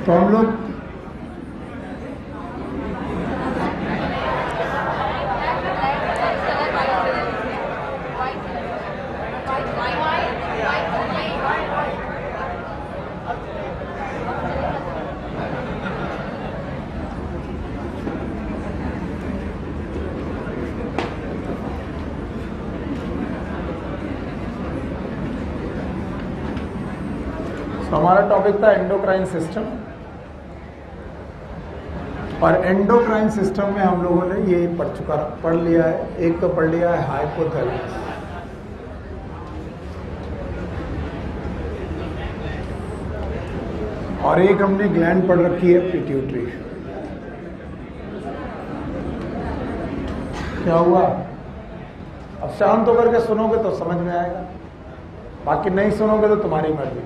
तो हम लोग हमारा टॉपिक था एंडोक्राइन सिस्टम, और एंडोक्राइन सिस्टम में हम लोगों ने ये पढ़ लिया है। एक तो पढ़ लिया है हाइपोथैलेमस, और एक हमने ग्लैंड पढ़ रखी है पिट्यूटरी। क्या हुआ? अब शांत होकर के सुनोगे तो समझ में आएगा, बाकी नहीं सुनोगे तो तुम्हारी मर्जी।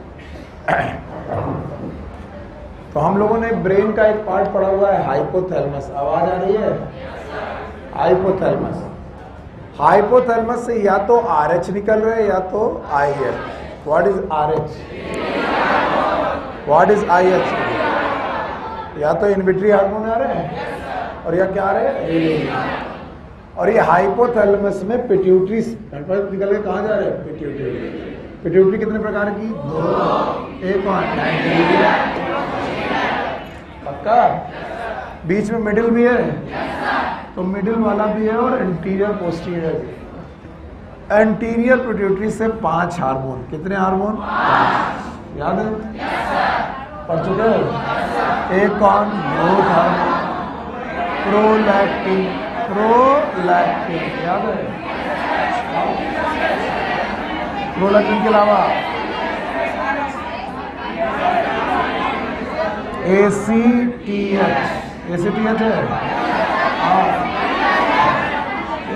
तो हम लोगों ने ब्रेन का एक पार्ट पढ़ा हुआ है हाइपोथैलेमस। आवाज आ रही है? हाइपोथैलेमस। हाइपोथैलेमस से या तो RH निकल रहे या तो IH। What is RH? What is IH? या तो इन्विट्री हार्मोन आ रहे हैं और या क्या आ रहे हैं, और ये हाइपोथैलेमस में पिट्यूटरी निकल के कहाँ जा रहे हैं? पिट्यूटरी। पिट्यूटरी कितने प्रकार की? दो। एक पक्का? बीच में मिडिल भी है, तो मिडिल वाला भी है और एंटीरियर पोस्टीरियर भी। एंटीरियर पिट्यूटरी से 5 हार्मोन। कितने हार्मोन? 5। याद है? पढ़ चुके हो? एक कौन? Growth hormone, prolactin. प्रोलैक्टिन याद है? प्रोलैक्टिन के अलावा ACTH। ACTH है?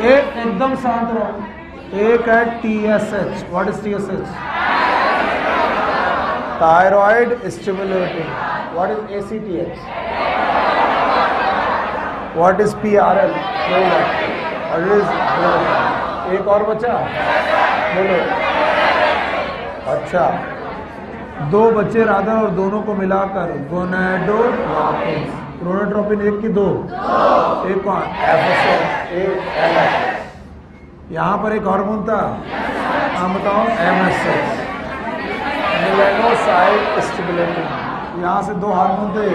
एक एकदम शांत रहो। एक है TSH। What is TSH? Thyroid stimulating. What is ACTH? What is PRL? What is? एक और बचा, बोलो। अच्छा, 2 बच्चे राधा और दोनों को मिलाकर गोनाडोट्रोपिन। गोनाडोट्रोपिन 1 की 2? एक कौन? FSH। एक LH। यहाँ पर एक हार्मोन था, हाँ बताओ? MSH, melanocyte stimulating. यहाँ से 2 हार्मोन थे,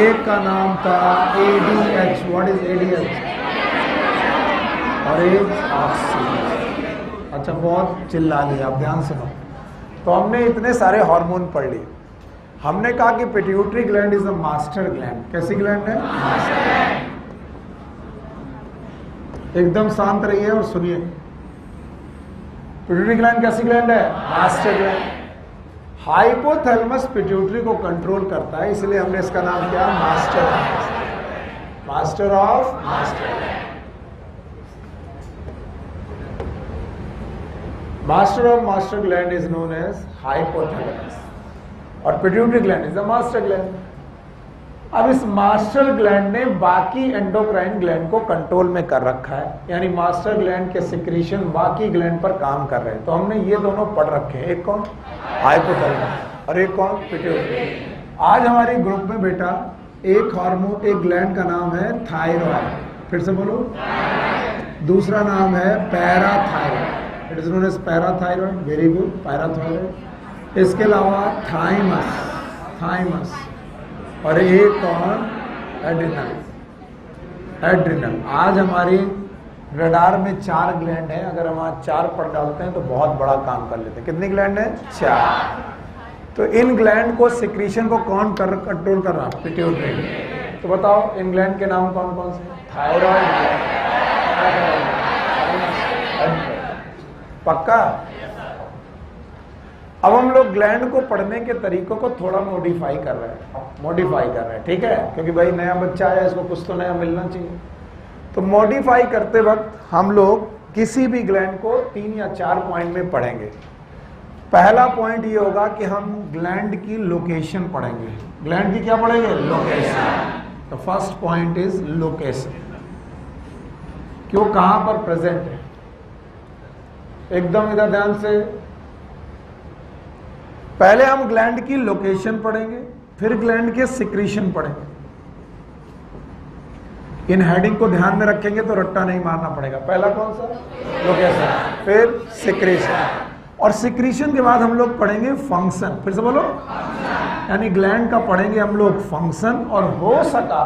एक का नाम था ADH। What is ADH? और एक ऑक्सीजन। अच्छा, बहुत चिल्ला लिया, अब ध्यान सुनो। तो हमने इतने सारे हार्मोन पढ़ लिए। हमने कहा कि pituitary gland is a master gland. कैसी ग्लैंड है? एकदम शांत रहिए और सुनिए। पिट्यूटरी ग्लैंड कैसी ग्लैंड है? Master gland. हाइपोथैलेमस पिट्यूटरी को कंट्रोल करता है, इसलिए हमने इसका नाम किया master. Master of master. Master of master gland is known as hypothalamus, और pituitary gland is the master gland. अब इस मास्टर ग्लैंड ने बाकी एंडोक्राइन ग्लैंड को कंट्रोल में कर रखा है, यानी मास्टर ग्लैंड के सिक्रीशन बाकी ग्लैंड पर काम कर रहे हैं। तो हमने ये दोनों पढ़ रखे हैं, एक कौन? हाइपोथैलेमस, और एक कौन? पिट्यूटरी। आज हमारे ग्रुप में बेटा एक हार्मोन, एक ग्लैंड का नाम है थायराइड। फिर से बोलो। दूसरा नाम है parathyroid. It is known as parathyroid. Very good, parathyroid. इसके अलावा थाइमस, थाइमस, और एक और एड्रिनल। एड्रिनल। आज हमारी रडार में 4 ग्लैंड है, अगर हम आज 4 पढ़ डालते हैं तो बहुत बड़ा काम कर लेते हैं। कितनी ग्लैंड है? 4। तो इन ग्लैंड को सिक्रीशन को कौन कंट्रोल कर रहा? पिट्यूटरी। तो बताओ इन ग्लैंड के नाम कौन कौन से? थायराइड, पक्का? अब हम लोग ग्लैंड को पढ़ने के तरीकों को थोड़ा मॉडिफाई कर रहे हैं, ठीक है? क्योंकि भाई नया बच्चा आया, इसको कुछ तो नया मिलना चाहिए। तो मॉडिफाई करते वक्त हम लोग किसी भी ग्लैंड को 3 या 4 पॉइंट में पढ़ेंगे। पहला पॉइंट ये होगा कि हम ग्लैंड की लोकेशन पढ़ेंगे। ग्लैंड की क्या पढ़ेंगे? Location. The first point is location, कि वो कहां पर प्रेजेंट है। एकदम इधर ध्यान से। पहले हम ग्लैंड की लोकेशन पढ़ेंगे, फिर ग्लैंड के सिक्रीशन पढ़ेंगे। इन हेडिंग को ध्यान में रखेंगे तो रट्टा नहीं मारना पड़ेगा। पहला कौन सा? लोकेशन, फिर सिक्रीशन, और सिक्रीशन के बाद हम लोग पढ़ेंगे फंक्शन। फिर से बोलो, यानी ग्लैंड का पढ़ेंगे हम लोग फंक्शन, और हो सका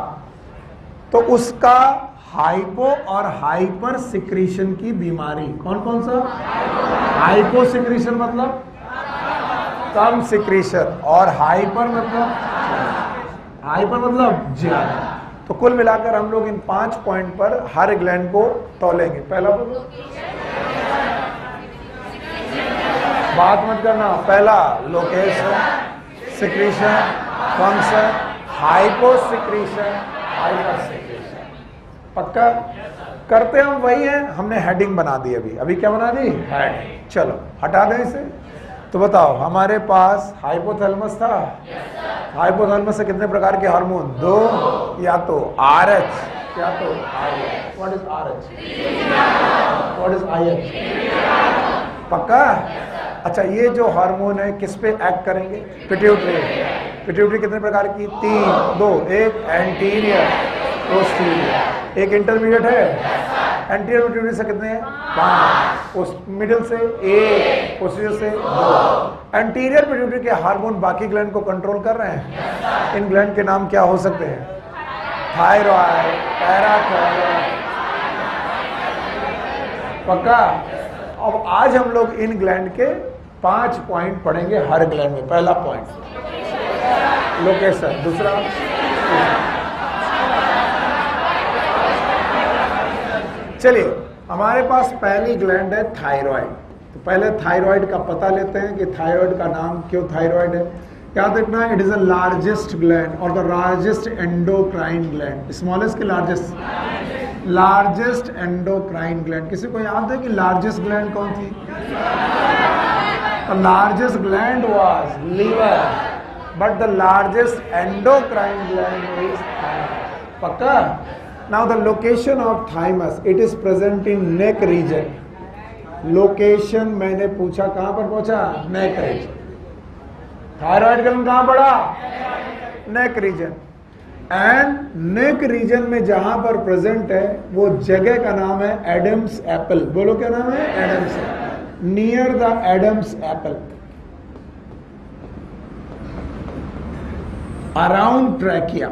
तो उसका हाइपो और हाइपर सिक्रीशन की बीमारी। कौन कौन सा? हाइपो सिक्रीशन मतलब कम सिक्रीशन, और हाइपर मतलब ज्यादा। तो कुल मिलाकर हम लोग इन 5 पॉइंट पर हर ग्लैंड को तौलेंगे। पहला बोलो, बात मत करना। पहला location, secretion, function, hypo secretion, hyper secretion. पक्का? करते हम वही है, हमने हेडिंग बना दी। अभी क्या बना दी? हेड। चलो हटा दें इसे। तो बताओ, हमारे पास हाइपोथैलेमस था। हाइपोथैलेमस से कितने प्रकार के हार्मोन? 2, या तो RH, या तो IH। What is RH? What is IH? पक्का? अच्छा, ये जो हार्मोन है किस पे एक्ट करेंगे? पिट्यूटरी। पिट्यूटरी कितने प्रकार की? 3, 2, एक एंटीरियर, पोस्टीरियर, एक इंटरमीडिएट है। एंटीरियर पिट्यूटरी से कितने हैं? 5, मिडिल से 1, पोस्टीरियर से 2। एंटीरियर पिट्यूटरी के हार्मोन बाकी ग्लैंड को कंट्रोल कर रहे हैं। इन ग्लैंड के नाम क्या हो सकते हैं? Thyroid, parathyroid. पक्का? अब आज हम लोग इन ग्लैंड के 5 पॉइंट पढ़ेंगे हर ग्लैंड में। पहला पॉइंट लोकेशन, दूसरा चलिए, हमारे पास पहली ग्लैंड है थायराइड। तो पहले थायराइड का पता लेते हैं कि थायराइड का नाम क्यों थायराइड है। याद रखना, it is the largest gland और the largest endocrine gland. Smallest की लार्जेस्ट एंडोक्राइन ग्लैंड। किसी को याद है कि लार्जेस्ट ग्लैंड कौन थी? The largest gland was liver, but the largest endocrine gland is thyroid. पक्का? Now the location of thymus, it is present in neck region. Location मैंने पूछा कहां पर पहुंचा? Neck region. थायराइड ग्लैंड कहां पड़ा? Neck region. And neck region में जहां पर प्रेजेंट है वो जगह का नाम है एडम्स एप्पल। बोलो क्या नाम है? Adam's apple. Near the Adam's apple, around trachea.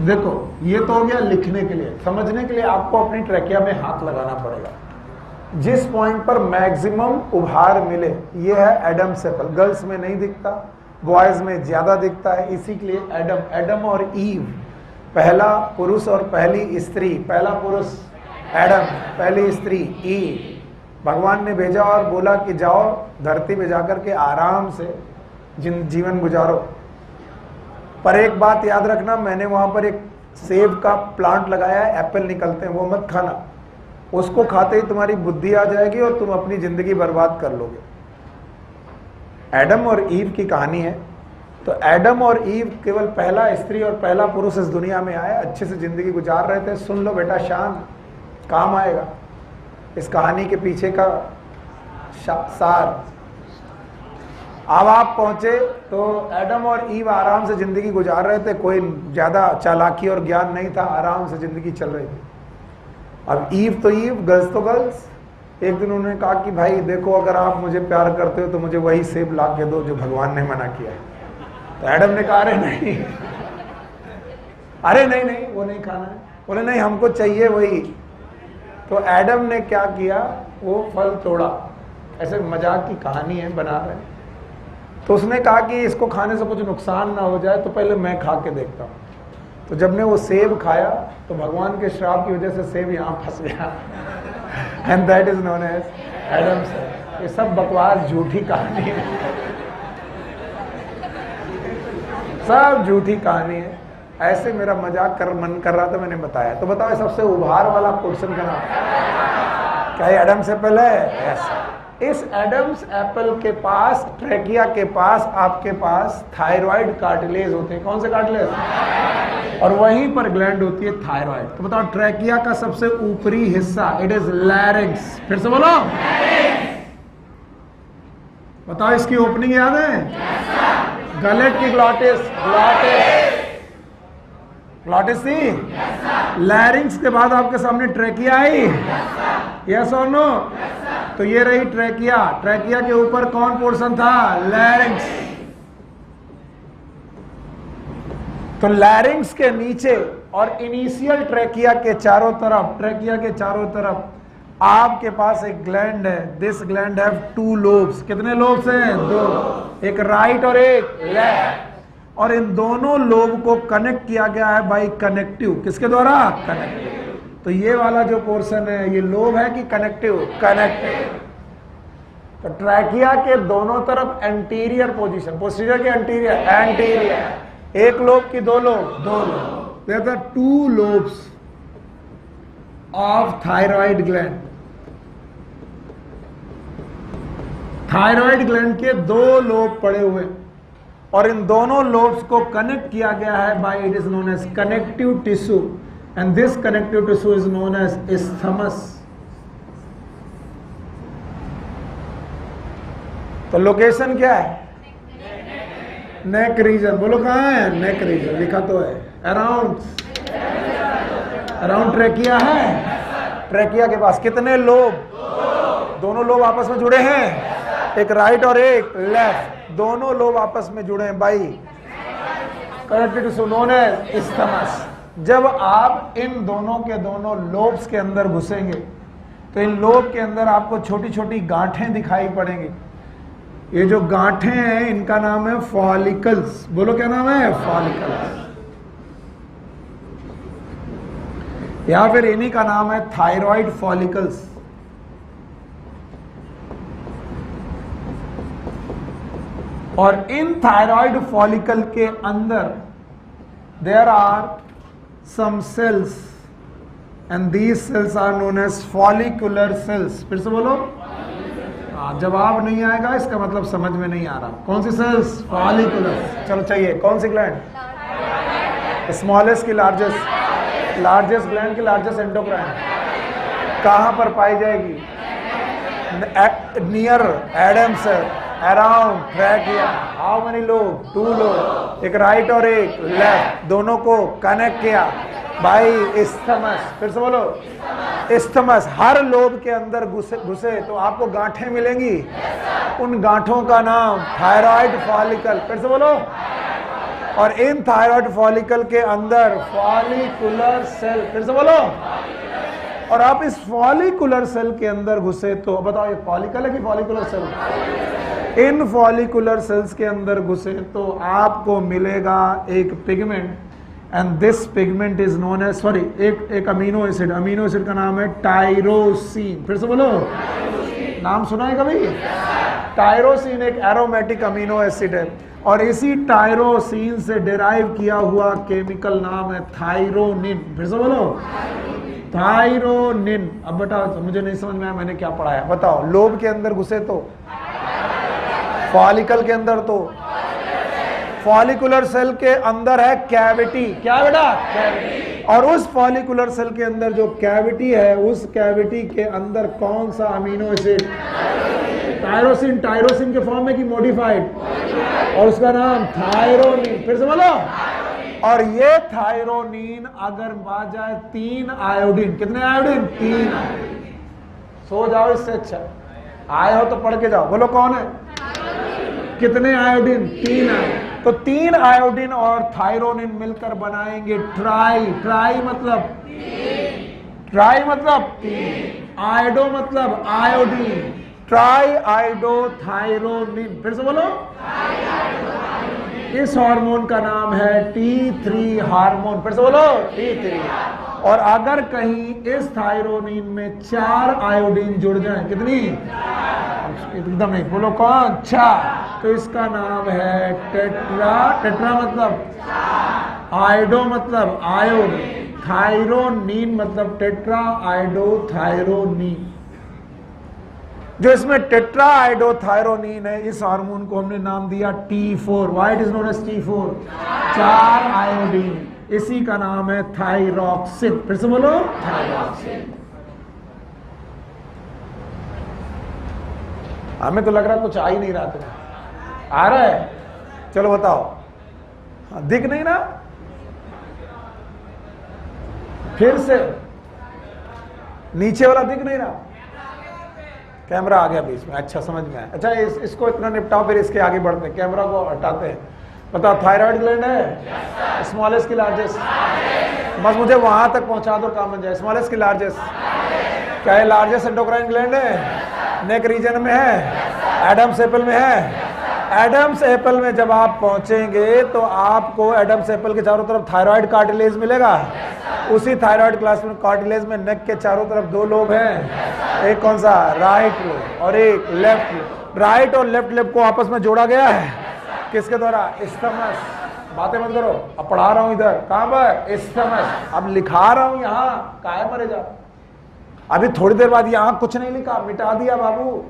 देखो, ये तो हो गया लिखने के लिए। समझने के लिए आपको अपनी ट्रैकिया में हाथ लगाना पड़ेगा। जिस पॉइंट पर मैक्सिमम उभार मिले, ये है एडम्स एप्पल। गर्ल्स में नहीं दिखता, बॉयज में ज्यादा दिखता है, इसी के लिए एडम और ईव, पहला पुरुष और पहली स्त्री। पहला पुरुष एडम, पहली स्त्री ईव। भगवान ने भेजा और बोला कि जाओ धरती पे जाकर के आराम से जीवन गुजारो। पर एक बात याद रखना, मैंने वहां पर एक सेब का प्लांट लगाया है, एप्पल निकलते हैं, वो मत खाना। उसको खाते ही तुम्हारी बुद्धि आ जाएगी और तुम अपनी जिंदगी बर्बाद कर लोगे। एडम और ईव की कहानी है। तो एडम और ईव केवल पहला स्त्री और पहला पुरुष इस दुनिया में आया, अच्छे से जिंदगी गुजार रहे थे। सुन लो बेटा, शान काम आएगा इस कहानी के पीछे का सार। अब आप पहुंचे तो एडम और ईव आराम से जिंदगी गुजार रहे थे, कोई ज्यादा चालाकी और ज्ञान नहीं था, आराम से जिंदगी चल रही थी। अब ईव तो ईव, गर्ल्स तो गर्ल्स। एक दिन उन्होंने कहा कि भाई देखो, अगर आप मुझे प्यार करते हो तो मुझे वही सेब ला के दो जो भगवान ने मना किया है। तो एडम ने कहा अरे नहीं, अरे नहीं नहीं, वो नहीं खाना है। बोले नहीं, हमको चाहिए वही। तो एडम ने क्या किया, वो फल तोड़ा। ऐसे मजाक की कहानी है, बना रहे हैं। तो उसने कहा कि इसको खाने से कुछ नुकसान ना हो जाए, तो पहले मैं खा के देखता हूँ। तो जब ने वो सेब खाया तो भगवान के श्राप की वजह से सेब यहाँ फंस गया। And that is known as Adam's. ये सब बकवास झूठी कहानी है, सब झूठी कहानी है। ऐसे मेरा मजाक कर मन कर रहा था, मैंने बताया। तो बताओ, सबसे उभार वाला क्वेश्चन का नाम क्या है? एडम से पहले इस एडम्स एप्पल के पास, ट्रैकिया के पास, आपके पास थायराइड कार्टिलेज होते हैं। कौन से कार्टिलेज? और वहीं पर ग्लैंड होती है थायराइड। तो बताओ ट्रैकिया का सबसे ऊपरी हिस्सा, इट इज लैरिंक्स। फिर से बोलो, बताओ इसकी ओपनिंग याद है? गलेट की ग्लॉटिस, ग्लॉटिस थी। लैरिंक्स के बाद आपके सामने ट्रैकिया आई, यस और नो? तो ये रही ट्रैकिया। ट्रैकिया के ऊपर कौन पोर्शन था? लैरिंक्स। तो लैरिंक्स के नीचे और इनिशियल ट्रैकिया के चारों तरफ आपके पास एक ग्लैंड है। This gland have 2 lobes. कितने लोब्स हैं? 2, एक राइट और एक लेफ्ट। और इन दोनों लोब को कनेक्ट किया गया है बाय कनेक्टिव। किसके द्वारा? कनेक्टिव। तो ये वाला जो पोर्शन है, ये लोब है कि कनेक्टिव? कनेक्टिव। तो ट्रैकिया के दोनों तरफ एंटीरियर पोजीशन, पोस्टीरियर के एंटीरियर। एक लोब की 2 lobe? 2 lobe. There are 2 lobes of thyroid gland. Thyroid gland के 2 लोब पड़े हुए, और इन दोनों लोब्स को कनेक्ट किया गया है by, it is known as connective tissue, and this connective tissue is known as isthmus. तो लोकेशन क्या है? Neck region. बोलो कहां है? नेक रीजन लिखा तो है। अराउंड ट्रैकिया है। ट्रैकिया के पास कितने लोब? दोनों लोब आपस में जुड़े हैं, एक राइट और एक लेफ्ट। दोनों लोब आपस में जुड़े हैं by connected to known as isthmus. जब आप इन दोनों के दोनों लोब्स के अंदर घुसेंगे तो इन लोब के अंदर आपको छोटी छोटी गांठें दिखाई पड़ेंगी। ये जो गांठें हैं इनका नाम है फॉलिकल्स। बोलो क्या नाम है? फॉलिकल्स। या फिर इन्हीं का नाम है थायराइड फॉलिकल्स। और इन थायराइड फॉलिकल के अंदर there are some cells, and these cells are known as follicular cells. फिर से बोलो। जवाब नहीं आएगा इसका मतलब समझ में नहीं आ रहा। कौन सी सेल्स? फॉलिकुलर। चलो चाहिए कौन सी ग्लैंड? स्मॉलेस्ट की लार्जेस्ट? लार्जेस्ट ग्लैंड की लार्जेस्ट एंडोक्राइन कहां पर पाई जाएगी? Near Adam's, around trachea. How many lobe? 2 lobe, एक राइट और एक लेफ्ट। दोनों को कनेक्ट किया बाय इस्थमस। फिर से बोलो, इस्थमस। हर लोब के अंदर घुसे तो आपको गांठें मिलेंगी, उन गांठों का नाम थायराइड फॉलिकल। फिर से बोलो। और इन थायराइड फॉलिकल के अंदर फॉलिकुलर सेल। फिर से बोलो। और आप इस फॉलिकुलर सेल के अंदर घुसे तो बताओ ये फॉलिकल है कि फॉलिकुलर सेल? इन फॉलिकुलर सेल्स के अंदर घुसे तो आपको मिलेगा एक pigment, and this pigment is known as, sorry, एक अमीनो एसिड। अमीनो एसिड का नाम है टायरोसिन। फिर से बोलो। नाम सुना है कभी? टायरोसिन एक एरोमेटिक अमीनो एसिड है, और इसी टायरोसिन से डिराइव किया हुआ केमिकल नाम है थायरोनिन। फिर से बोलो, थायरोनिन। अब बताओ, मुझे नहीं समझ में आया मैंने क्या पढ़ाया। बताओ, लोब के अंदर घुसे तो, फॉलिकल के अंदर तो, फॉलिकुलर सेल के अंदर है कैविटी। क्या बेटा? कैविटी। और उस फॉलिकुलर सेल के अंदर जो कैविटी है, उस कैविटी के अंदर कौन सा अमीनो एसिड? टायरोसिन। टायरोसिन के फॉर्म में कि मॉडिफाइड? और उसका नाम थायरोनिन। फिर से बोलो। और ये थायरोनिन अगर पा जाए 3 आयोडीन। कितने आयोडीन? 3। सो जाओ, इससे अच्छा आए हो तो पढ़ के जाओ। बोलो कौन है? कितने आयोडीन? 3 आयोडीन। तो 3 आयोडीन और थायरोनिन मिलकर बनाएंगे ट्राई। ट्राई मतलब 3, आयोडो मतलब आयोडीन, ट्राई आयोडो थायरोनिन। फिर से बोलो। इस हार्मोन का नाम है T3 हार्मोन। फिर से बोलो, T3। और अगर कहीं इस थायरोनिन में 4 आयोडीन जुड़ जाए, कितनी? एकदम नहीं, बोलो कौन? 4। तो इसका नाम है टेट्रा। टेट्रा मतलब आयोडो मतलब आयोड, थायरोनिन मतलब टेट्रा आयोडो थायरोनिन। जो इसमें टेट्राआइडोथायरोनिन है, इस हार्मोन को हमने नाम दिया T4। Why it is known as T4? 4 iodine, इसी का नाम है थायरॉक्सिन। फिर से बोलो, थायरॉक्सिन। हमें तो लग रहा कुछ आ ही नहीं रहा था, आ रहा है? चलो बताओ। हाँ, दिख नहीं ना? फिर से नीचे वाला दिख नहीं रहा? कैमरा आ गया बीच में, अच्छा समझ में आया। अच्छा इसको इतना निपटाओ, फिर इसके आगे बढ़ते हैं, कैमरा को हटाते हैं। बताओ, थायराइड ग्लैंड है? स्मॉलेस्ट की लार्जेस्ट? बस मुझे वहां तक पहुंचा दो, काम बन जाए। स्मॉलेस्ट की लार्जेस्ट? क्या ये लार्जेस्ट एंडोक्राइन ग्लैंड है? नेक रीजन में है? एडम्स एपल में है? एडम्स एपल में जब आप पहुंचेंगे तो आपको एडम्स एपल के चारों तरफ थायराइड कार्टिलेज मिलेगा। उसी थायराइड क्लास में कार्टिलेज में नेक के चारों तरफ 2 लोब हैं। एक कौन सा? राइट लोब और एक लेफ्ट लोब। राइट और लेफ्ट लोब को आपस में जोड़ा गया है किसके द्वारा? इस्थमस। बातें मत करो, अब पढ़ा रहा हूं इधर। कहां पर? इस्थमस। अब लिखा रहा हूं यहाँ, काहे मरे जा। अभी थोड़ी देर बाद यहाँ कुछ नहीं लिखा, मिटा दिया बाबू।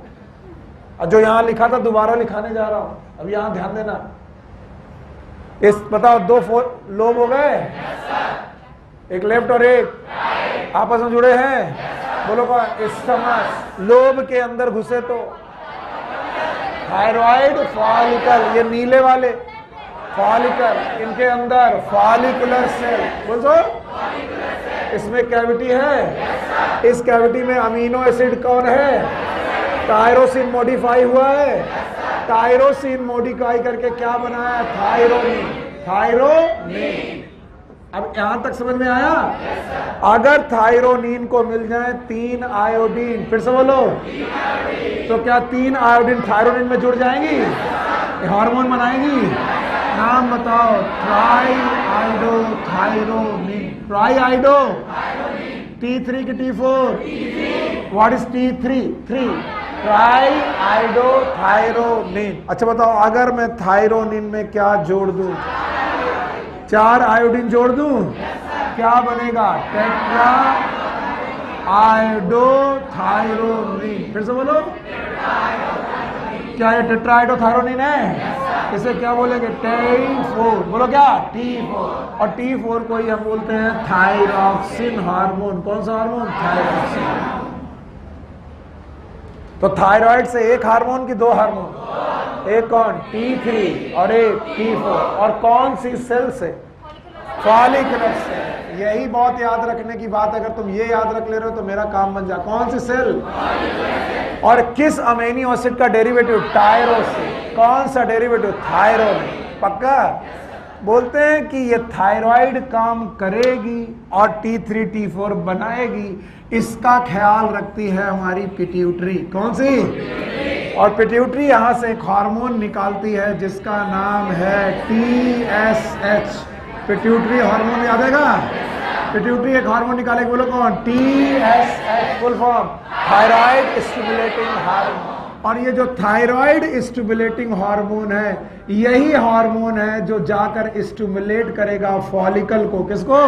और जो यहाँ लिखा था दोबारा लिखाने जा रहा हूं। अब यहाँ ध्यान देना। इस बताओ 2 लोब हो गए, एक लेफ्ट और एक आपस में जुड़े हैं। बोलो कौन? इस्थमस। लोब के अंदर घुसे तो थायराइड फॉलिकल, ये नीले वाले फॉलिकल, इनके अंदर फॉलिकुलर सेल। बोलो, इसमें कैविटी है। इस कैविटी में अमीनो एसिड कौन है? टायरोसिन मॉडिफाई हुआ है। टायरोसिन मॉडिफाई करके क्या बना है? थायरोनिन। थायरोनिन। अब यहां तक समझ में आया? अगर थायरोनिन को मिल जाए 3 आयोडीन, फिर से बोलो, तो क्या 3 आयोडीन थायरोनिन में जुड़ जाएंगी? हार्मोन बनाएंगी? नाम बताओ। Triiodothyronine. Tri iodo T3 की T4? What is T3? 3 triiodothyronine. अच्छा बताओ, अगर मैं थायरोनिन में क्या जोड़ दूं? 4 आयोडीन जोड़ दूं? क्या बनेगा? Tetra आइडो thyronine. फिर से बोलो, क्या ये टेट्रा आइडो थायरोनिन है? इसे क्या बोलेंगे? T4। बोलो क्या? T4। और T4 को ही हम बोलते हैं थायरॉक्सिन हार्मोन। कौन सा हार्मोन? थायरॉक्सिन। तो थायराइड से एक हार्मोन की 2 हार्मोन? एक कौन? T3 और एक T4। और कौन सी सेल से? Follicular cell. यही बहुत याद रखने की बात। अगर तुम ये याद रख ले रहे हो तो मेरा काम बन जा। कौन सी सेल? और किस अमीनो एसिड का डेरिवेटिव? टायरोसिन। कौन सा डेरिवेटिव? थायरोनिन। पक्का? बोलते हैं कि ये थायराइड काम करेगी और T3 T4 बनाएगी, इसका ख्याल रखती है हमारी पिट्यूटरी। कौन सी? और पिट्यूटरी यहां से एक हार्मोन निकालती है जिसका नाम है TSH। पिट्यूटरी हार्मोन याद आएगा? पिट्यूटरी एक हार्मोन निकालेगी। बोलो कौन? TSH। Full form thyroid stimulating hormone. और ये जो थायराइड स्टिमुलेटिंग हार्मोन है, यही हार्मोन है जो जाकर स्टिमुलेट करेगा फॉलिकल को। किसको?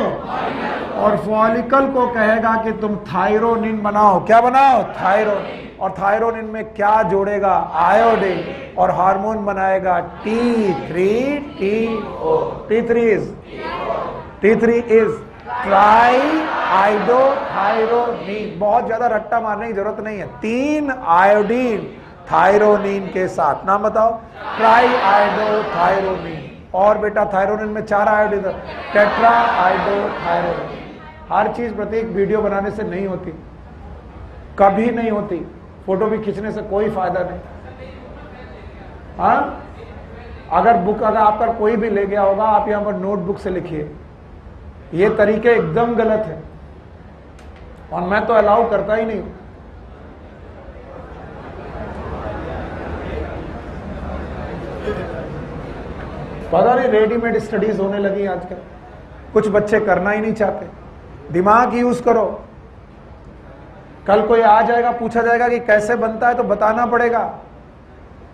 और फॉलिकल को कहेगा कि तुम थायरोनिन बनाओ। क्या बनाओ? थायरोनिन। और थायरोनिन में क्या जोड़ेगा? आयोडीन। और हार्मोन बनाएगा T3 T4। T3 is try आइडो thyronine. बहुत ज्यादा रट्टा मारने की जरूरत नहीं है। 3 आयोडीन थायरोनिन के साथ। नाम बताओ। Try आइडो thyronine. और बेटा थायरोनिन में 4 आयोडीन, टेट्रा आइडो थायरोनिन। हर चीज प्रत्येक वीडियो बनाने से नहीं होती, कभी नहीं होती। फोटो भी खींचने से कोई फायदा नहीं। हाँ, अगर आपका कोई भी ले गया होगा, आप यहां पर नोटबुक से लिखिए। ये तरीके एकदम गलत है और मैं तो अलाउ करता ही नहीं हूं। पता नहीं रेडीमेड स्टडीज होने लगी आजकल। कुछ बच्चे करना ही नहीं चाहते। दिमाग यूज करो। कल कोई आ जाएगा, पूछा जाएगा कि कैसे बनता है, तो बताना पड़ेगा।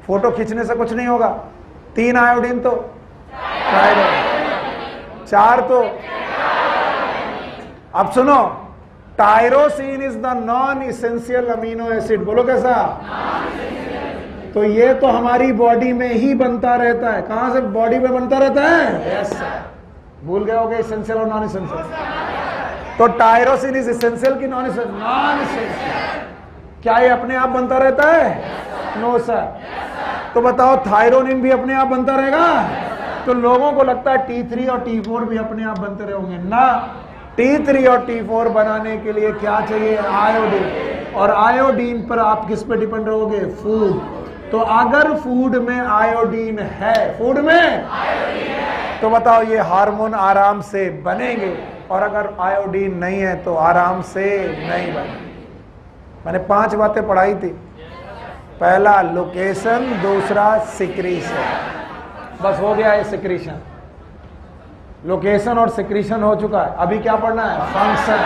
फोटो खींचने से कुछ नहीं होगा। 3 आयोडीन तो 4 तो। अब सुनो, tyrosine is the non essential amino acid. बोलो कैसा? तो ये तो हमारी बॉडी में ही बनता रहता है। कहां से बॉडी में बनता रहता है? Yes sir. भूल गए होगे इसेंशियल और नॉन इसेंशियल। तो टायरोसिन इज इसेंशियल की नॉन इसेंशियल? Non essential. क्या ये अपने आप बनता रहता है? No sir. तो बताओ थायरोनिन भी अपने आप बनता रहेगा? तो लोगों को लगता है T3 और T4 भी अपने आप बनते रहेंगे ना। T3 और T4 बनाने के लिए क्या चाहिए? आयोडीन। और आयोडीन पर आप किस पे डिपेंड रहोगे? फूड। तो अगर फूड में आयोडीन है, फूड में तो बताओ ये हार्मोन आराम से बनेंगे, और अगर आयोडीन नहीं है तो आराम से नहीं बनेंगे। मैंने 5 बातें पढ़ाई थी। पहला लोकेशन, दूसरा सिक्रीशन। बस हो गया ये सिक्रीशन। लोकेशन और सिक्रीशन हो चुका है। अभी क्या पढ़ना है? फंक्शन।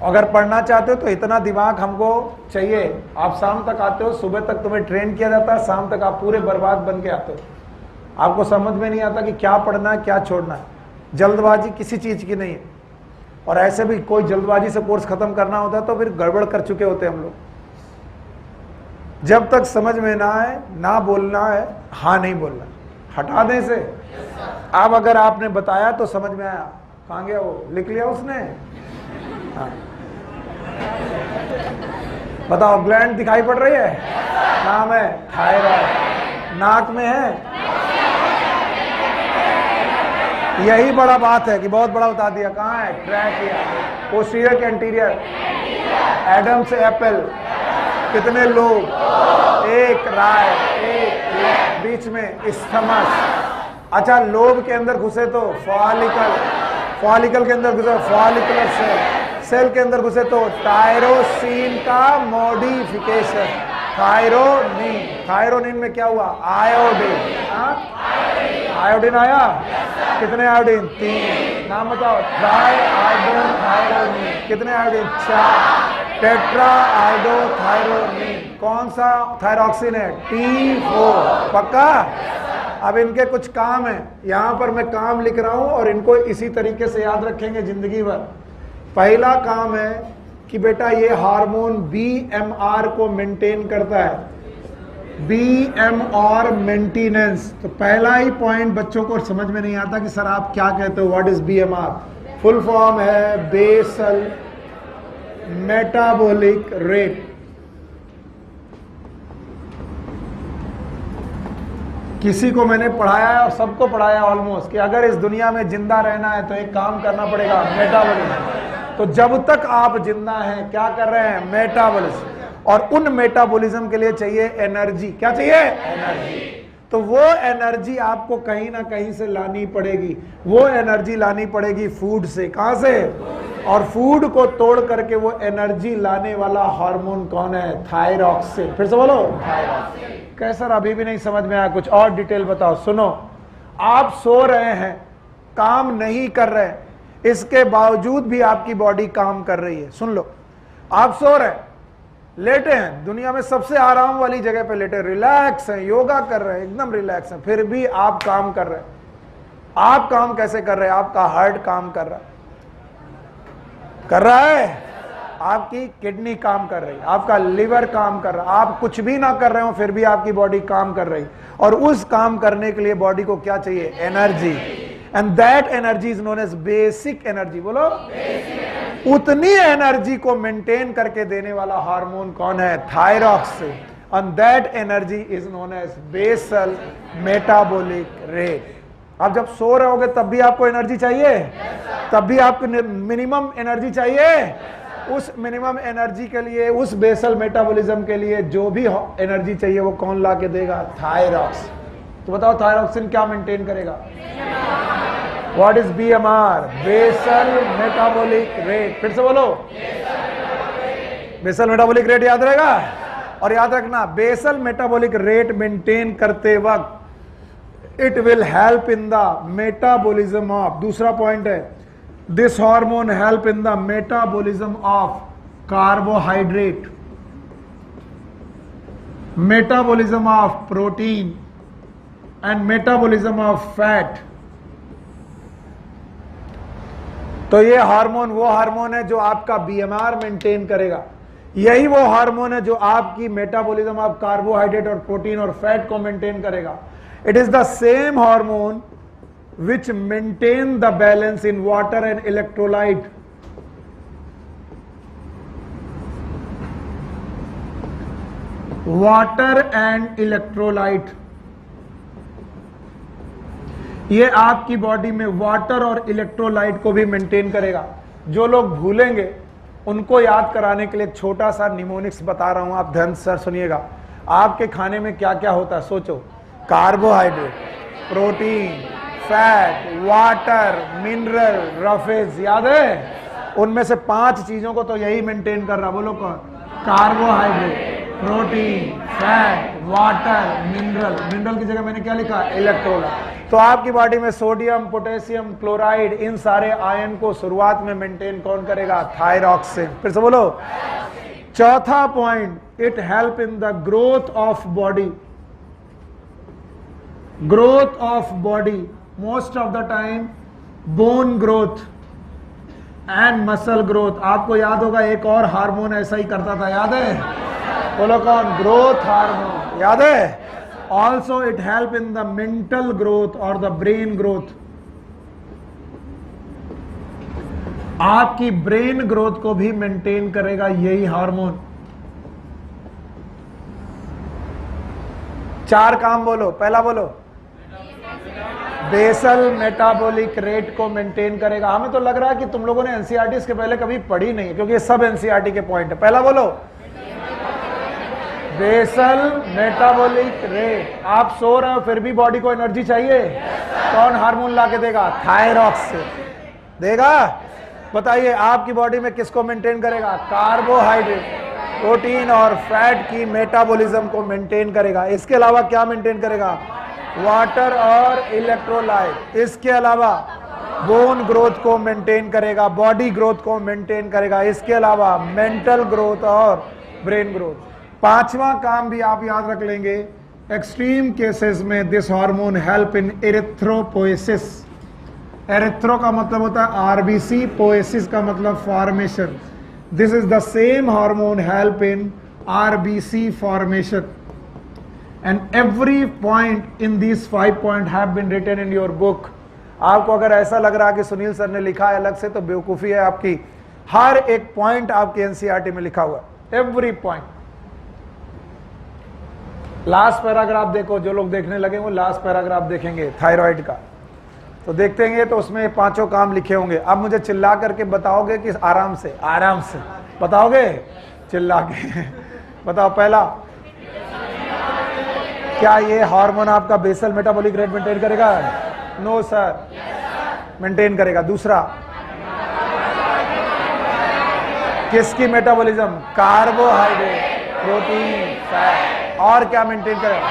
अगर पढ़ना चाहते हो तो इतना दिमाग हमको चाहिए। आप शाम तक आते हो, सुबह तक तुम्हें ट्रेन किया जाता है, शाम तक आप पूरे बर्बाद बन के आते हो। आपको समझ में नहीं आता कि क्या पढ़ना है क्या छोड़ना है। जल्दबाजी किसी चीज की नहीं है। और ऐसे भी कोई जल्दबाजी से कोर्स खत्म करना होता है तो फिर गड़बड़ कर चुके होते हैं हम लोग। जब तक समझ में ना आए, ना बोलना है, हाँ नहीं बोलना, हटा दें से। अब अगर आपने बताया तो समझ में आया। कहाँ गया वो? लिख लिया उसने? हाँ। बताओ, ग्लैंड दिखाई पड़ रही है? नाम है थायराइड। नाक में है? यही बड़ा बात है कि बहुत बड़ा बता दिया। कहाँ है? ट्रैकिया। पोस्टीरियर के एंटीरियर? एडम से एप्पल। कितने लोग? एक राइट, एक लेफ्ट, बीच में इस्थमस। अच्छा, लोब के अंदर घुसे तो फॉलिकल, फॉलिकल के अंदर घुसे फॉलिकुलर सेल, सेल के अंदर घुसे तो टायरोसिन का मॉडिफिकेशन, थायरोनिन। थायरोनिन में क्या हुआ? आयोडीन। आयोडीन आया? कितने आयोडीन? 3। नाम बताओ। Triiodothyronine. कितने आयोडीन? 4। Tetraiodothyronine. कौन सा थायरॉक्सिन है? T4। पक्का? अब इनके कुछ काम है, यहां पर मैं काम लिख रहा हूं और इनको इसी तरीके से याद रखेंगे जिंदगी भर। पहला काम है कि बेटा ये हार्मोन BMR को मेंटेन करता है। BMR maintenance. तो पहला ही पॉइंट बच्चों को समझ में नहीं आता कि सर आप क्या कहते हो, what is BMR? Full form है बेसल मेटाबॉलिक रेट। किसी को मैंने पढ़ाया है और सबको पढ़ाया ऑलमोस्ट कि अगर इस दुनिया में जिंदा रहना है तो एक काम करना पड़ेगा, मेटाबॉलिज्म। तो जब तक आप जिंदा हैं क्या कर रहे हैं? मेटाबॉलिज्म। और उन मेटाबॉलिज्म के लिए चाहिए एनर्जी। क्या चाहिए? एनर्जी। तो वो एनर्जी आपको कहीं ना कहीं से लानी पड़ेगी। वो एनर्जी लानी पड़ेगी फूड से। कहां से? और फूड को तोड़ करके वो एनर्जी लाने वाला हार्मोन कौन है? थायरॉक्सिन। फिर से बोलो, थायरॉक्सिन। कैसा? अभी भी नहीं समझ में आया? कुछ और डिटेल बताओ। सुनो, आप सो रहे हैं, काम नहीं कर रहे, इसके बावजूद भी आपकी बॉडी काम कर रही है। सुन लो, आप सो रहे हैं, लेटे हैं, दुनिया में सबसे आराम वाली जगह पे लेटे, रिलैक्स हैं, योगा कर रहे हैं, एकदम रिलैक्स हैं, फिर भी आप काम कर रहे हैं। आप काम कैसे कर रहे हैं? आपका हार्ट काम कर रहा है, आपकी किडनी काम कर रही है, आपका लिवर काम कर रहा है। आप कुछ भी ना कर रहे हो फिर भी आपकी बॉडी काम कर रही। और उस काम करने के लिए बॉडी को क्या चाहिए? Energy. And that energy is known as basic energy. बोलो, उतनी एनर्जी को मेंटेन करके देने वाला हार्मोन कौन है? Thyroxine. And that energy is known as basal metabolic rate. आप जब सो रहे होगे तब भी आपको एनर्जी चाहिए, तब भी आपको मिनिमम एनर्जी चाहिए। उस मिनिमम एनर्जी के लिए, उस बेसल मेटाबॉलिज्म के लिए जो भी एनर्जी चाहिए वो कौन ला के देगा? थायरॉक्सिन। तो बताओ थायरॉक्सिन क्या मेंटेन करेगा? What is BMR? Basal metabolic rate. फिर से बोलो, बेसल मेटाबॉलिक रेट याद रहेगा। और याद रखना, बेसल मेटाबॉलिक रेट मेंटेन करते वक्त it will help in the metabolism of, दूसरा पॉइंट है, this hormone help in the metabolism of carbohydrate, metabolism of protein and metabolism of fat. तो ये हार्मोन वो हार्मोन है जो आपका बीएमआर मेंटेन करेगा, यही वो हार्मोन है जो आपकी मेटाबॉलिज्म ऑफ कार्बोहाइड्रेट और प्रोटीन और फैट को मेंटेन करेगा। It is the same hormone which maintain the balance in water and electrolyte. Water and electrolyte, ये आपकी बॉडी में वाटर और इलेक्ट्रोलाइट को भी मेंटेन करेगा। जो लोग भूलेंगे उनको याद कराने के लिए छोटा सा निमोनिक्स बता रहा हूं, आप ध्यान से सुनिएगा। आपके खाने में क्या क्या होता है सोचो, carbohydrate, protein, fat, water, mineral, roughage, याद है? उनमें से 5 चीजों को तो यही मेंटेन कर रहा, बोलो कौन? Carbohydrate, protein, fat, water, mineral. Mineral की जगह मैंने क्या लिखा? इलेक्ट्रोलाइट। तो आपकी बॉडी में सोडियम, पोटेशियम, क्लोराइड, इन सारे आयन को शुरुआत में मेंटेन कौन करेगा? थायरॉक्सिन। फिर से बोलो। चौथा point, it help in the growth of body. Growth of body, most of the time bone growth and muscle growth. आपको याद होगा एक और हार्मोन ऐसा ही करता था, याद है? बोलो कौन? ग्रोथ हार्मोन, याद है? Also it help in the mental growth और द ब्रेन ग्रोथ। आपकी ब्रेन ग्रोथ को भी मेंटेन करेगा यही हार्मोन। 4 काम बोलो। पहला बोलो, बेसल मेटाबॉलिक रेट को मेंटेन करेगा। हमें तो लग रहा है कि तुम लोगों ने एनसीईआरटी इसके पहले कभी पढ़ी नहीं है, क्योंकि ये सब एनसीईआरटी के पॉइंट है। पहला बोलो, बेसल मेटाबॉलिक रेट। आप सो रहे हो फिर भी बॉडी को एनर्जी चाहिए, कौन हार्मोन ला के देगा? थायरॉक्सिन देगा। बताइए आपकी बॉडी में किसको मेंटेन करेगा? कार्बोहाइड्रेट, प्रोटीन और फैट की मेटाबॉलिज्म को मेंटेन करेगा। इसके अलावा क्या मेंटेन करेगा? वाटर और इलेक्ट्रोलाइट। इसके अलावा बोन ग्रोथ को मेंटेन करेगा, बॉडी ग्रोथ को मेंटेन करेगा। इसके अलावा मेंटल ग्रोथ और ब्रेन ग्रोथ। 5वां काम भी आप याद रख लेंगे, एक्सट्रीम केसेस में this hormone help in erythropoiesis. Erythro का मतलब होता है आरबीसी, पोएसिस का मतलब formation. This is the same hormone help in RBC formation. And every point in these 5 points have been written in your book. आपको अगर ऐसा लग रहा है कि सुनील सर ने लिखा है अलग से, तो बेवकूफ़ी है आपकी। हर एक पॉइंट आपके एनसीईआरटी में लिखा हुआ है, एवरी पॉइंट। लास्ट पैराग्राफ देखो, जो लोग देखने लगे वो लास्ट पैराग्राफ देखेंगे थायराइड का, तो देखते हैं तो उसमें 5 काम लिखे होंगे। अब मुझे चिल्ला करके बताओगे कि आराम से बताओगे? चिल्ला के बताओ। पहला, क्या ये हार्मोन आपका बेसल मेटाबॉलिक रेट मेंटेन करेगा? नो सर, मेंटेन करेगा। दूसरा, किसकी मेटाबॉलिज्म? Carbohydrate, protein, fat. और क्या मेंटेन करेगा?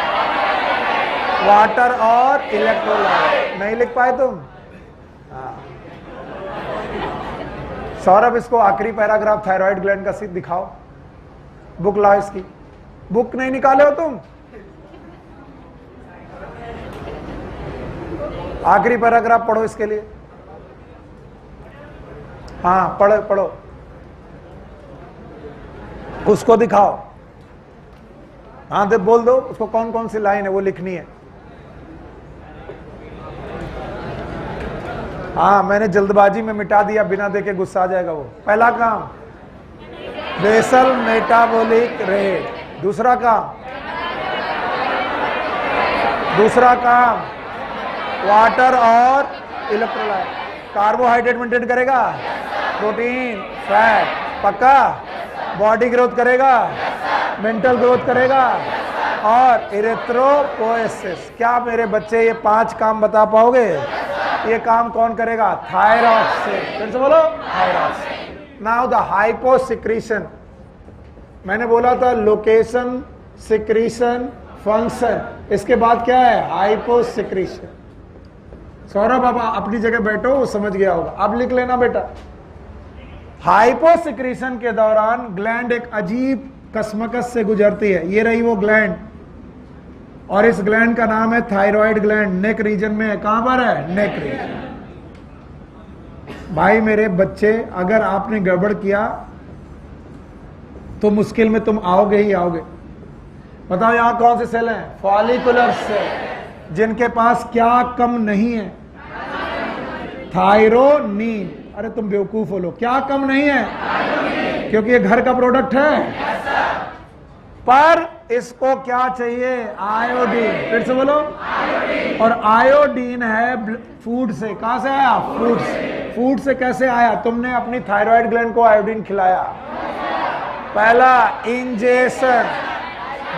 वाटर और इलेक्ट्रोलाइट। नहीं लिख पाए तुम? सौरभ, इसको आखिरी पैराग्राफ थायराइड ग्लैंड का सीध दिखाओ। बुक लाओ इसकी। बुक नहीं निकाले हो तुम? आखिरी पैराग्राफ पढ़ो इसके लिए। हाँ, पढ़ो। उसको दिखाओ। हाँ, दे बोल दो उसको कौन कौन सी लाइन है वो लिखनी है। हाँ, मैंने जल्दबाजी में मिटा दिया, बिना देखे गुस्सा आ जाएगा वो। पहला काम बेसल मेटाबॉलिक रेट। दूसरा काम वाटर और इलेक्ट्रोलाइट। कार्बोहाइड्रेट मेंटेन करेगा, प्रोटीन, फैट, पक्का। बॉडी ग्रोथ करेगा, मेंटल ग्रोथ करेगा और इरेथ्रोपोएसिस। क्या मेरे बच्चे ये 5 काम बता पाओगे? ये काम कौन करेगा? थायरॉक्सिन। फिर से बोलो, थायरॉक्सिन। Now the hyposecretion. मैंने बोला था लोकेशन, सिक्रीशन, फंक्शन। इसके बाद क्या है? हाइपोसिक्रीशन। सौरभ, अब अपनी जगह बैठो, वो समझ गया होगा। अब लिख लेना बेटा। हाइपोसिक्रीशन के दौरान ग्लैंड एक अजीब कसमकस से गुजरती है। ये रही वो ग्लैंड, और इस ग्लैंड का नाम है थायराइड ग्लैंड। नेक रीजन में है। कहां पर है? Neck reason. भाई मेरे बच्चे, अगर आपने गड़बड़ किया तो मुश्किल में तुम आओगे ही आओगे। बताओ यहां कौन से सेल हैं? Follicular cell. जिनके पास क्या कम नहीं है? थायरोनीन। अरे तुम बेवकूफ हो लोग, क्या कम नहीं है? क्योंकि ये घर का प्रोडक्ट है। पर इसको क्या चाहिए? आयोडीन। फिर से बोलो। और आयोडीन है फूड से। कहां से आया? फूड से। फूड से कैसे आया? तुमने अपनी थायराइड ग्लैंड को आयोडीन खिलाया। पहला इंजेक्शन,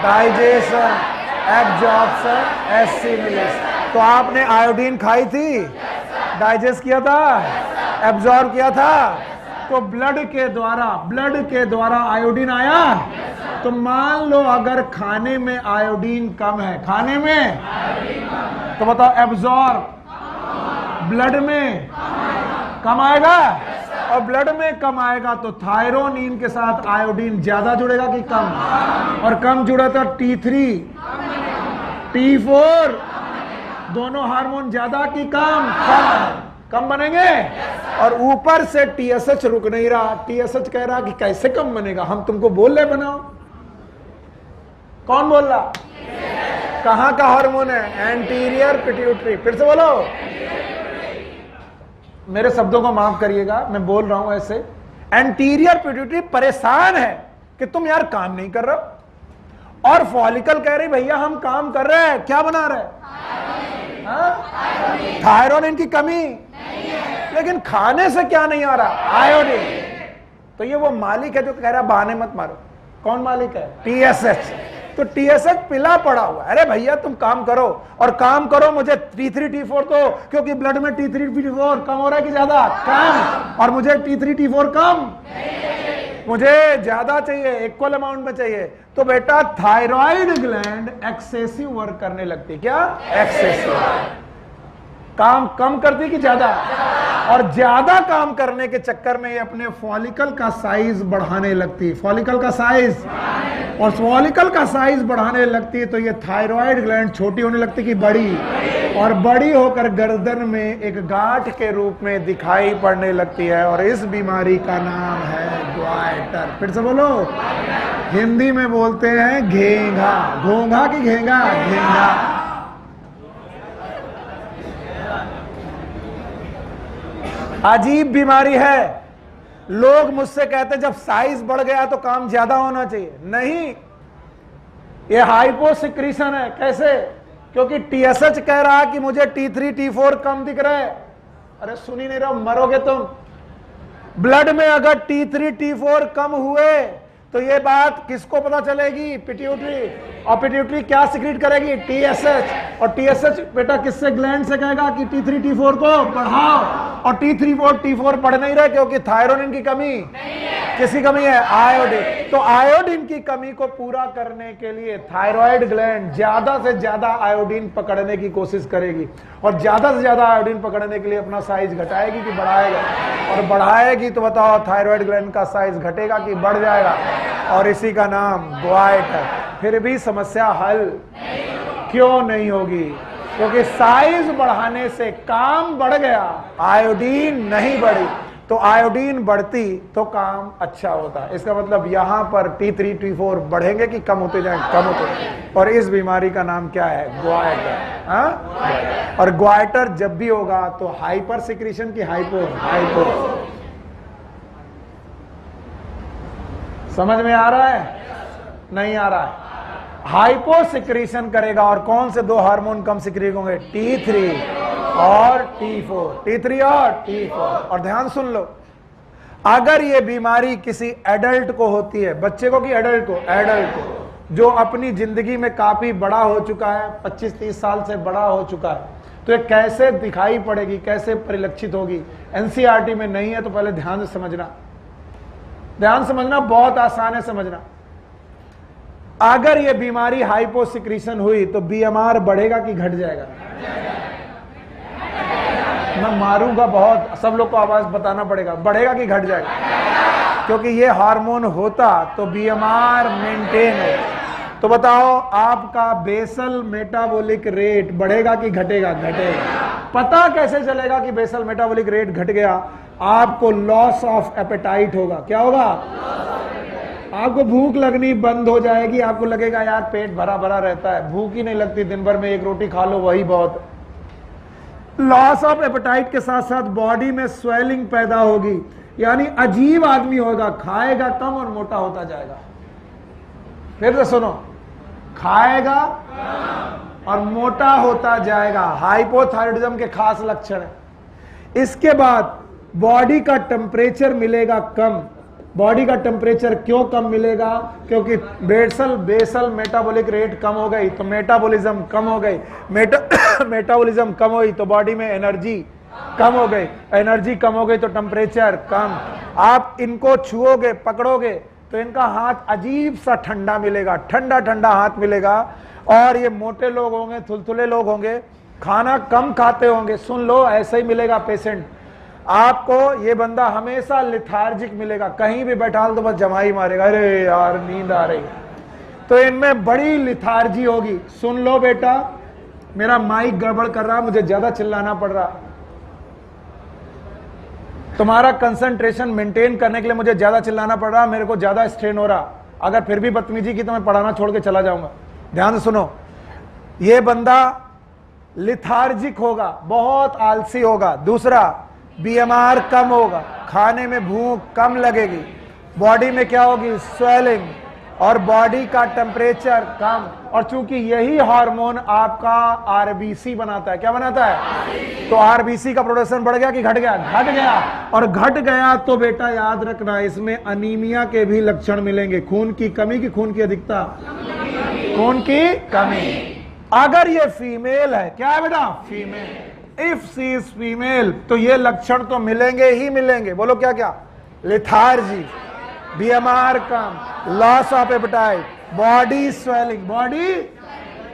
डाइजेशन, एब्जॉर्प्शन, एसिमिलेशन। तो आपने आयोडीन खाई थी, डाइजेस्ट किया था, एब्जॉर्ब किया था, तो ब्लड के द्वारा आयोडीन आया। तो मान लो अगर खाने में आयोडीन कम है, खाने में, तो बताओ एब्जॉर्ब ब्लड में कम आएगा। और ब्लड में कम आएगा तो थायरोनीन के साथ आयोडीन ज्यादा जुड़ेगा कि कम? और कम जुड़ा तो T3 T4 दोनों हार्मोन ज्यादा कि कम? कम बनेंगे। और ऊपर से TSH रुक नहीं रहा। TSH कह रहा कि कैसे कम बनेगा, हम तुमको बोल रहे बनाओ। कौन बोल रहा? कहां का हार्मोन है? Anterior pituitary. फिर से बोलो। मेरे शब्दों को माफ करिएगा, मैं बोल रहा हूं ऐसे। एंटीरियर पिट्यूटरी परेशान है कि तुम यार काम नहीं कर रहे, और फॉलिकल कह रही भैया हम काम कर रहे हैं। क्या बना रहे? थायरोनिन की कमी नहीं है। लेकिन खाने से क्या नहीं आ रहा? आयोडीन। तो ये वो मालिक है जो कह रहा बहाने मत मारो। कौन मालिक है? TSH। तो TSH पिला पड़ा हुआ। अरे भैया तुम काम करो, और काम करो मुझे T3 T4 तो, क्योंकि ब्लड में T3 T4 कम हो रहा है कि ज्यादा? कम। और मुझे T3 T4 कम, मुझे ज्यादा चाहिए, इक्वल अमाउंट में चाहिए। तो बेटा थायराइड ग्लैंड एक्सेसिव वर्क करने लगती। क्या? एक्सेसिव। काम कम करती कि ज्यादा? और ज्यादा काम करने के चक्कर में ये अपने फॉलिकल का साइज बढ़ाने लगती है। फॉलिकल का साइज, और फॉलिकल का साइज बढ़ाने लगती है तो ये थायराइड ग्लैंड छोटी होने लगती कि बड़ी, और बड़ी होकर गर्दन में एक गांठ के रूप में दिखाई पड़ने लगती है। और इस बीमारी का नाम है ग्वाइटर। फिर से बोलो। हिंदी में बोलते हैं घेंघा। घोंघा की घेंघा? घेंघा। अजीब बीमारी है। लोग मुझसे कहते जब साइज बढ़ गया तो काम ज्यादा होना चाहिए। नहीं, ये हाइपोसिक्रीशन है। कैसे? क्योंकि TSH कह रहा कि मुझे T3 T4 कम दिख रहा है। अरे सुन ही नहीं रहा, मरोगे तुम। ब्लड में अगर T3 T4 कम हुए तो ये बात किसको पता चलेगी? पिट्यूटरी। और पिट्यूटरी क्या सिक्रीट करेगी? TSH। और TSH बेटा किससे? ग्लैंड से कहेगा कि T3 T4 को बढ़ाओ। और T3 T4 बढ़ नहीं रहे क्योंकि थायरोनिन की कमी नहीं है। किसकी कमी है? आयोडीन। तो आयोडीन की कमी को पूरा करने के लिए थायराइड ग्लैंड ज्यादा से ज्यादा आयोडीन पकड़ने की कोशिश करेगी, और ज्यादा से ज्यादा आयोडीन पकड़ने के लिए अपना साइज घटाएगी कि बढ़ाएगा? और बढ़ाएगी तो बताओ थायराइड ग्लैंड का साइज घटेगा कि बढ़ जाएगा? और इसी का नाम ग्वाइटर। फिर भी समस्या हल क्यों नहीं होगी? क्योंकि साइज बढ़ाने से काम बढ़ गया, आयोडीन नहीं बढ़ी। तो आयोडीन बढ़ती तो काम अच्छा होता। इसका मतलब यहां पर T3 T4 बढ़ेंगे कि कम होते जाएंगे? कम होते। और इस बीमारी का नाम क्या है? ग्वाइटर। और ग्वाइटर जब भी होगा तो हाइपर सिक्रीशन की हाइपो। समझ में आ रहा है? नहीं आ रहा है? हाइपो सिक्रीशन करेगा। और कौन से दो हार्मोन कम सिक्रीट होंगे? T3 और T4। T3 और T4। और ध्यान सुन लो, अगर ये बीमारी किसी एडल्ट को होती है, बच्चे को कि एडल्ट को? एडल्ट को, जो अपनी जिंदगी में काफी बड़ा हो चुका है, 25-30 साल से बड़ा हो चुका है, तो ये कैसे दिखाई पड़ेगी, कैसे परिलक्षित होगी? NCERT में नहीं है तो पहले ध्यान से समझना। ध्यान समझना, बहुत आसान है समझना। अगर ये बीमारी हाइपोसिक्रीशन हुई तो BMR बढ़ेगा कि घट जाएगा? मैं मारूंगा बहुत, सब लोग को आवाज बताना पड़ेगा। बढ़ेगा कि घट जाएगा? क्योंकि ये हार्मोन होता तो BMR मेंटेन हो। तो बताओ आपका बेसल मेटाबॉलिक रेट बढ़ेगा कि घटेगा? घटेगा। पता कैसे चलेगा कि बेसल मेटाबॉलिक रेट घट गया? आपको लॉस ऑफ एपेटाइट होगा। क्या होगा? आपको भूख लगनी बंद हो जाएगी, आपको लगेगा यार पेट भरा भरा रहता है, भूख ही नहीं लगती, दिन भर में एक रोटी खा लो वही बहुत। लॉस ऑफ एपेटाइट के साथ साथ बॉडी में स्वेलिंग पैदा होगी, यानी अजीब आदमी होगा, खाएगा कम और मोटा होता जाएगा। फिर से सुनो, खाएगा और मोटा होता जाएगा, हाइपोथायराइडिज्म के खास लक्षण है। इसके बाद बॉडी का टेम्परेचर मिलेगा कम। बॉडी का टेम्परेचर क्यों कम मिलेगा? क्योंकि बेसल मेटाबॉलिक रेट कम हो गई तो मेटाबॉलिज्म कम हो गई, मेटाबॉलिज्म कम हुई तो बॉडी में एनर्जी कम हो गई, एनर्जी कम हो गई तो टेम्परेचर कम। आप इनको छुओगे, पकड़ोगे तो इनका हाथ अजीब सा ठंडा मिलेगा, ठंडा ठंडा हाथ मिलेगा। और ये मोटे लोग होंगे, थुलथुले लोग होंगे, खाना कम खाते होंगे। सुन लो, ऐसा ही मिलेगा पेशेंट आपको। ये बंदा हमेशा लिथार्जिक मिलेगा, कहीं भी बैठा तो बस जमाई मारेगा, अरे यार नींद आ रही। तो इनमें बड़ी लिथार्जी होगी। सुन लो बेटा, मेरा माइक गड़बड़ कर रहा, मुझे ज्यादा चिल्लाना पड़ रहा, तुम्हारा कंसंट्रेशन मेंटेन करने के लिए मुझे ज्यादा चिल्लाना पड़ रहा, मेरे को ज्यादा स्ट्रेन हो रहा। अगर फिर भी बदतमीजी की तो मैं पढ़ाना छोड़ के चला जाऊंगा। ध्यान से सुनो, ये बंदा लिथार्जिक होगा, बहुत आलसी होगा। दूसरा, बीएमआर कम होगा, खाने में भूख कम लगेगी, बॉडी में क्या होगी? स्वेलिंग, और बॉडी का टेम्परेचर कम। और चूंकि यही हार्मोन आपका आरबीसी बनाता है, क्या बनाता है? तो आरबीसी का प्रोडक्शन बढ़ गया कि घट गया? घट गया। और घट गया तो बेटा याद रखना, इसमें अनीमिया के भी लक्षण मिलेंगे। खून की कमी की खून की अधिकता? खून की कमी। अगर ये फीमेल है, क्या है बेटा? Female. If she is female तो ये लक्षण तो मिलेंगे ही मिलेंगे। बोलो क्या क्या? Lethargy, BMR come, loss of appetite, body swelling. Body,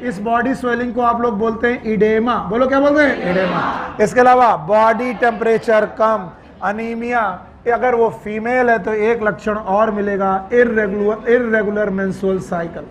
इस बॉडी स्वेलिंग को आप लोग बोलते हैं इडेमा। बोलो क्या बोलते हैं? इडेमा। इसके अलावा बॉडी टेम्परेचर कम, अनीमिया। अगर वो फीमेल है तो एक लक्षण और मिलेगा, irregular menstrual cycle.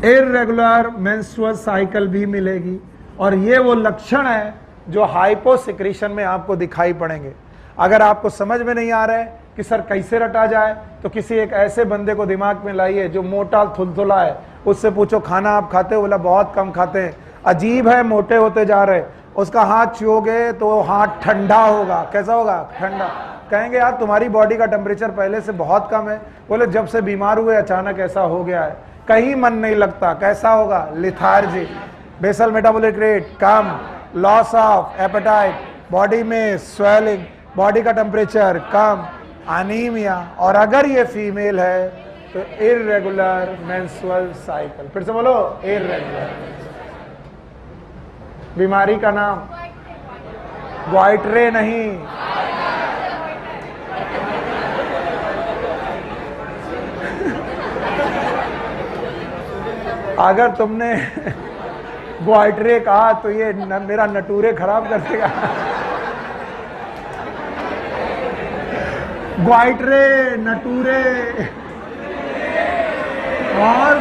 Irregular menstrual cycle भी मिलेगी। और ये वो लक्षण है जो हाइपोसिक्रीशन में आपको दिखाई पड़ेंगे। अगर आपको समझ में नहीं आ रहा है कि सर कैसे रटा जाए, तो किसी एक ऐसे बंदे को दिमाग में लाइए जो मोटा थुलथुला है, उससे पूछो खाना आप खाते हो? बोला बहुत कम खाते हैं। अजीब है, मोटे होते जा रहे। उसका हाथ छुओगे तो हाथ ठंडा होगा। कैसा होगा? ठंडा। कहेंगे यार तुम्हारी बॉडी का टेम्परेचर पहले से बहुत कम है। बोले जब से बीमार हुए अचानक ऐसा हो गया है, कहीं मन नहीं लगता। कैसा होगा? लिथार्जी, बेसल मेटाबॉलिक रेट कम, लॉस ऑफ एपेटाइट, बॉडी में स्वेलिंग, बॉडी का टेम्परेचर कम, अनीमिया। और अगर ये फीमेल है तो इर्रेगुलर मेंस्ट्रुअल साइकिल। फिर से बोलो, इर्रेगुलर। बीमारी का नाम? ग्वाइटरे नहीं, अगर तुमने ग्वाइटरे कहा तो ये मेरा नटूरे खराब कर देगा। ग्वाइटरे, नटूरे और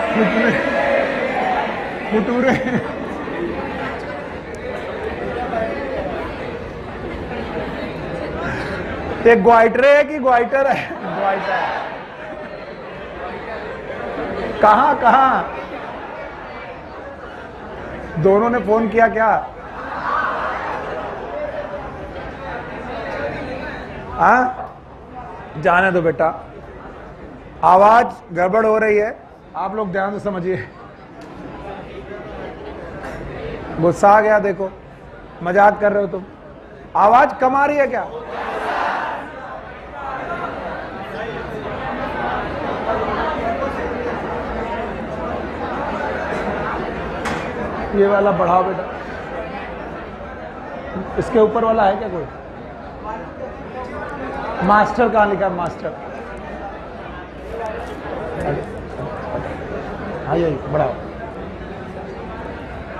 फुटूरे। ये ग्वाइटरे है कि ग्वाइटर है? ग्वाइटर। कहाँ कहाँ? दोनों ने फोन किया क्या? हाँ, जाने दो बेटा, आवाज गड़बड़ हो रही है, आप लोग ध्यान से समझिए। गुस्सा आ गया, देखो मजाक कर रहे हो तुम। आवाज कम आ रही है क्या? ये वाला बढ़ाओ बेटा। इसके ऊपर वाला है क्या कोई? मास्टर कहाँ लिखा? मास्टर। हाँ यही बढ़ाओ।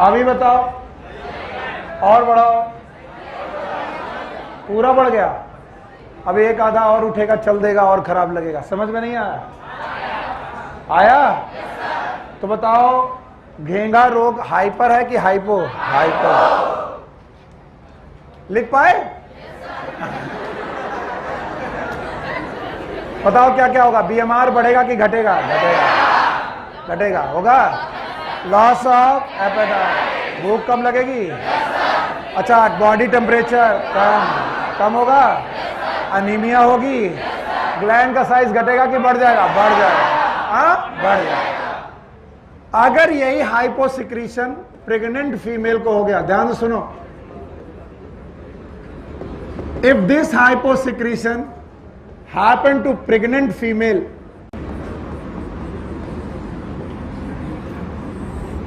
अभी बताओ, और बढ़ाओ। पूरा बढ़ गया। अब एक आधा और उठेगा, चल देगा और खराब लगेगा। समझ में नहीं आया? आया? तो बताओ घेंगा रोग हाइपर है कि हाइपो? हाइपर। लिख पाए? बताओ क्या क्या होगा? बीएमआर बढ़ेगा कि घटेगा? घटेगा। घटेगा होगा। लॉस ऑफ एपेटाइट, भूख कम लगेगी। अच्छा, बॉडी टेम्परेचर कम होगा। अनीमिया होगी। ग्लैंड का साइज घटेगा कि बढ़ जाएगा? बढ़ जाएगा। हाँ, बढ़ जाएगा। अगर यही हाइपोसिक्रीशन प्रेग्नेंट फीमेल को हो गया, ध्यान से सुनो, if this hyposecretion happen to pregnant female,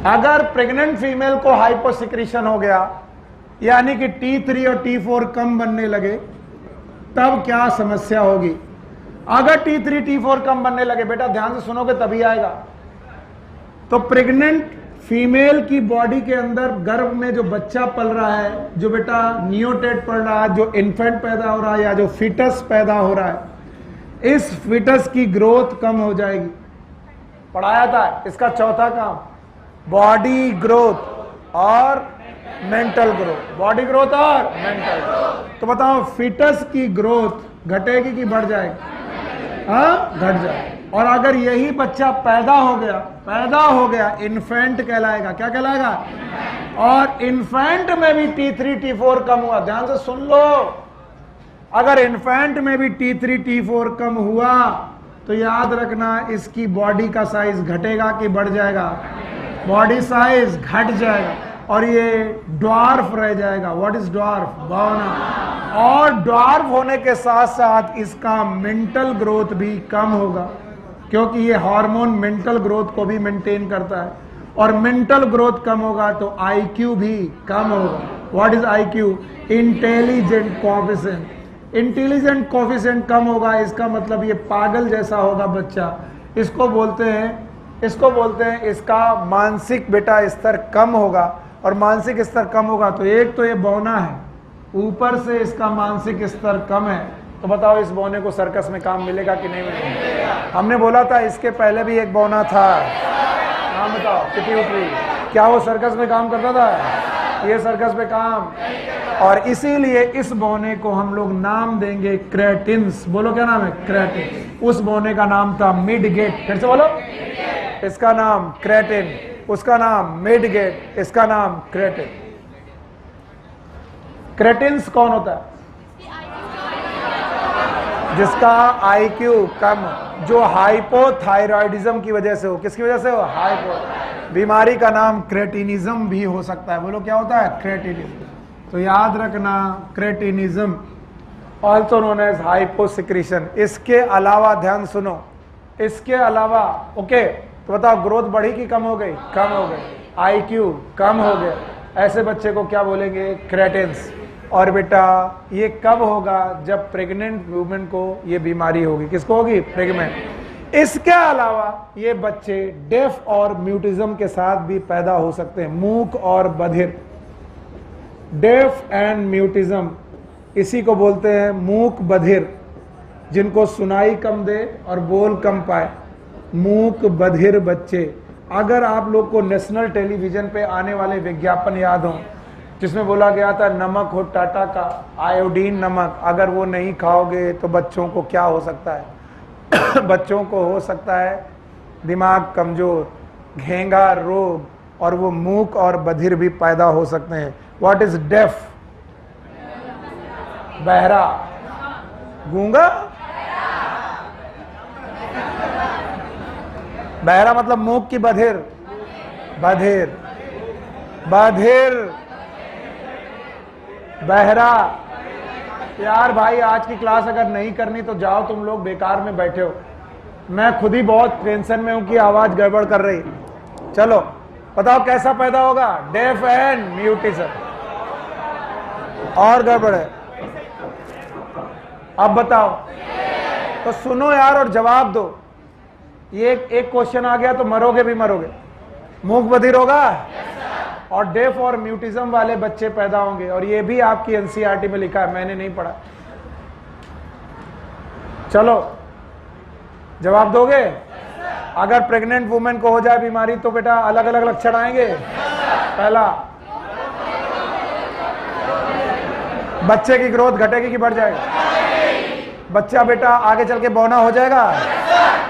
अगर प्रेग्नेंट फीमेल को हाइपोसिक्रीशन हो गया, यानी कि T3 और T4 कम बनने लगे, तब क्या समस्या होगी? अगर T3 T4 कम बनने लगे, बेटा ध्यान से सुनोगे तभी आएगा। तो प्रेग्नेंट फीमेल की बॉडी के अंदर गर्भ में जो बच्चा पल रहा है, जो बेटा नियोटेट पल रहा है, जो इन्फेंट पैदा हो रहा है या जो फीटस पैदा हो रहा है, इस फीटस की ग्रोथ कम हो जाएगी। पढ़ाया था इसका चौथा काम, बॉडी ग्रोथ और मेंटल ग्रोथ। बॉडी ग्रोथ और मेंटल ग्रोथ। तो बताओ फीटस की ग्रोथ घटेगी कि बढ़ जाएगी? हाँ, घट जाएगी। और अगर यही बच्चा पैदा हो गया, इन्फेंट कहलाएगा। क्या कहलाएगा? और इन्फेंट में भी T3 T4 कम हुआ, ध्यान से सुन लो, अगर इन्फेंट में भी T3 T4 कम हुआ तो याद रखना इसकी बॉडी का साइज घटेगा कि बढ़ जाएगा? बॉडी साइज घट जाएगा और ये ड्वार्फ रह जाएगा। What is dwarf? बौना। और ड्वार्फ होने के साथ साथ इसका मेंटल ग्रोथ भी कम होगा, क्योंकि ये हार्मोन मेंटल ग्रोथ को भी मेंटेन करता है। और मेंटल ग्रोथ कम होगा तो IQ भी कम होगा। What is IQ? Intelligent coefficient. Intelligent coefficient कम होगा, इसका मतलब ये पागल जैसा होगा बच्चा। इसको बोलते हैं इसका मानसिक बेटा स्तर कम होगा। और मानसिक स्तर कम होगा तो एक तो ये बौना है, ऊपर से इसका मानसिक स्तर कम है। तो बताओ इस बौने को सर्कस में काम मिलेगा कि नहीं मिलेगा? हमने बोला था इसके पहले भी एक बौना था। हाँ बताओ, पिट्यूटरी। क्या वो सर्कस में काम करता था? ये सर्कस में काम। और इसीलिए इस बौने को हम लोग नाम देंगे क्रेटिन्स। बोलो क्या नाम है? क्रेटिन। उस बौने का नाम था मिडगेट। फिर से बोलो, इसका नाम क्रेटिन, उसका नाम मिडगेट, इसका नाम क्रेटिन। क्रेटिन्स कौन होता है? जिसका IQ कम, जो हाइपोथायराइडिज्म की वजह से हो। किसकी वजह से हो? हाइपो। बीमारी का नाम क्रेटिनिज्म भी हो सकता है। बोलो क्या होता है? क्रेटिनिज्म। तो याद रखना, cretinism also known as hyposecretion. इसके अलावा ध्यान सुनो, इसके अलावा ओके, तो बताओ ग्रोथ बढ़ी कि कम हो गई? कम हो गई। IQ कम हो गया, ऐसे बच्चे को क्या बोलेंगे? क्रेटिन्स। और बेटा ये कब होगा? जब प्रेग्नेंट वुमेन को ये बीमारी होगी। किसको होगी? प्रेग्नेंट। इसके अलावा ये बच्चे डेफ और म्यूटिज्म के साथ भी पैदा हो सकते हैं, मूक और बधिर। डेफ एंड म्यूटिज्म, इसी को बोलते हैं मूक बधिर, जिनको सुनाई कम दे और बोल कम पाए। मूक बधिर बच्चे। अगर आप लोग को नेशनल टेलीविजन पे आने वाले विज्ञापन याद हो, जिसमें बोला गया था नमक हो टाटा का, आयोडीन नमक, अगर वो नहीं खाओगे तो बच्चों को क्या हो सकता है? बच्चों को हो सकता है दिमाग कमजोर, घेंगा रोग, और वो मूक और बधिर भी पैदा हो सकते हैं। What is deaf? बहरा। गूंगा? बहरा मतलब मूक की बधिर? बधिर। बधिर, बहरा। यार भाई आज की क्लास अगर नहीं करनी तो जाओ, तुम लोग बेकार में बैठे हो। मैं खुद ही बहुत टेंशन में हूं कि आवाज गड़बड़ कर रही। चलो बताओ कैसा पैदा होगा? Deaf and mutism. और गड़बड़ है? अब बताओ। तो सुनो यार और जवाब दो। ये एक क्वेश्चन आ गया तो मरोगे भी मरोगे। मूक बधिर होगा और डेफ और म्यूटिज्म वाले बच्चे पैदा होंगे। और ये भी आपकी एनसीईआरटी में लिखा है, मैंने नहीं पढ़ा। चलो जवाब दोगे? अगर प्रेग्नेंट वुमेन को हो जाए बीमारी तो बेटा अलग अलग लक्षण आएंगे। पहला, बच्चे की ग्रोथ घटेगी कि बढ़ जाएगी? बच्चा बेटा आगे चल के बौना हो जाएगा,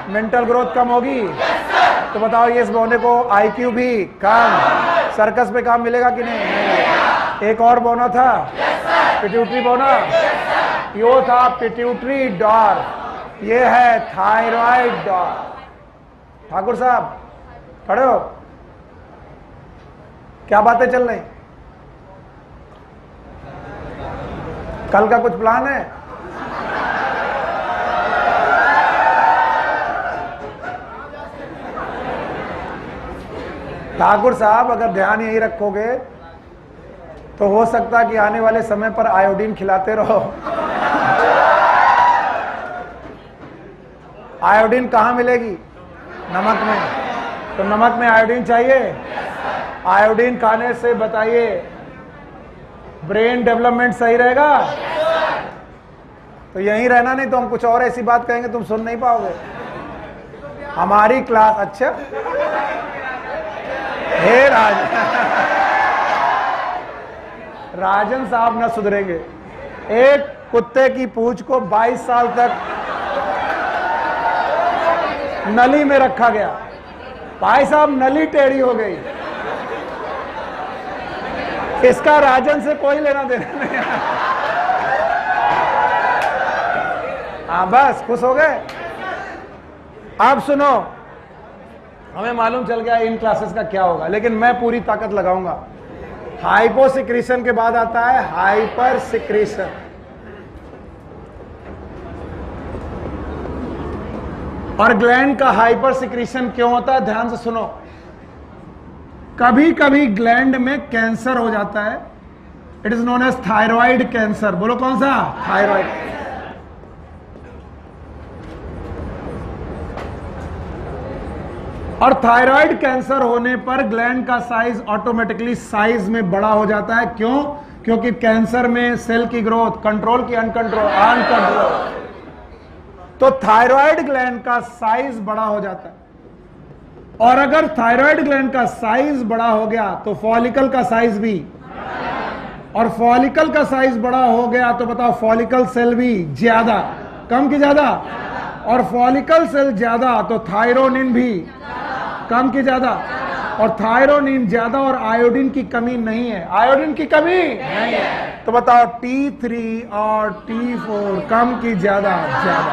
मेंटल ग्रोथ कम होगी। तो बताओ ये इस बौने को आईक्यू भी कम, सर्कस पे काम मिलेगा कि नहीं? एक और बौना था, पिट्यूटरी बौना, यो था पिट्यूटरी डॉर्फ, ये है थायराइड डॉर्फ। ठाकुर साहब खड़े हो, क्या बातें चल रही? कल का कुछ प्लान है? ठाकुर साहब अगर ध्यान यही रखोगे तो हो सकता है कि आने वाले समय पर आयोडीन खिलाते रहो। आयोडीन कहाँ मिलेगी? नमक में। तो नमक में आयोडीन चाहिए। आयोडीन खाने से बताइए ब्रेन डेवलपमेंट सही रहेगा? तो यहीं रहना, नहीं तो हम कुछ और ऐसी बात कहेंगे तुम सुन नहीं पाओगे। हमारी क्लास, अच्छा हे राजन साहब न सुधरेंगे। एक कुत्ते की पूंछ को 22 साल तक नली में रखा गया, भाई साहब नली टेढ़ी हो गई। इसका राजन से कोई लेना देना नहीं। हाँ बस खुश हो गए। आप सुनो, हमें मालूम चल गया इन क्लासेस का क्या होगा, लेकिन मैं पूरी ताकत लगाऊंगा। हाइपो सिक्रीशन के बाद आता है हाइपर सिक्रीशन। और ग्लैंड का हाइपर सिक्रीशन क्यों होता है? ध्यान से सुनो। कभी कभी ग्लैंड में कैंसर हो जाता है, it is known as thyroid cancer. बोलो कौन सा? थायराइड। और थायराइड कैंसर होने पर ग्लैंड का साइज ऑटोमेटिकली साइज में बड़ा हो जाता है। क्यों? क्योंकि कैंसर में सेल की ग्रोथ कंट्रोल की अनकंट्रोल, अनकंट्रोल। तो थायराइड ग्लैंड का साइज बड़ा हो जाता है। और अगर थायराइड ग्लैंड का साइज बड़ा हो गया तो फॉलिकल का साइज भी, और फॉलिकल का साइज बड़ा हो गया तो बताओ फॉलिकल सेल भी ज्यादा, कम की ज्यादा, और फॉलिकल सेल ज्यादा तो थायरोनिन भी कम की ज्यादा, और थायरोनिन ज्यादा और आयोडीन की कमी नहीं है। आयोडीन की कमी नहीं है। तो बताओ T3 और T4 कम की ज्यादा, ज्यादा,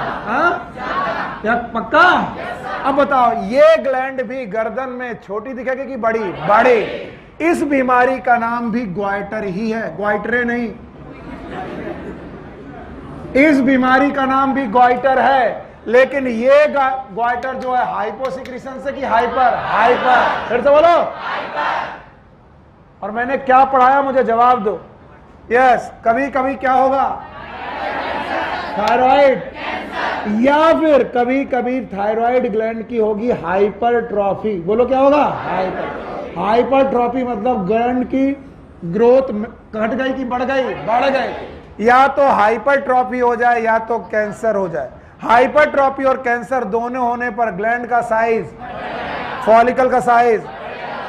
या पक्का? अब बताओ ये ग्लैंड भी गर्दन में छोटी दिखेगी कि बड़ी? बड़ी। इस बीमारी का नाम भी ग्वाइटर ही है, ग्वाइटरे नहीं। इस बीमारी का नाम भी ग्वाइटर है, लेकिन ये ग्वाइटर जो है हाइपोसिक्रीशन से कि हाइपर? हाइपर। फिर से बोलो हाइपर। और मैंने क्या पढ़ाया मुझे जवाब दो। यस, कभी कभी क्या होगा? थायराइड, या फिर कभी कभी थायराइड ग्लैंड की होगी हाइपरट्रॉफी। बोलो क्या होगा? हाइपर। हाइपरट्रॉफी मतलब ग्लैंड की ग्रोथ घट गई कि बढ़ गई? बढ़ गई। या तो हाइपरट्रॉफी हो जाए या तो कैंसर हो जाए। हाइपरट्रॉफी और कैंसर दोनों होने पर ग्लैंड का साइज, फॉलिकल का साइज,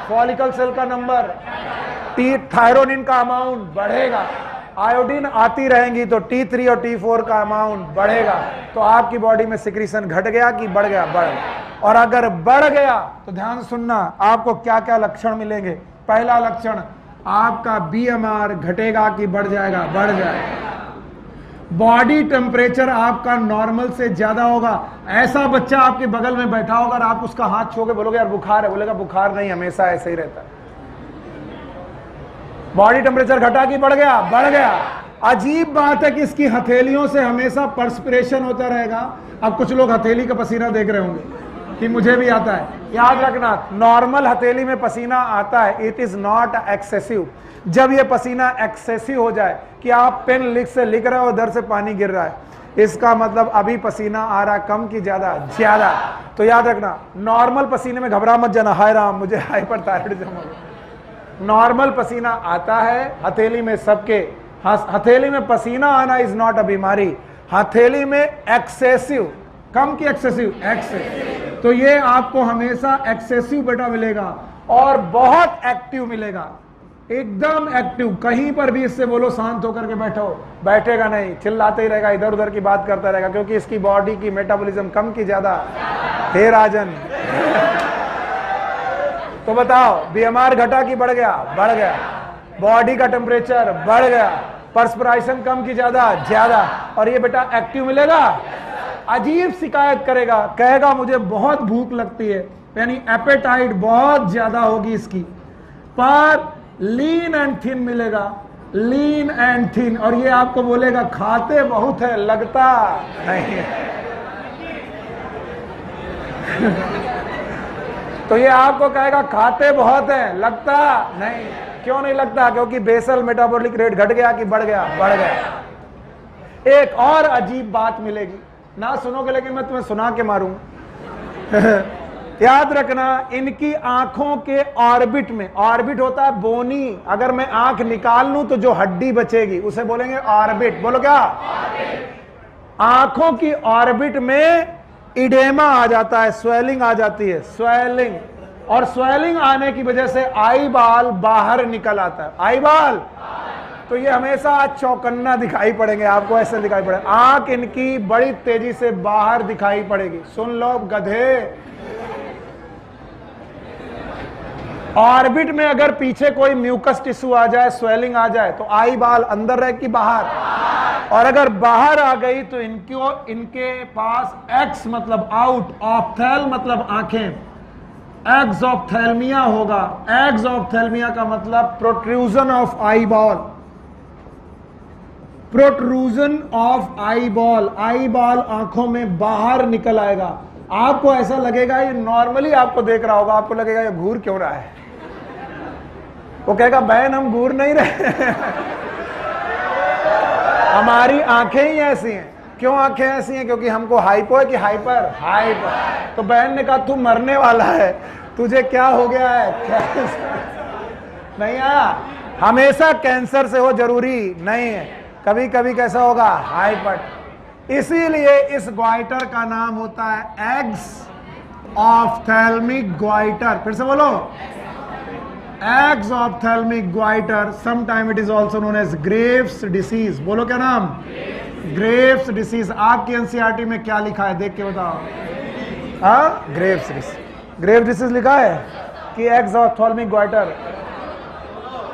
फॉलिकल सेल का नंबर, थायरोनिन का अमाउंट बढ़ेगा। आयोडीन आती रहेंगी तो T3 और T4 का अमाउंट बढ़ेगा। तो आपकी बॉडी में सिक्रीशन घट गया कि बढ़ गया? बढ़ गया। और अगर बढ़ गया तो ध्यान सुनना, आपको क्या क्या लक्षण मिलेंगे। पहला लक्षण, आपका BMR घटेगा कि बढ़ जाएगा? बढ़ जाएगा। बॉडी टेम्परेचर आपका नॉर्मल से ज्यादा होगा। ऐसा बच्चा आपके बगल में बैठा होगा और आप उसका हाथ छू के बोलोगे यार बुखार है, बोलेगा बुखार नहीं, हमेशा ऐसे ही रहता है। बॉडी टेम्परेचर घटा कि बढ़ गया? बढ़ गया। अजीब बात है कि इसकी हथेलियों से हमेशा पर्सपिरेशन होता रहेगा। अब कुछ लोग हथेली का पसीना देख रहे होंगे कि मुझे भी आता है। याद रखना, नॉर्मल हथेली में पसीना आता है, इट इज नॉट एक्सेसिव। जब ये पसीना एक्सेसिव हो जाए कि आप पेन लिख रहे हो, उधर से पानी गिर रहा है, इसका मतलब अभी पसीना आ रहा, कम की ज्यादा? ज्यादा। तो याद रखना, नॉर्मल पसीने में घबरा मत जाना, हाय राम मुझे हाइपरथायराइडिज्म हो गया। नॉर्मल पसीना आता है हथेली में सबके। हथेली में पसीना आना इज नॉट अ बीमारी। हथेली में एक्सेसिव, कम की एक्सेसिव? एक्सेसिव। तो ये आपको हमेशा एक्सेसिव बेटा मिलेगा और बहुत एक्टिव मिलेगा, एकदम एक्टिव। कहीं पर भी इससे बोलो शांत होकर के बैठो, बैठेगा नहीं, चिल्लाते ही रहेगा, इधर उधर की बात करता रहेगा, क्योंकि इसकी बॉडी की मेटाबॉलिज्म कम की ज्यादा। हे राजन तो बताओ, बीएमआर घटा कि बढ़ गया? बढ़ गया। बॉडी का टेम्परेचर बढ़ गया, पर्सपिरेशन कम की ज्यादा? ज्यादा। और ये बेटा एक्टिव मिलेगा, अजीब शिकायत करेगा, कहेगा मुझे बहुत भूख लगती है, यानी एपेटाइट बहुत ज्यादा होगी इसकी। पर लीन एंड थिन मिलेगा, लीन एंड थिन। और ये आपको बोलेगा खाते बहुत है, लगता नहीं है। तो ये आपको कहेगा खाते बहुत है, लगता नहीं। क्यों नहीं लगता? क्योंकि बेसल मेटाबॉलिक रेट घट गया कि बढ़ गया? बढ़ गया। एक और अजीब बात मिलेगी, ना सुनोगे लेकिन मैं तुम्हें सुना के मारूंगा। याद रखना, इनकी आंखों के ऑर्बिट में, ऑर्बिट होता है बोनी, अगर मैं आंख निकाल लूं तो जो हड्डी बचेगी उसे बोलेंगे ऑर्बिट। बोलो क्या? आंखों की ऑर्बिट में इडेमा आ जाता है, स्वेलिंग आ जाती है, स्वेलिंग। और स्वेलिंग आने की वजह से आई बाल बाहर निकल आता है, आई बाल। तो ये हमेशा चौकन्ना दिखाई पड़ेंगे आपको, ऐसे दिखाई पड़ेगा। आंख इनकी बड़ी तेजी से बाहर दिखाई पड़ेगी। सुन लो गधे, ऑर्बिट में अगर पीछे कोई म्यूकस टिश्यू आ जाए, स्वेलिंग आ जाए, तो आई बाल अंदर रह कि बाहर? और अगर बाहर आ गई तो इनके पास एक्स मतलब आउट, ऑप्थेल मतलब आंखें, एक्सऑप्थेल्मिया होगा। एक्सऑप्थेल्मिया का मतलब protrusion of eye ball, protrusion of eye ball. Eye ball आंखों में बाहर निकल आएगा। आपको ऐसा लगेगा, ये नॉर्मली आपको देख रहा होगा, आपको लगेगा ये घूर क्यों रहा है? वो कहेगा बहन हम घूर नहीं रहे, हमारी आंखें ही ऐसी हैं। क्यों आंखें ऐसी हैं? क्योंकि हमको हाइपो है कि हाइपर? हाइपर। तो बहन ने कहा तू मरने वाला है, तुझे क्या हो गया है? नहीं आया, हमेशा कैंसर से हो जरूरी नहीं है, कभी कभी कैसा होगा? हाइपर। इसीलिए इस ग्वाइटर का नाम होता है एग्स ऑप्थेल्मिक ग्वाइटर। फिर से बोलो, exophthalmic goitre. Sometime it is also known as Graves disease. बोलो क्या नाम? Graves disease. आपकी एनसीईआरटी में क्या लिखा है देख के बताओ। हाँ, ग्रेव्स डिसीज। ग्रेव्स डिसीज लिखा है कि एग्स ऑप्थेल्मिक ग्वाइटर?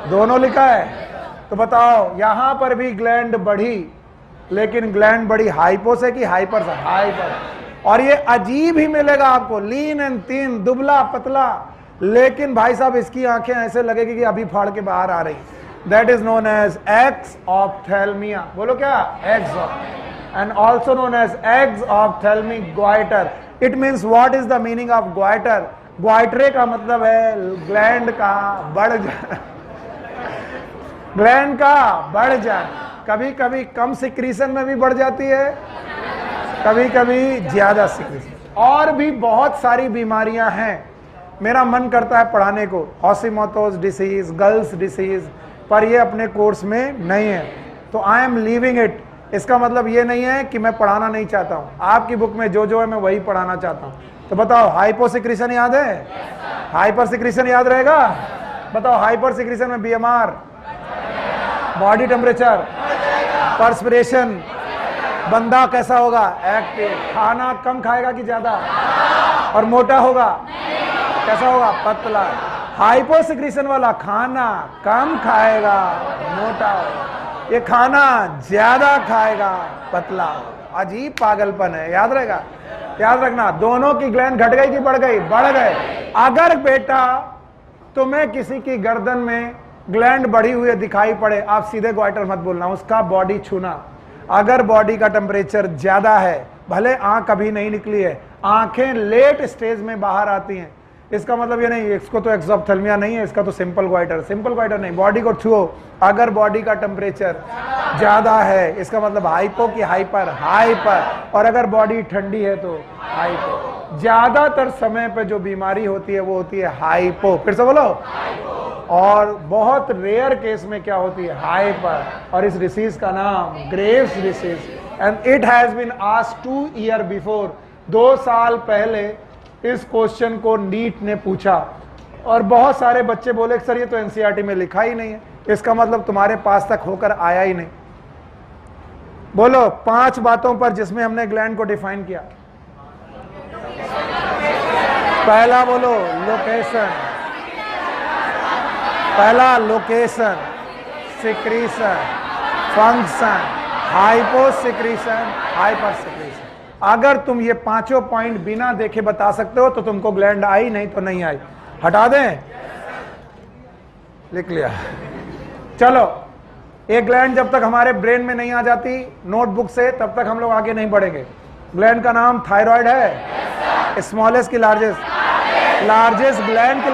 दोनों लिखा है। तो बताओ, यहां पर भी ग्लैंड बढ़ी, लेकिन ग्लैंड बड़ी हाइपो से कि हाइपर से? हाइपर। और ये अजीब ही मिलेगा आपको, लीन एंड थिन, दुबला पतला, लेकिन भाई साहब इसकी आंखें ऐसे लगेगी कि अभी फाड़ के बाहर आ रही। That is known as exophthalmia. बोलो क्या? Ex and also known as exophthalmic goitre. It means what is the meaning of goitre? ग्वाइटरे का मतलब है ग्लैंड का बढ़ जाना, ग्लैंड का बढ़ जाना। कभी कभी कम सिक्रीशन में भी बढ़ जाती है, कभी कभी ज्यादा सिक्रीशन। और भी बहुत सारी बीमारियां हैं, मेरा मन करता है पढ़ाने को, हॉशिमोटोस डिसीज, गर्ल्स डिसीज, पर ये अपने कोर्स में नहीं है, तो आई एम लीविंग इट। इसका मतलब ये नहीं है कि मैं पढ़ाना नहीं चाहता हूँ, आपकी बुक में जो है मैं वही पढ़ाना चाहता हूँ। तो बताओ, हाइपो सिक्रीशन याद है? हाइपर सिक्रीशन याद रहेगा? बताओ, हाइपर सिक्रीशन में बीएमआर, बॉडी टेम्परेचर, पर्सपिरेशन, बंदा कैसा होगा? एक्टिव। खाना कम खाएगा कि ज्यादा? और मोटा होगा? कैसा होगा? पतला। हाइपो सिक्रीशन वाला खाना कम खाएगा, मोटा होगा। ये खाना ज्यादा खाएगा, पतला। अजीब पागलपन है, याद रहेगा? याद रखना, दोनों की ग्लैंड घट गई कि बढ़ गई? बढ़ गए। अगर बेटा तुम्हें किसी की गर्दन में ग्लैंड बढ़ी हुई दिखाई पड़े, आप सीधे ग्वाइटर मत बोलना, उसका बॉडी छूना। अगर बॉडी का टेम्परेचर ज्यादा है, भले आंख कभी नहीं निकली है, आंखें लेट स्टेज में बाहर आती हैं, इसका मतलब ये नहीं इसको तो एक्सऑप्थेल्मिया नहीं है, इसका तो सिंपल ग्वाइटर। सिंपल ग्वाइटर नहीं, बॉडी को छुओ, अगर बॉडी का टेम्परेचर ज्यादा है इसका मतलब हाइपो की हाइपर? हाइपर। और अगर बॉडी ठंडी है तो हाइपो। ज्यादातर समय पे जो बीमारी होती है वो होती है हाइपो। फिर से बोलो, और बहुत रेयर केस में क्या होती है? हाइपर। और इस डिसीज का नाम Graves disease, and it has been asked 2 year before. 2 साल पहले इस क्वेश्चन को नीट ने पूछा और बहुत सारे बच्चे बोले सर ये तो एनसीईआरटी में लिखा ही नहीं है, इसका मतलब तुम्हारे पास तक होकर आया ही नहीं। बोलो 5 बातों पर जिसमें हमने ग्लैंड को डिफाइन किया। पहला बोलो लोकेशन, पहला location, secretion, function, hypo secretion, hyper secretion. अगर तुम ये 5 पॉइंट बिना देखे बता सकते हो तो तुमको ग्लैंड आई, नहीं तो नहीं आई। हटा दें, लिख लिया। चलो, एक ग्लैंड जब तक हमारे ब्रेन में नहीं आ जाती नोटबुक से तब तक हम लोग आगे नहीं बढ़ेंगे। ग्लैंड का नाम थायराइड है, स्मॉलेस्ट की लार्जेस्ट, लार्जेस्ट ग्लैंड की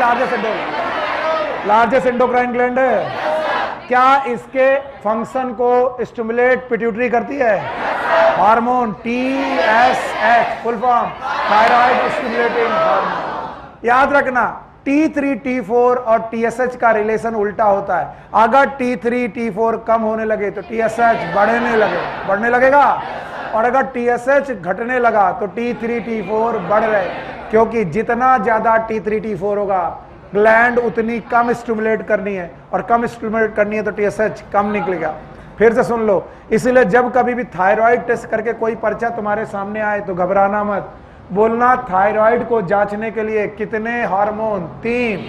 लार्जेस्ट एंडोक्राइन ग्लैंड है। क्या इसके फंक्शन को स्टिमुलेट पिट्यूटरी करती है? Hormone TSH, full form thyroid stimulating hormone. याद रखना T3 T4 और TSH का रिलेशन उल्टा होता है। अगर T3 T4 कम होने लगे तो TSH बढ़ने लगेगा, और अगर TSH घटने लगा तो T3 T4 बढ़ रहे, क्योंकि जितना ज्यादा T3 T4 होगा ग्लैंड उतनी कम स्टिमुलेट करनी है, और कम स्टिमुलेट करनी है तो TSH कम निकलेगा। फिर से सुन लो, इसीलिए जब कभी भी थायराइड टेस्ट करके कोई पर्चा तुम्हारे सामने आए तो घबराना मत, बोलना थायराइड को जांचने के लिए कितने हार्मोन? 3,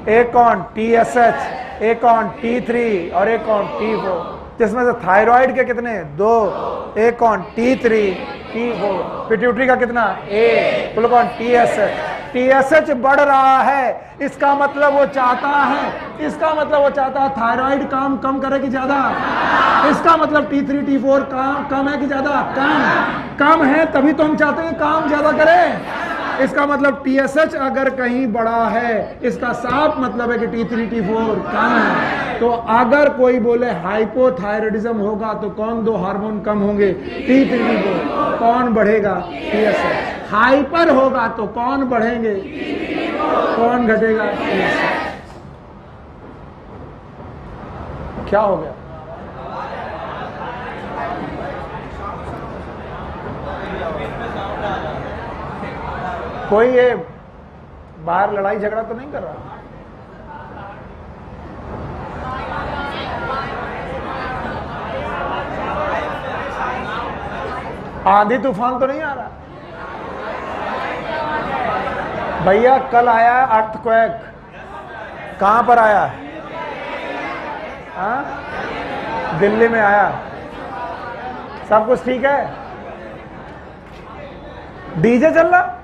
एक कौन? TSH, एक कौन? T3 और एक कौन? T4। जिसमें से थायराइड के कितने? 2, एक कौन? T3 T4। पिट्यूटरी का कितना? 1, कुल कौन? TSH। TSH बढ़ रहा है, इसका मतलब वो चाहता है, थायराइड काम कम करे कि ज्यादा? इसका मतलब T3 T4 कम है कि ज्यादा? कम है, तभी तो हम चाहते हैं काम ज्यादा करे। इसका मतलब TSH अगर कहीं बड़ा है, इसका साफ मतलब है कि T3 T4 कम है। तो अगर कोई बोले हाइपोथायराइडिज्म होगा तो कौन 2 हार्मोन कम होंगे? T3 T4। कौन बढ़ेगा? TSH। हाइपर होगा तो कौन बढ़ेंगे? कौन घटेगा? TSH। क्या हो गया? कोई ये बाहर लड़ाई झगड़ा तो नहीं कर रहा? आंधी तूफान तो नहीं आ रहा? भैया कल आया अर्थक्वेक, कहां पर आया? हाँ, दिल्ली में आया। सब कुछ ठीक है? डीजे चल रहा?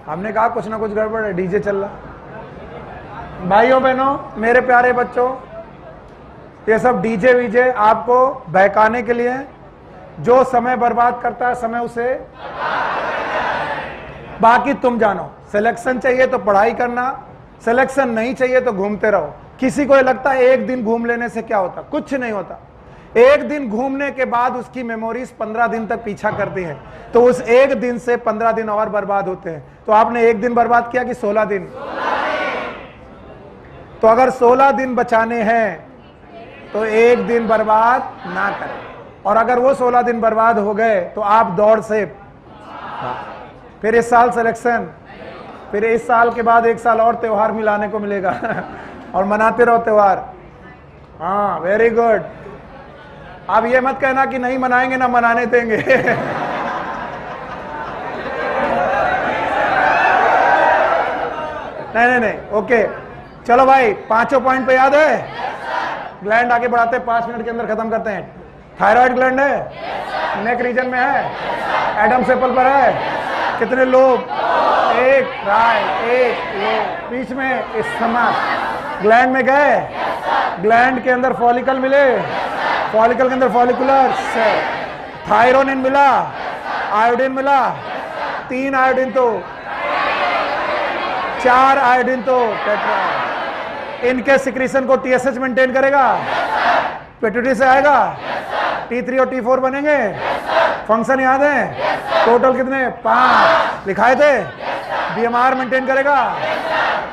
हमने कहा कुछ ना कुछ गड़बड़ है, डीजे चल रहा। भाइयों बहनों, मेरे प्यारे बच्चों, ये सब डीजे वीजे आपको बहकाने के लिए, जो समय बर्बाद करता है समय उसे, बाकी तुम जानो। सिलेक्शन चाहिए तो पढ़ाई करना, सिलेक्शन नहीं चाहिए तो घूमते रहो। किसी को लगता है एक दिन घूम लेने से क्या होता? कुछ नहीं होता। एक दिन घूमने के बाद उसकी मेमोरीज 15 दिन तक पीछा करती हैं, तो उस एक दिन से 15 दिन और बर्बाद होते हैं। तो आपने एक दिन बर्बाद किया कि 16 दिन? तो अगर 16 दिन बचाने हैं तो एक दिन बर्बाद ना करें, और अगर वो 16 दिन बर्बाद हो गए तो आप दौड़ से, फिर इस साल सिलेक्शन, फिर इस साल के बाद 1 साल और त्योहार मिलाने को मिलेगा और मनाते रहो त्योहार। हाँ, वेरी गुड। अब ये मत कहना कि नहीं मनाएंगे ना मनाने देंगे नहीं, ओके। चलो भाई, 5 पॉइंट पे याद है? ग्लैंड आगे बढ़ाते हैं, 5 मिनट के अंदर खत्म करते हैं। थायराइड ग्लैंड है, नेक रीजन में है, एडम सेपल पर है। कितने लोब? 1 राइट, 1 लोब, बीच में स्टमक। ग्लैंड में गए, ग्लैंड के अंदर फॉलिकल मिले, फॉलिकल के अंदर फॉलिकुलर थायरोनिन मिला, आयोडीन मिला, 3 आयोडीन तो 4 आयोडीन तो टेट्रा। इनके सिक्रीशन को TSH मेंटेन करेगा, पिट्यूटरी से आएगा, T3 और T4 बनेंगे। फंक्शन याद है? टोटल कितने? 5 लिखाए थे। BMR मेंटेन करेगा,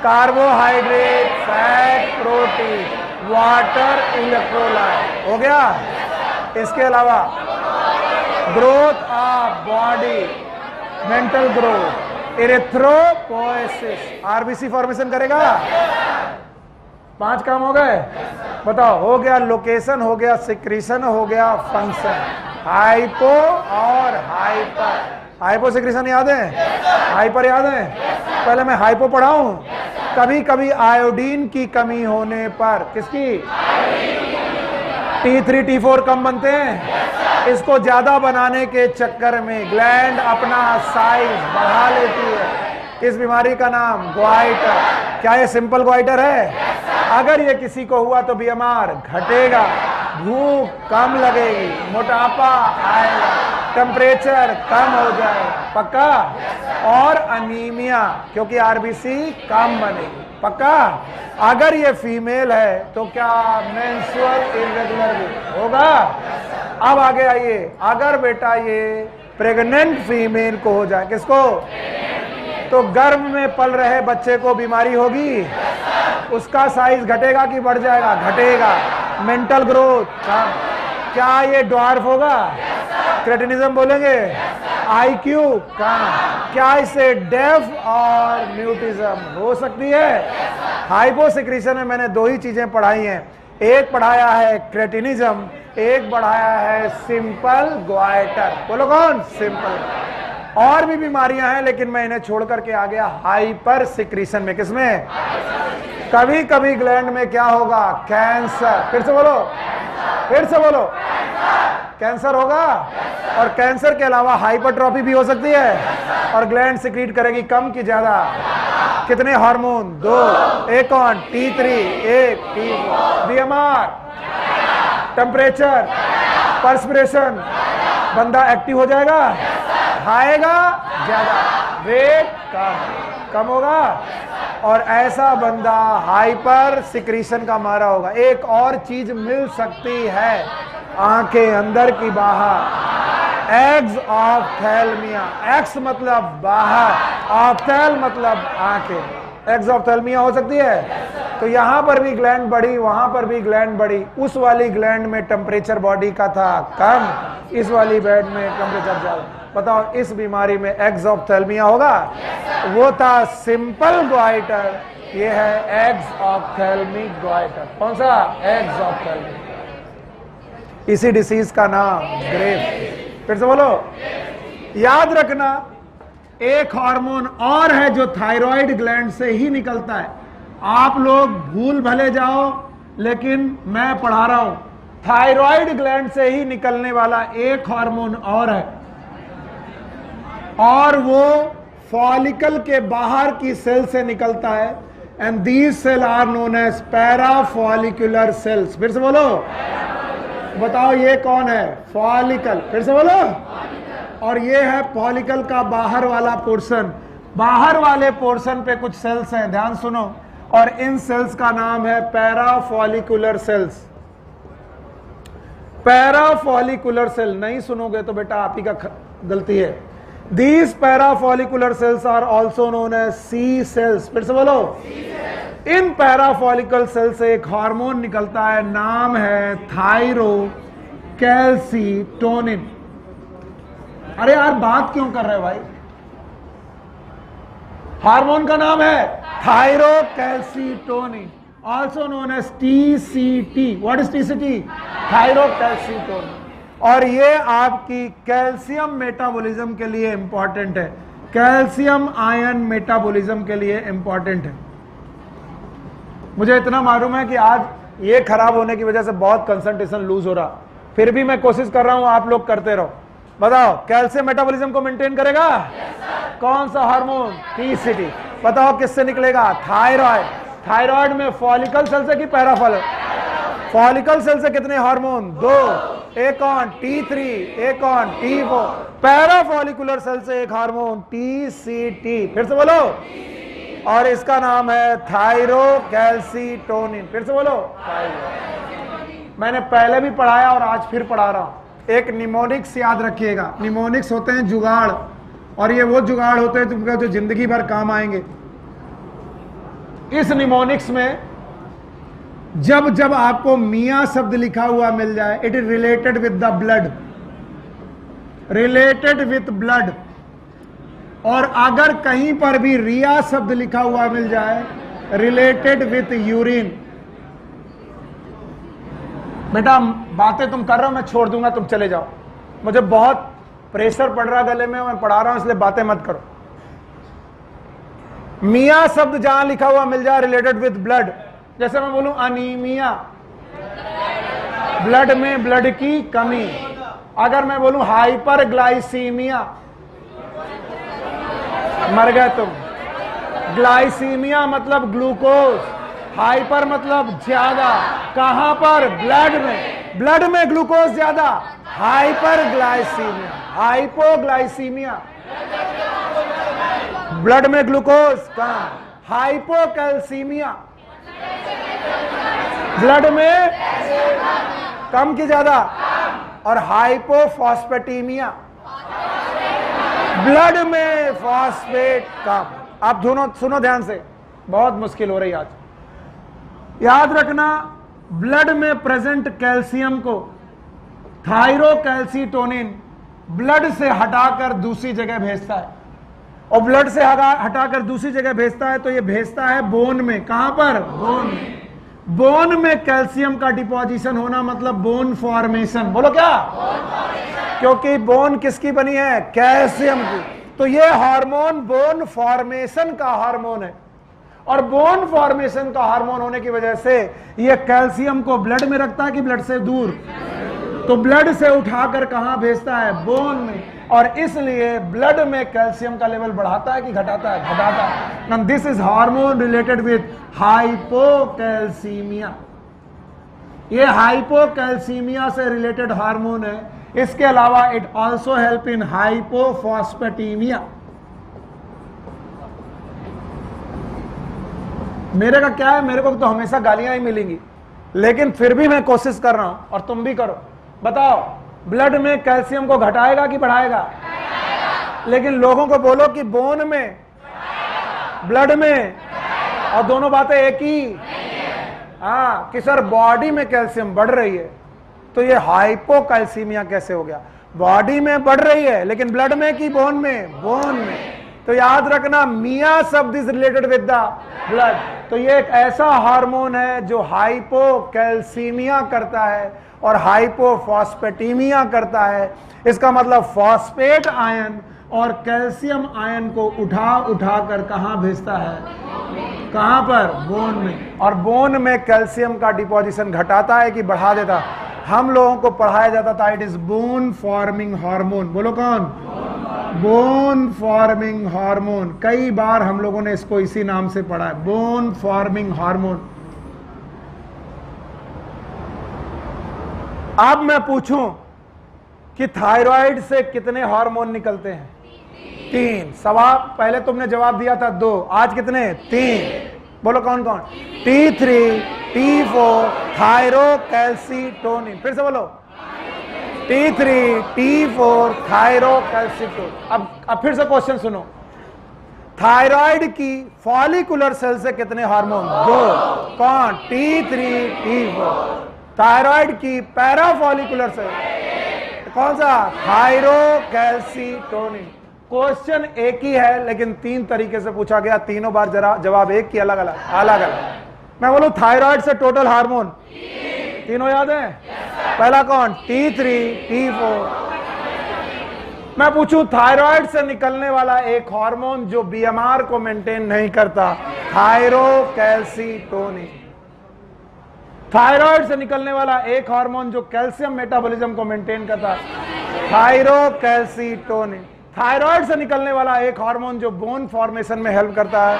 carbohydrate, fat, protein, water, electrolyte. हो गया? इसके अलावा growth of body, mental growth, erythropoiesis, RBC formation करेगा। 5 काम हो गए, बताओ। हो गया लोकेशन, हो गया सिक्रीशन, हो गया फंक्शन। हाइपो और हाइपर। हाइपो सिक्रीशन याद है, हाइपर याद है। पहले मैं हाइपो पढ़ाऊं। कभी कभी आयोडीन की कमी होने पर, किसकी? T3 T4 कम बनते हैं। इसको ज्यादा बनाने के चक्कर में ग्लैंड अपना साइज बढ़ा लेती है। इस बीमारी का नाम ग्वाइटर। क्या ये सिंपल ग्वाइटर है? अगर ये किसी को हुआ तो बीएमआर घटेगा, भूख कम लगेगी, मोटापा आएगा, टेम्परेचर कम हो जाएगा, पक्का। और अनीमिया, क्योंकि आरबीसी कम बनेगी, पक्का। अगर ये फीमेल है तो क्या मेंस्ट्रुअल इरेगुलर भी होगा। अब आगे आइए, अगर बेटा ये प्रेग्नेंट फीमेल को हो जाए, किसको? तो गर्भ में पल रहे बच्चे को बीमारी होगी, उसका साइज घटेगा कि बढ़ जाएगा? घटेगा। मेंटल ग्रोथ कम। क्या ये ड्वार्फ होगा? क्रेटिनिज्म बोलेंगे। आईक्यू कम। क्या इससे डेफ और म्यूटिज्म हो सकती है? हाइपोसिक्रीशन में मैंने 2 ही चीजें पढ़ाई हैं, एक पढ़ाया है क्रेटिनिज्म, एक पढ़ाया है सिंपल ग्वाइटर। बोलो कौन? सिंपल। और भी बीमारियां हैं लेकिन मैं इन्हें छोड़ करके आ गया हाइपर सिक्रीशन में। किसमें? कभी कभी ग्लैंड में क्या होगा? कैंसर। फिर से बोलो, फिर से बोलो। कैंसर होगा। और कैंसर के अलावा हाइपरट्रॉफी भी हो सकती है। और ग्लैंड सिक्रीट करेगी कम कि ज्यादा? कितने हार्मोन? 2। एक कौन? T3, एक T4। बीएमआर, टेम्परेचर, पर्सपिरेशन, बंदा एक्टिव हो जाएगा, खाएगा ज्यादा, वेट कम होगा। और ऐसा बंदा हाइपर सिक्रीशन का मारा होगा। एक और चीज मिल सकती है, आंखें अंदर की बाहर, एग्स ऑफ्थैल्मिया। एक्स मतलब बाहर, ऑफ्थैल मतलब आंखें। एग्स ऑफ्थैल्मिया हो सकती है। तो यहां पर भी ग्लैंड बढ़ी, वहां पर भी ग्लैंड बढ़ी। उस वाली ग्लैंड में टेम्परेचर बॉडी का था कम, इस वाली बेड में टेम्परेचर ज्यादा। बताओ इस बीमारी में एग्स ऑफ्थैल्मिया होगा? वो था सिंपल ग्वाइटर, ये है एग्स ऑफ्थैल्मिक ग्वाइटर। कौन सा? एग्स ऑफ्थैल्मिक। इसी डिसीज का नाम ग्रेव। फिर से बोलो। याद रखना, एक हार्मोन और है जो थायराइड ग्लैंड से ही निकलता है। आप लोग भूल भले जाओ लेकिन मैं पढ़ा रहा हूं। थायराइड ग्लैंड से ही निकलने वाला एक हार्मोन और है, और वो फॉलिकल के बाहर की सेल से निकलता है। And these cell are known as parafollicular cells. फिर से बोलो। बताओ ये कौन है? फॉलिकल। फिर से बोलो। और ये है फॉलिकल का बाहर वाला पोर्शन। बाहर वाले पोर्शन पे कुछ सेल्स हैं, ध्यान सुनो, और इन सेल्स का नाम है पैराफॉलिकुलर सेल्स। पैराफॉलिकुलर सेल नहीं सुनोगे तो बेटा आप ही का गलती है। These parafollicular cells are also known as C cells। फिर से बोलो। इन पैराफॉलिकल सेल से एक हार्मोन निकलता है, नाम है थायरोकैल्सिटोनिन। अरे यार बात क्यों कर रहे हो भाई? हार्मोन का नाम है thyrocalcitonin, also known as TCT। What is TCT? Thyrocalcitonin. और ये आपकी कैल्शियम मेटाबॉलिज्म के लिए इंपॉर्टेंट है, कैल्शियम आयन मेटाबॉलिज्म के लिए इंपॉर्टेंट है। मुझे इतना मालूम है कि आज ये खराब होने की वजह से बहुत कंसंट्रेशन लूज हो रहा, फिर भी मैं कोशिश कर रहा हूं आप लोग करते रहो। बताओ कैल्शियम मेटाबॉलिज्म को मेंटेन करेगा कौन सा हार्मोन? TCT। बताओ किससे निकलेगा? थायराइड। थायराइड में फॉलिकल सेल से कि पैराफॉलिकल? फॉलिकल सेल से कितने हार्मोन? 2। एक ऑन T3, एक ऑन T4। पैराफॉलिकुलर सेल से एक हार्मोन TCT। फिर से बोलो। और इसका नाम है थायरोकैल्सिटोनिन। फिर से बोलो। मैंने पहले भी पढ़ाया और आज फिर पढ़ा रहा हूं। एक निमोनिक्स याद रखिएगा। निमोनिक्स होते हैं जुगाड़, और ये वो जुगाड़ होते हैं तुमका जो जिंदगी भर काम आएंगे। इस निमोनिक्स में जब जब आपको मियां शब्द लिखा हुआ मिल जाए, it is related with the blood, related with blood. और अगर कहीं पर भी रिया शब्द लिखा हुआ मिल जाए रिलेटेड विथ यूरिन, बेटा बातें तुम कर रहे हो, मैं छोड़ दूंगा, तुम चले जाओ, मुझे बहुत प्रेशर पड़ रहा गले में, मैं पढ़ा रहा हूं, इसलिए बातें मत करो। मिया शब्द जहां लिखा हुआ मिल जाए रिलेटेड विथ ब्लड, जैसे मैं बोलूं अनीमिया, ब्लड में ब्लड की कमी। अगर मैं बोलूं हाइपरग्लाइसीमिया, मर गए तुम। ग्लाइसीमिया मतलब ग्लूकोज, हाइपर मतलब ज्यादा, कहां पर? ब्लड में, ब्लड में ग्लूकोज ज्यादा, हाइपरग्लाइसीमिया। हाइपोग्लाइसीमिया, ब्लड में ग्लूकोज कम। हाइपोकैल्सीमिया, ब्लड में कम की ज्यादा। और हाइपोफॉस्फेटीमिया, ब्लड में फॉस्फेट कम। आप दोनों सुनो ध्यान से, बहुत मुश्किल हो रही आज। याद रखना, ब्लड में प्रेजेंट कैल्शियम को थायरोकैल्सीटोनिन ब्लड से हटाकर दूसरी जगह भेजता है, और ब्लड से हटाकर दूसरी जगह भेजता है तो ये भेजता है बोन में। कहां पर? बोन में। बोन में कैल्शियम का डिपोजिशन होना मतलब बोन फॉर्मेशन। बोलो क्या? क्योंकि बोन किसकी बनी है? कैल्शियम की। तो ये हार्मोन बोन फॉर्मेशन का हार्मोन है, और बोन फॉर्मेशन का हार्मोन होने की वजह से ये कैल्शियम को ब्लड में रखता है कि ब्लड से दूर? तो ब्लड से उठाकर कहां भेजता है? बोन में। और इसलिए ब्लड में कैल्शियम का लेवल बढ़ाता है कि घटाता है? घटाता है। And this is hormone related with hypocalcaemia. ये हाइपोकैल्सीमिया से रिलेटेड हार्मोन है। इसके अलावा इट आल्सो हेल्प इन हाइपोफॉस्फेटीमिया। मेरे का क्या है, मेरे को तो हमेशा गालियां ही मिलेंगी, लेकिन फिर भी मैं कोशिश कर रहा हूं और तुम भी करो। बताओ, ब्लड में कैल्शियम को घटाएगा कि बढ़ाएगा? लेकिन लोगों को बोलो कि बोन में, ब्लड में, और दोनों बातें एक ही। हाँ, कि सर बॉडी में कैल्शियम बढ़ रही है, तो ये हाइपोकैल्सीमिया कैसे हो गया? बॉडी में बढ़ रही है लेकिन ब्लड में कि बोन में? बोन में। तो याद रखना, मिया शब्द is related with the blood. तो ये एक ऐसा हार्मोन है जो हाइपोकैल्सीमिया करता है और हाइपोफॉस्फेटीमिया करता है। इसका मतलब फॉस्फेट आयन और कैल्शियम आयन को उठा कर कहां भेजता है? कहां पर? बोन में। और बोन में कैल्शियम का डिपोजिशन घटाता है कि बढ़ा देता? हम लोगों को पढ़ाया जाता था it is bone forming hormone. बोलो कौन? Bone forming hormone. कई बार हम लोगों ने इसको इसी नाम से पढ़ा है, बोन फॉर्मिंग हार्मोन। अब मैं पूछूं कि थायराइड से कितने हार्मोन निकलते हैं? 3। सवाल पहले तुमने जवाब दिया था 2, आज कितने? 3। बोलो कौन कौन? T3, T4, thyrocalcitonin. फिर से बोलो, T3, T4, थायरोकैल्सीटोनिन। अब फिर से क्वेश्चन सुनो, थायराइड की फॉलिकुलर सेल से कितने हार्मोन? 2। कौन? T3, T4। थायराइड की पैराफॉलिकुलर सेल कौन सा? थायरोकैल्सीटोनिन। क्वेश्चन एक ही है लेकिन 3 तरीके से पूछा गया, तीनों बार जरा जवाब एक की अलग अलग। मैं बोलूं थायराइड से टोटल हार्मोन तीनों याद है? पहला कौन? T3, T4। मैं पूछूं थायराइड से निकलने वाला एक हार्मोन जो बीएमआर को मेंटेन नहीं करता, थायरोकैल्सीटोनिन। थायराइड से निकलने वाला एक हार्मोन जो कैल्शियम मेटाबॉलिज्म को मेंटेन करता, थायरोकैल्सीटोनिन। थायराइड से निकलने वाला एक हार्मोन जो बोन फॉर्मेशन में हेल्प करता है,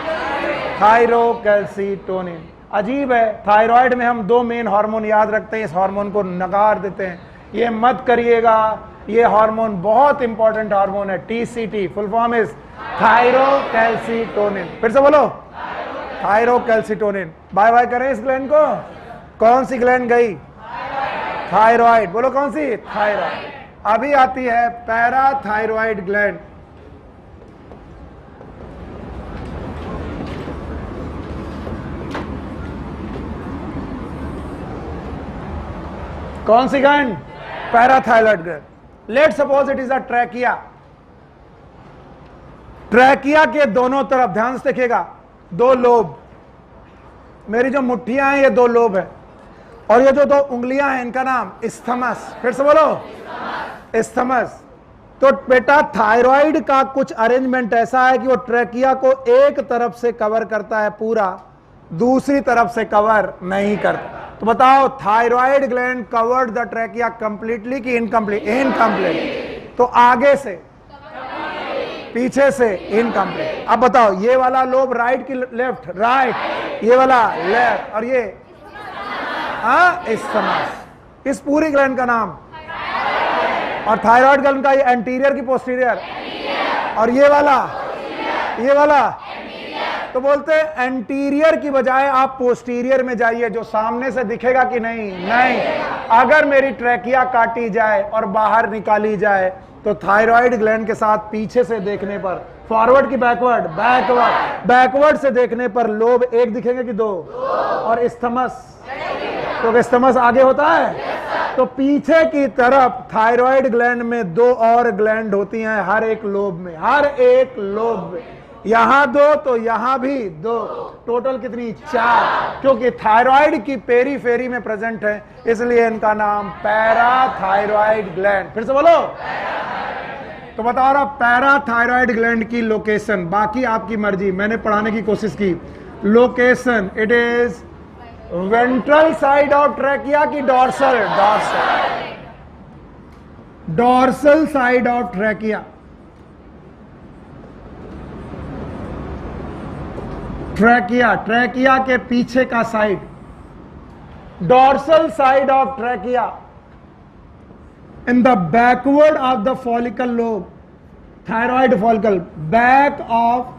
थायरोकैल्सीटोनिन। अजीब है, थायराइड में हम 2 मेन हार्मोन याद रखते हैं, इस हार्मोन को नकार देते हैं। ये मत करिएगा, ये हार्मोन बहुत इंपॉर्टेंट हार्मोन है। TCT full form is thyrocalcitonin. फिर से बोलो, थायरोकैल्सीटोनिन। बाय बाय करें इस ग्लैंड को। कौन सी ग्लैंड गई? थायराइड। बोलो कौन सी? थायराइड। अभी आती है पैराथायरॉइड ग्लैंड। कौन सी gland? Parathyroid gland. Let suppose it is a trachea. Trachea के दोनों तरफ ध्यान से देखिएगा, दो लोब, मेरी जो मुट्ठियां हैं ये दो लोब है, और ये जो दो उंगलियां हैं इनका नाम इस्थमस। फिर से बोलो, इस्थमस। तो बेटा थायराइड का कुछ अरेंजमेंट ऐसा है कि वो ट्रैकिया को एक तरफ से कवर करता है पूरा, दूसरी तरफ से कवर नहीं करता। तो बताओ thyroid gland covered the trachea completely कि इनकम्प्लीट? इनकम्प्लीट। तो आगे से, पीछे से इनकम्प्लीट। अब बताओ ये वाला लोब राइट की लेफ्ट? राइट। ये वाला लेफ्ट, और ये इस्थमस। इस पूरी ग्लैंड का नाम, और थायराइड ग्लैंड का ये एंटीरियर की पोस्टीरियर, और ये वाला तो बोलते हैं एंटीरियर की बजाय आप पोस्टीरियर में जाइए, जो सामने से दिखेगा कि नहीं। अगर मेरी ट्रैकिया काटी जाए और बाहर निकाली जाए तो थायराइड ग्लैंड के साथ पीछे से देखने पर, फॉरवर्ड की बैकवर्ड? बैकवर्ड से देखने पर लोब एक दिखेंगे कि दो? और इस्थमस, तो इस्थमस आगे होता है। तो पीछे की तरफ थायराइड ग्लैंड में दो और ग्लैंड होती हैं हर एक लोब में, हर एक लोब में। यहां दो तो यहां भी दो, टोटल कितनी? 4, क्योंकि थायराइड की पेरीफेरी में प्रेजेंट है, इसलिए इनका नाम पैराथायराइड ग्लैंड। फिर से बोलो। तो बताओ रहा पैराथायराइड ग्लैंड की लोकेशन, बाकी आपकी मर्जी, मैंने पढ़ाने की कोशिश की। Location, it is ventral side of trachea की dorsal? Dorsal side of trachea. Trachea के पीछे का side, dorsal side of trachea in the backward of the follicle lobe, thyroid follicle, back of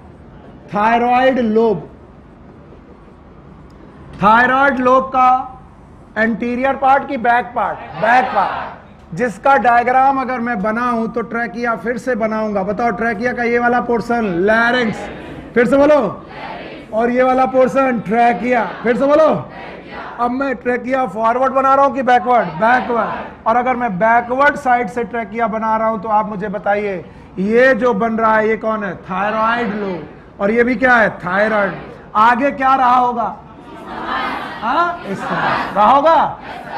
thyroid lobe. Thyroid lobe का anterior part की back part, जिसका diagram अगर मैं बनाऊं तो ट्रैकिया फिर से बनाऊंगा। बताओ ट्रैकिया का ये वाला पोर्शन लैरिंक्स, फिर से बोलो, और ये वाला पोर्शन ट्रैकिया, फिर से बोलो। अब मैं ट्रैकिया फॉरवर्ड बना रहा हूं कि बैकवर्ड? और अगर मैं बैकवर्ड साइड से ट्रैकिया बना रहा हूं तो आप मुझे बताइए ये जो बन रहा है ये कौन है? थायराइड लोब, और ये भी क्या है? थायराइड। आगे क्या रहा होगा? इस्थमस रहा होगा।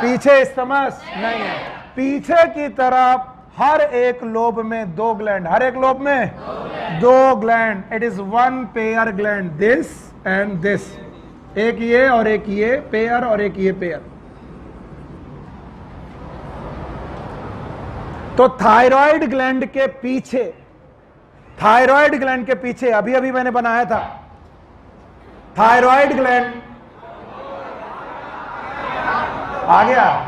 पीछे इस्थमस नहीं है। पीछे की तरफ हर एक लोब में दो ग्लैंड, हर एक लोब में दो gland. It is one pair gland, this and this, एक ये और एक ये पेयर, और एक ये पेयर। तो थायराइड ग्लैंड के पीछे, थायराइड ग्लैंड के पीछे अभी अभी मैंने बनाया था थायराइड ग्लैंड, आ गया।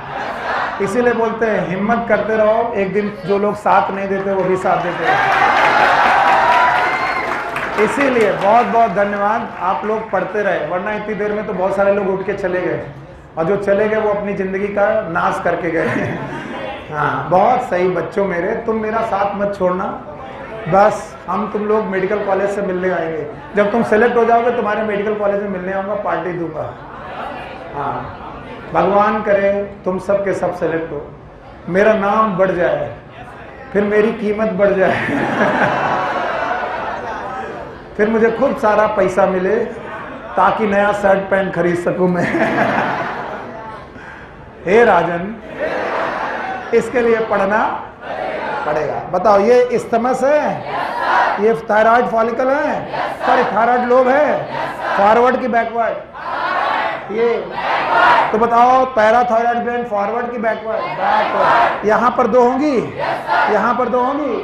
इसीलिए बोलते हैं हिम्मत करते रहो, एक दिन जो लोग साथ नहीं देते वो भी साथ देते हैं। इसीलिए बहुत बहुत धन्यवाद, आप लोग पढ़ते रहे, वरना इतनी देर में तो बहुत सारे लोग उठ के चले गए, और जो चले गए वो अपनी जिंदगी का नाश करके गए। हाँ बहुत सही बच्चों मेरे, तुम मेरा साथ मत छोड़ना, बस हम तुम लोग मेडिकल कॉलेज से मिलने आएंगे। जब तुम सेलेक्ट हो जाओगे तुम्हारे मेडिकल कॉलेज में मिलने आऊँगा, पार्टी दूंगा। हाँ भगवान करे तुम सब के सब सेलेक्ट हो, मेरा नाम बढ़ जाए, फिर मेरी कीमत बढ़ जाए, फिर मुझे खूब सारा पैसा मिले ताकि नया शर्ट पैंट खरीद सकूं मैं। हे राजन, इसके लिए पढ़ना पड़ेगा। बताओ ये इस्थमस है, ये थायराइड फॉलिकल है, सॉरी थायराइड लोब है, फॉरवर्ड की बैकवर्ड? ये तो बताओ पैराथायराइड ग्लैंड फॉरवर्ड की बैकवर्ड? यहां पर दो होंगी, यहां पर दो होंगी।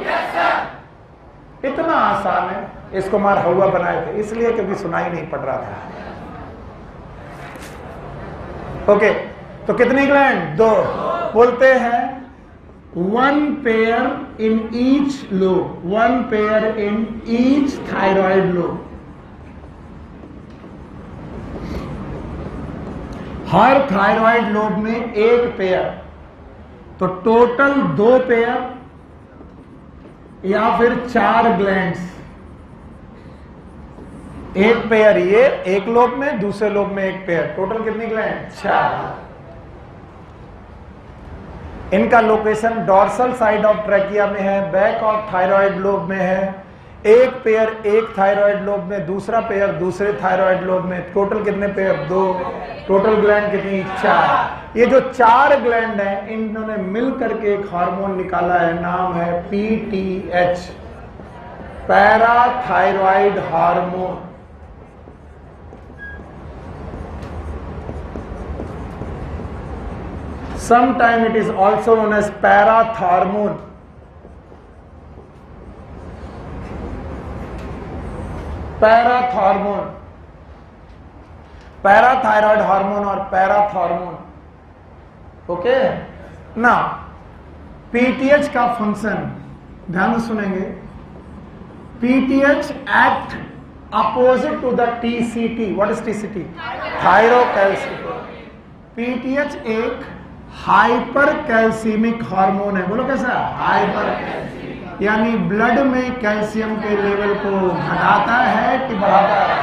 इतना आसान है, इसको मार हवा बनाए थे इसलिए क्योंकि सुनाई नहीं पड़ रहा था। ओके, तो कितनी ग्लैंड? दो। बोलते हैं one pair in each lobe, one pair in each thyroid lobe. Her thyroid lobe में एक पेयर, तो टोटल दो पेयर या फिर 4 ग्लैंड्स। एक पेयर ये एक लोब में, दूसरे लोब में एक पेयर, टोटल कितनी ग्लैंड? 4। इनका location dorsal side of trachea में है, बैक ऑफ थायराइड लोब में है, एक पेयर एक थायराइड लोब में, दूसरा पेयर दूसरे थायराइड लोब में, टोटल कितने पेयर? 2। टोटल ग्लैंड कितनी? 4। ये जो 4 ग्लैंड हैं इन्होंने मिल करके एक हार्मोन निकाला है, नाम है PTH, parathyroid hormone. Sometime it is also known as parathormone. Parathormone, parathyroid hormone और पैराथॉर्मोन। ओके ना, पीटीएच का फंक्शन ध्यान से सुनेंगे। PTH act opposite to the TCT. What is TCT? Thyrocalcitonin. PTH एक हाइपर कैल्सीमिक हार्मोन है। बोलो कैसा? हाइपर, यानी ब्लड में कैल्शियम के लेवल को घटाता है कि बढ़ाता है?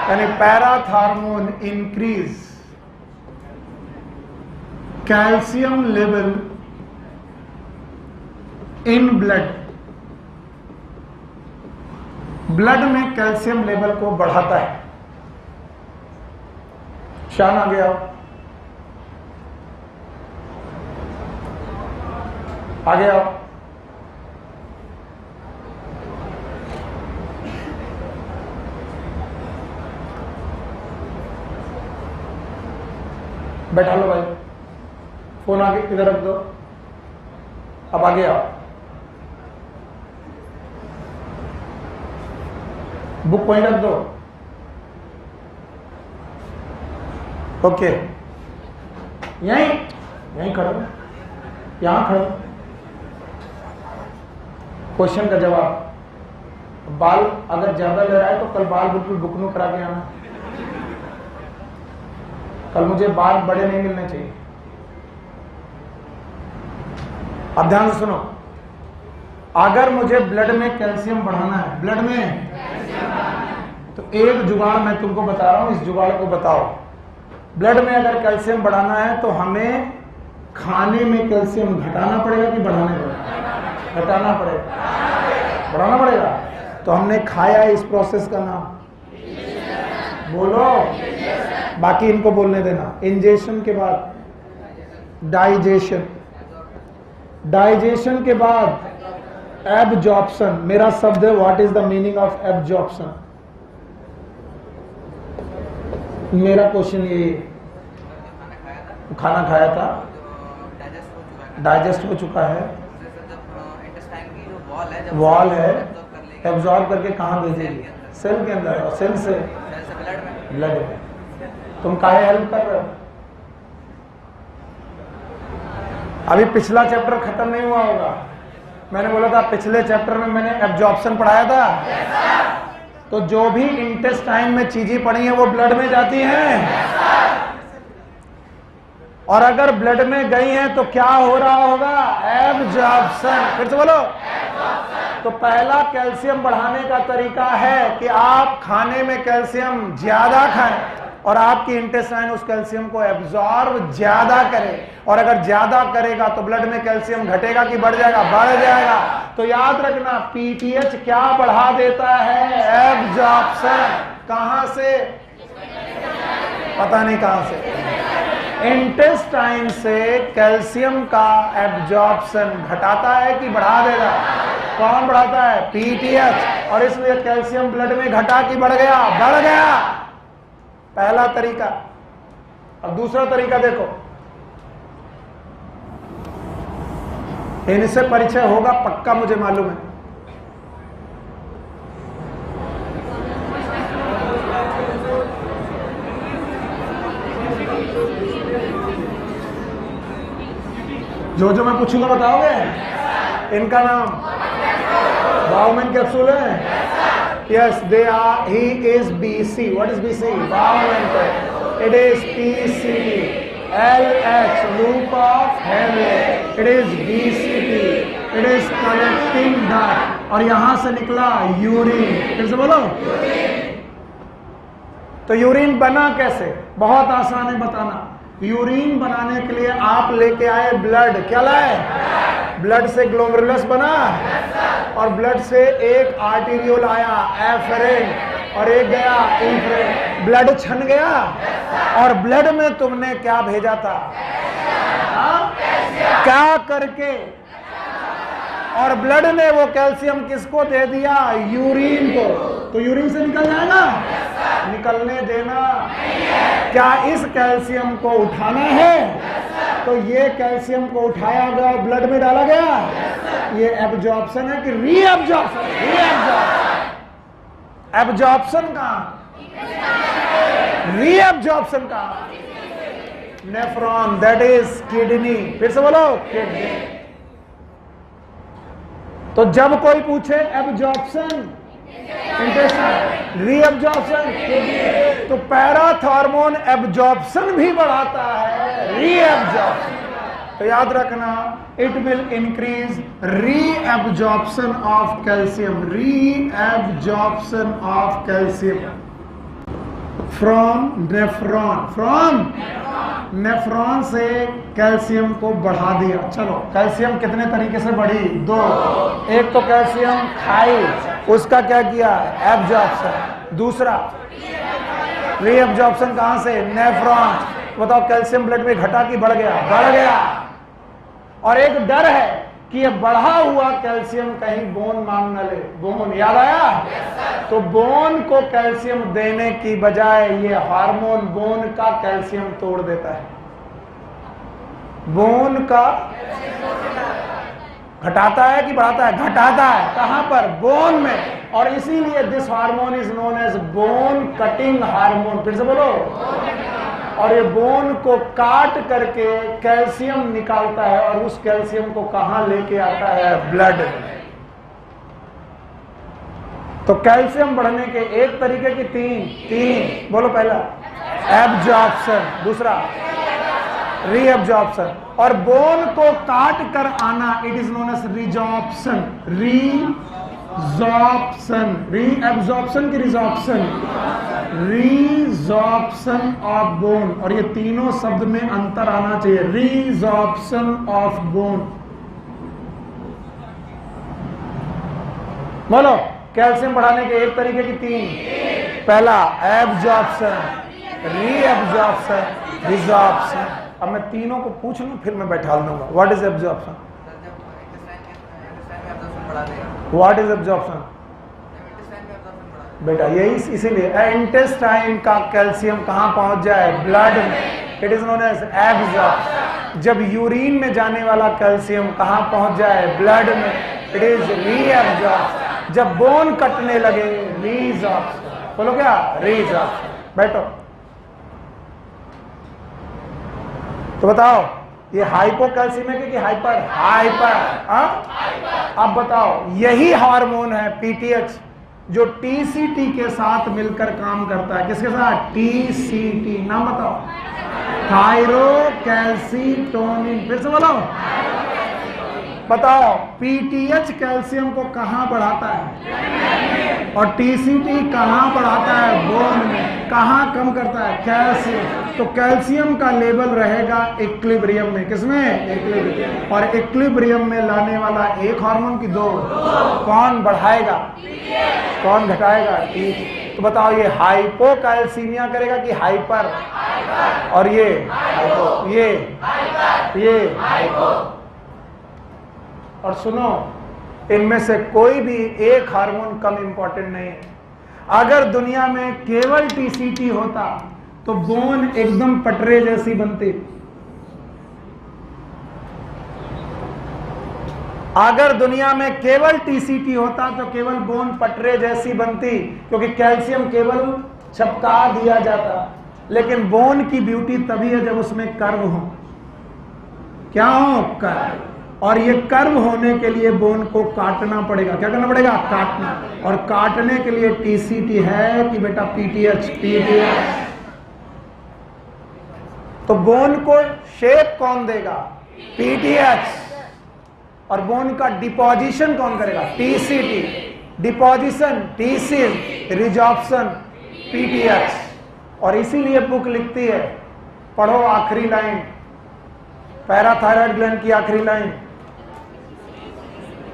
यानी parathormone increase calcium level in blood, blood में कैल्शियम लेवल को बढ़ाता है। शान आ गया, आ गया। बैठा लो भाई, फोन आगे इधर रख दो। अब आगे आओ, बुक वहीं रख दो। ओके, यहीं खड़ो, यहां खड़ो। क्वेश्चन का जवाब, बाल अगर ज्यादा ले रहा है तो कल बाल बिल्कुल बुकनू करा के आना। कल मुझे बाल बड़े नहीं मिलने चाहिए। अब ध्यान से सुनो, अगर मुझे ब्लड में कैल्शियम बढ़ाना है, ब्लड में, तो एक जुगाड़ मैं तुमको बता रहा हूं, इस जुगाड़ को बताओ। ब्लड में अगर कैल्शियम बढ़ाना है तो हमें खाने में कैल्शियम घटाना पड़ेगा कि बढ़ाना पड़ेगा? घटाना पड़ेगा, बढ़ाना पड़ेगा। तो हमने खाया इस प्रोसेस का नाम बोलो, बाकी इनको बोलने देना। इंजेशन के बाद डाइजेशन, डाइजेशन के बाद एब्जॉर्प्शन। मेरा शब्द है, what is the meaning of absorption? मेरा क्वेश्चन ये, खाना खाया था, डाइजेस्ट हो चुका है, वॉल है, एब्जॉर्ब करके कहाँ भेजेगी? सेल के अंदर, और सेल से ब्लड में। तुम काहे हेल्प कर रहे हो? अभी पिछला चैप्टर खत्म नहीं हुआ होगा। मैंने बोला था पिछले चैप्टर में मैंने एब्जॉर्प्शन पढ़ाया था। तो जो भी इंटेस्टाइन में चीजें पड़ी हैं वो ब्लड में जाती हैं, और अगर ब्लड में गई हैं तो क्या हो रहा होगा? एब्जॉर्प्शन। फिर से बोलो। तो पहला कैल्शियम बढ़ाने का तरीका है कि आप खाने में कैल्शियम ज्यादा खाएं और आपकी इंटेस्टाइन उस कैल्शियम को एब्जॉर्ब ज्यादा करे। और अगर ज्यादा करेगा तो ब्लड में कैल्शियम घटेगा कि बढ़ जाएगा? बढ़ जाएगा। तो याद रखना, पीटीएच क्या बढ़ा देता है? एब्जॉर्प्शन। कहां से? पता नहीं कहां से। इंटेस्टाइन से कैल्शियम का एब्जॉर्प्शन घटाता है कि बढ़ा देगा? कौन बढ़ाता है? पीटीएच। और इसलिए कैल्शियम ब्लड में घटा कि बढ़ गया? बढ़ गया। पहला तरीका। अब दूसरा तरीका देखो, इनसे परिचय होगा पक्का, मुझे मालूम है। जो मैं पूछूंगा बताओगे? इनका नाम बाउमैन कैप्सूल है। Yes, they are. He is BC. What is BC? Baumann. It is PCT. LH, loop of Henle. It is BCT. It is collecting duct. और यहां से निकला यूरिन। फिर से बोलो। तो यूरिन बना कैसे? बहुत आसान है बताना। यूरिन बनाने के लिए आप लेके आए ब्लड। क्या लाए? ब्लड से ग्लोमेरुलस बना और ब्लड से एक आर्टेरियोल आया एफरेंट और एक गया इन्फ्रेंट, ब्लड छन गया और ब्लड में तुमने क्या भेजा था? क्या करके? और ब्लड ने वो कैल्शियम किसको दे दिया? यूरिन को। तो यूरिन से निकल जाएगा? निकलने देना। क्या इस कैल्शियम को उठाना है? तो ये कैल्शियम को उठाया गया, ब्लड में डाला गया। ये एब्जॉर्प्शन है कि रीएब्जॉर्प्शन? एब्जॉर्प्शन का, रीएब्जॉर्प्शन का नेफ्रॉन, दैट इज किडनी। फिर से बोलो, किडनी। तो जब कोई पूछे एब्जॉर्प्शन इंटेस्टाइन, रीएब्जॉर्प्शन, तो पैराथॉर्मोन एब्जॉर्प्शन भी बढ़ाता है, रीएब्जॉर्प्शन। तो याद रखना, it will increase reabsorption of calcium, reabsorption of calcium from nephron, from nephron से कैल्शियम को बढ़ा दिया। चलो, कैल्शियम कितने तरीके से बढ़ी? दो। एक तो कैल्शियम खाई, उसका क्या किया? एब्जॉर्प्शन। दूसरा रीएब्जॉर्प्शन कहां से? नेफ्रॉन। बताओ, कैल्शियम ब्लड में घटा कि बढ़ गया? बढ़ गया। और एक डर है कि ये बढ़ा हुआ कैल्शियम कहीं बोन मांग न ले। बोन याद आया? तो बोन को कैल्शियम देने की बजाय ये हार्मोन बोन का कैल्शियम तोड़ देता है। बोन का घटाता है कि बढ़ाता है? घटाता है। कहां पर? बोन में। और इसीलिए this hormone is known as bone cutting hormone. फिर से बोलो। और ये बोन को काट करके कैल्शियम निकालता है और उस कैल्शियम को कहां लेके आता है? ब्लड में। तो कैल्शियम बढ़ने के एक तरीके की तीन बोलो। पहला एब्जॉर्प्शन, दूसरा रीएब्जॉर्प्शन, और बोन को काट कर आना, it is known as resorption. Resorption, reabsorption की रिजॉर्प्शन, रीजॉर्प्शन ऑफ बोन। और ये तीनों शब्द में अंतर आना चाहिए। Resorption of bone. बोलो, कैल्शियम बढ़ाने के एक तरीके की तीन। पहला एब्जॉर्प्शन, रीएब्जॉर्प्शन, रिजॉर्प्शन। अब मैं तीनों को पूछ लूं फिर मैं बैठा दूंगा। What is absorption? What is absorption? बेटा यही इसीलिए इंटेस्टाइन का कैल्शियम कहां पहुंच जाए? ब्लड में। It is known as absorption. जब यूरिन में जाने वाला कैल्शियम कहां पहुंच जाए? ब्लड में। It is reabsorption. जब बोन कटने लगे, रीजॉर्प्शन। बोलो क्या? रीजॉर्प्शन। बैठो। तो बताओ, ये हाइपोकैल्सीमिक है कि हाइपर? हाइपर। अब बताओ, यही हार्मोन है पीटीएच जो टीसीटी के साथ मिलकर काम करता है। किसके साथ? टीसीटी। नाम बताओ। थायरोकैल्सीटोनिन। फिर से बोलो। बताओ, पीटीएच कैल्शियम को कहां बढ़ाता है और टीसीटी कहां बढ़ाता है? बोन में। कहां कम करता है? कैल्शियम। तो कैल्शियम का लेवल रहेगा इक्विलिब्रियम में। किसमें? इक्विलिब्रियम। और इक्विलिब्रियम में लाने वाला एक हार्मोन की दो। कौन बढ़ाएगा? कौन घटाएगा? टीसीटी। तो बताओ, ये हाइपोकैल्सीमिया करेगा कि हाइपर? और ये हाइपो, ये हाइपो। और सुनो, इनमें से कोई भी एक हार्मोन कम इंपॉर्टेंट नहीं है। अगर दुनिया में केवल टीसीटी होता तो बोन एकदम पटरे जैसी बनती। अगर दुनिया में केवल टीसीटी होता तो केवल बोन पटरे जैसी बनती, क्योंकि कैल्शियम केवल छपका दिया जाता। लेकिन बोन की ब्यूटी तभी है जब उसमें कर्व हो। क्या हो? कर्व। और ये कर्व होने के लिए बोन को काटना पड़ेगा। क्या करना पड़ेगा? काटना। और काटने के लिए टीसीटी है कि बेटा पीटीएच? पीटीएच। तो बोन को शेप कौन देगा? पीटीएच। और बोन का डिपोजिशन कौन करेगा? TCT. Deposition TC, resorption PTH. और इसीलिए बुक लिखती है, पढ़ो आखिरी लाइन, पैराथायराइड ग्लैंड की आखिरी लाइन,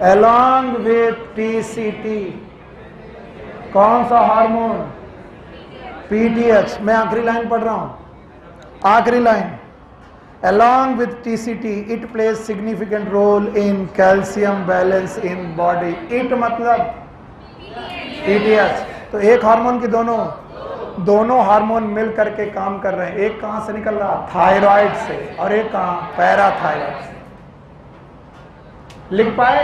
along with TCT, कौन सा हार्मोन? PTH। मैं आखिरी लाइन पढ़ रहा हूं, आखिरी line. along with TCT it plays significant role in calcium balance in body। it मतलब PTH। तो एक हार्मोन की दोनों हार्मोन मिल करके काम कर रहे हैं। एक कहां से निकल रहा? थायराइड से, और एक कहां? पैराथायराइड से। लिख पाए?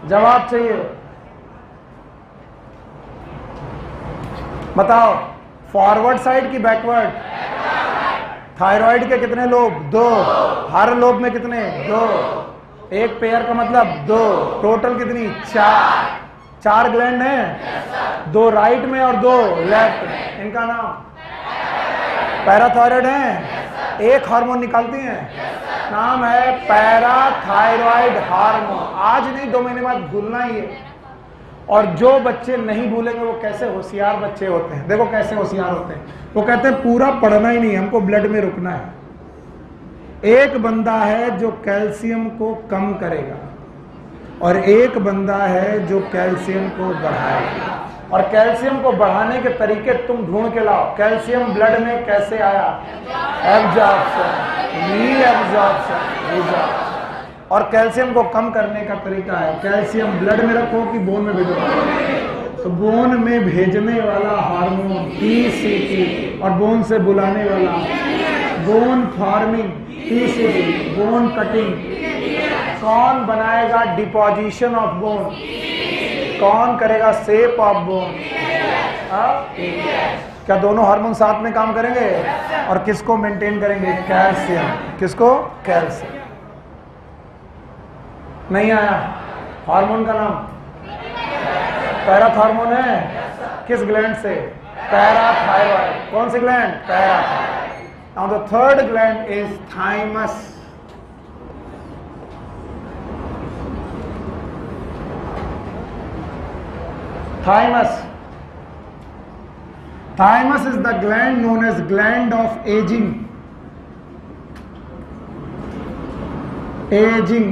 जवाब चाहिए, बताओ। फॉरवर्ड साइड की बैकवर्ड? थायराइड के कितने लोब? 2। हर लोब में कितने? 2। एक पेयर का मतलब 2। टोटल कितनी? 4 ग्लैंड हैं, 2 राइट में और 2 लेफ्ट में। इनका नाम पैराथायराइड है। एक हार्मोन निकालती हैं, नाम है पैराथायराइड हार्मोन। आज नहीं, 2 महीने बाद भूलना ही है। और जो बच्चे नहीं भूलेंगे वो कैसे होशियार बच्चे होते हैं। देखो कैसे होशियार होते हैं। वो कहते हैं पूरा पढ़ना ही नहीं, हमको ब्लड में रुकना है। एक बंदा है जो कैल्शियम को कम करेगा और एक बंदा है जो कैल्शियम को बढ़ाएगा। और कैल्शियम को बढ़ाने के तरीके तुम ढूंढ के लाओ। कैल्शियम ब्लड में कैसे आया? Absorption, reabsorption. और कैल्शियम को कम करने का तरीका है, कैल्शियम ब्लड में रखो कि बोन में भेजो? तो बोन में भेजने वाला हार्मोन TCT, और बोन से बुलाने वाला bone forming TCT, bone cutting. कौन बनाएगा डिपोजिशन ऑफ बोन? कौन करेगा शेप ऑफ बोन? क्या दोनों हार्मोन साथ में काम करेंगे? और किसको मेंटेन करेंगे? कैल्शियम। किसको? कैल्शियम। नहीं आया? हार्मोन का नाम पैराथार्मोन है। किस ग्लैंड से? पैराथायराइड। कौन सी gland? Parathyroid. Now the third gland is thymus. Thymus. Thymus is the gland known as gland of aging. Aging.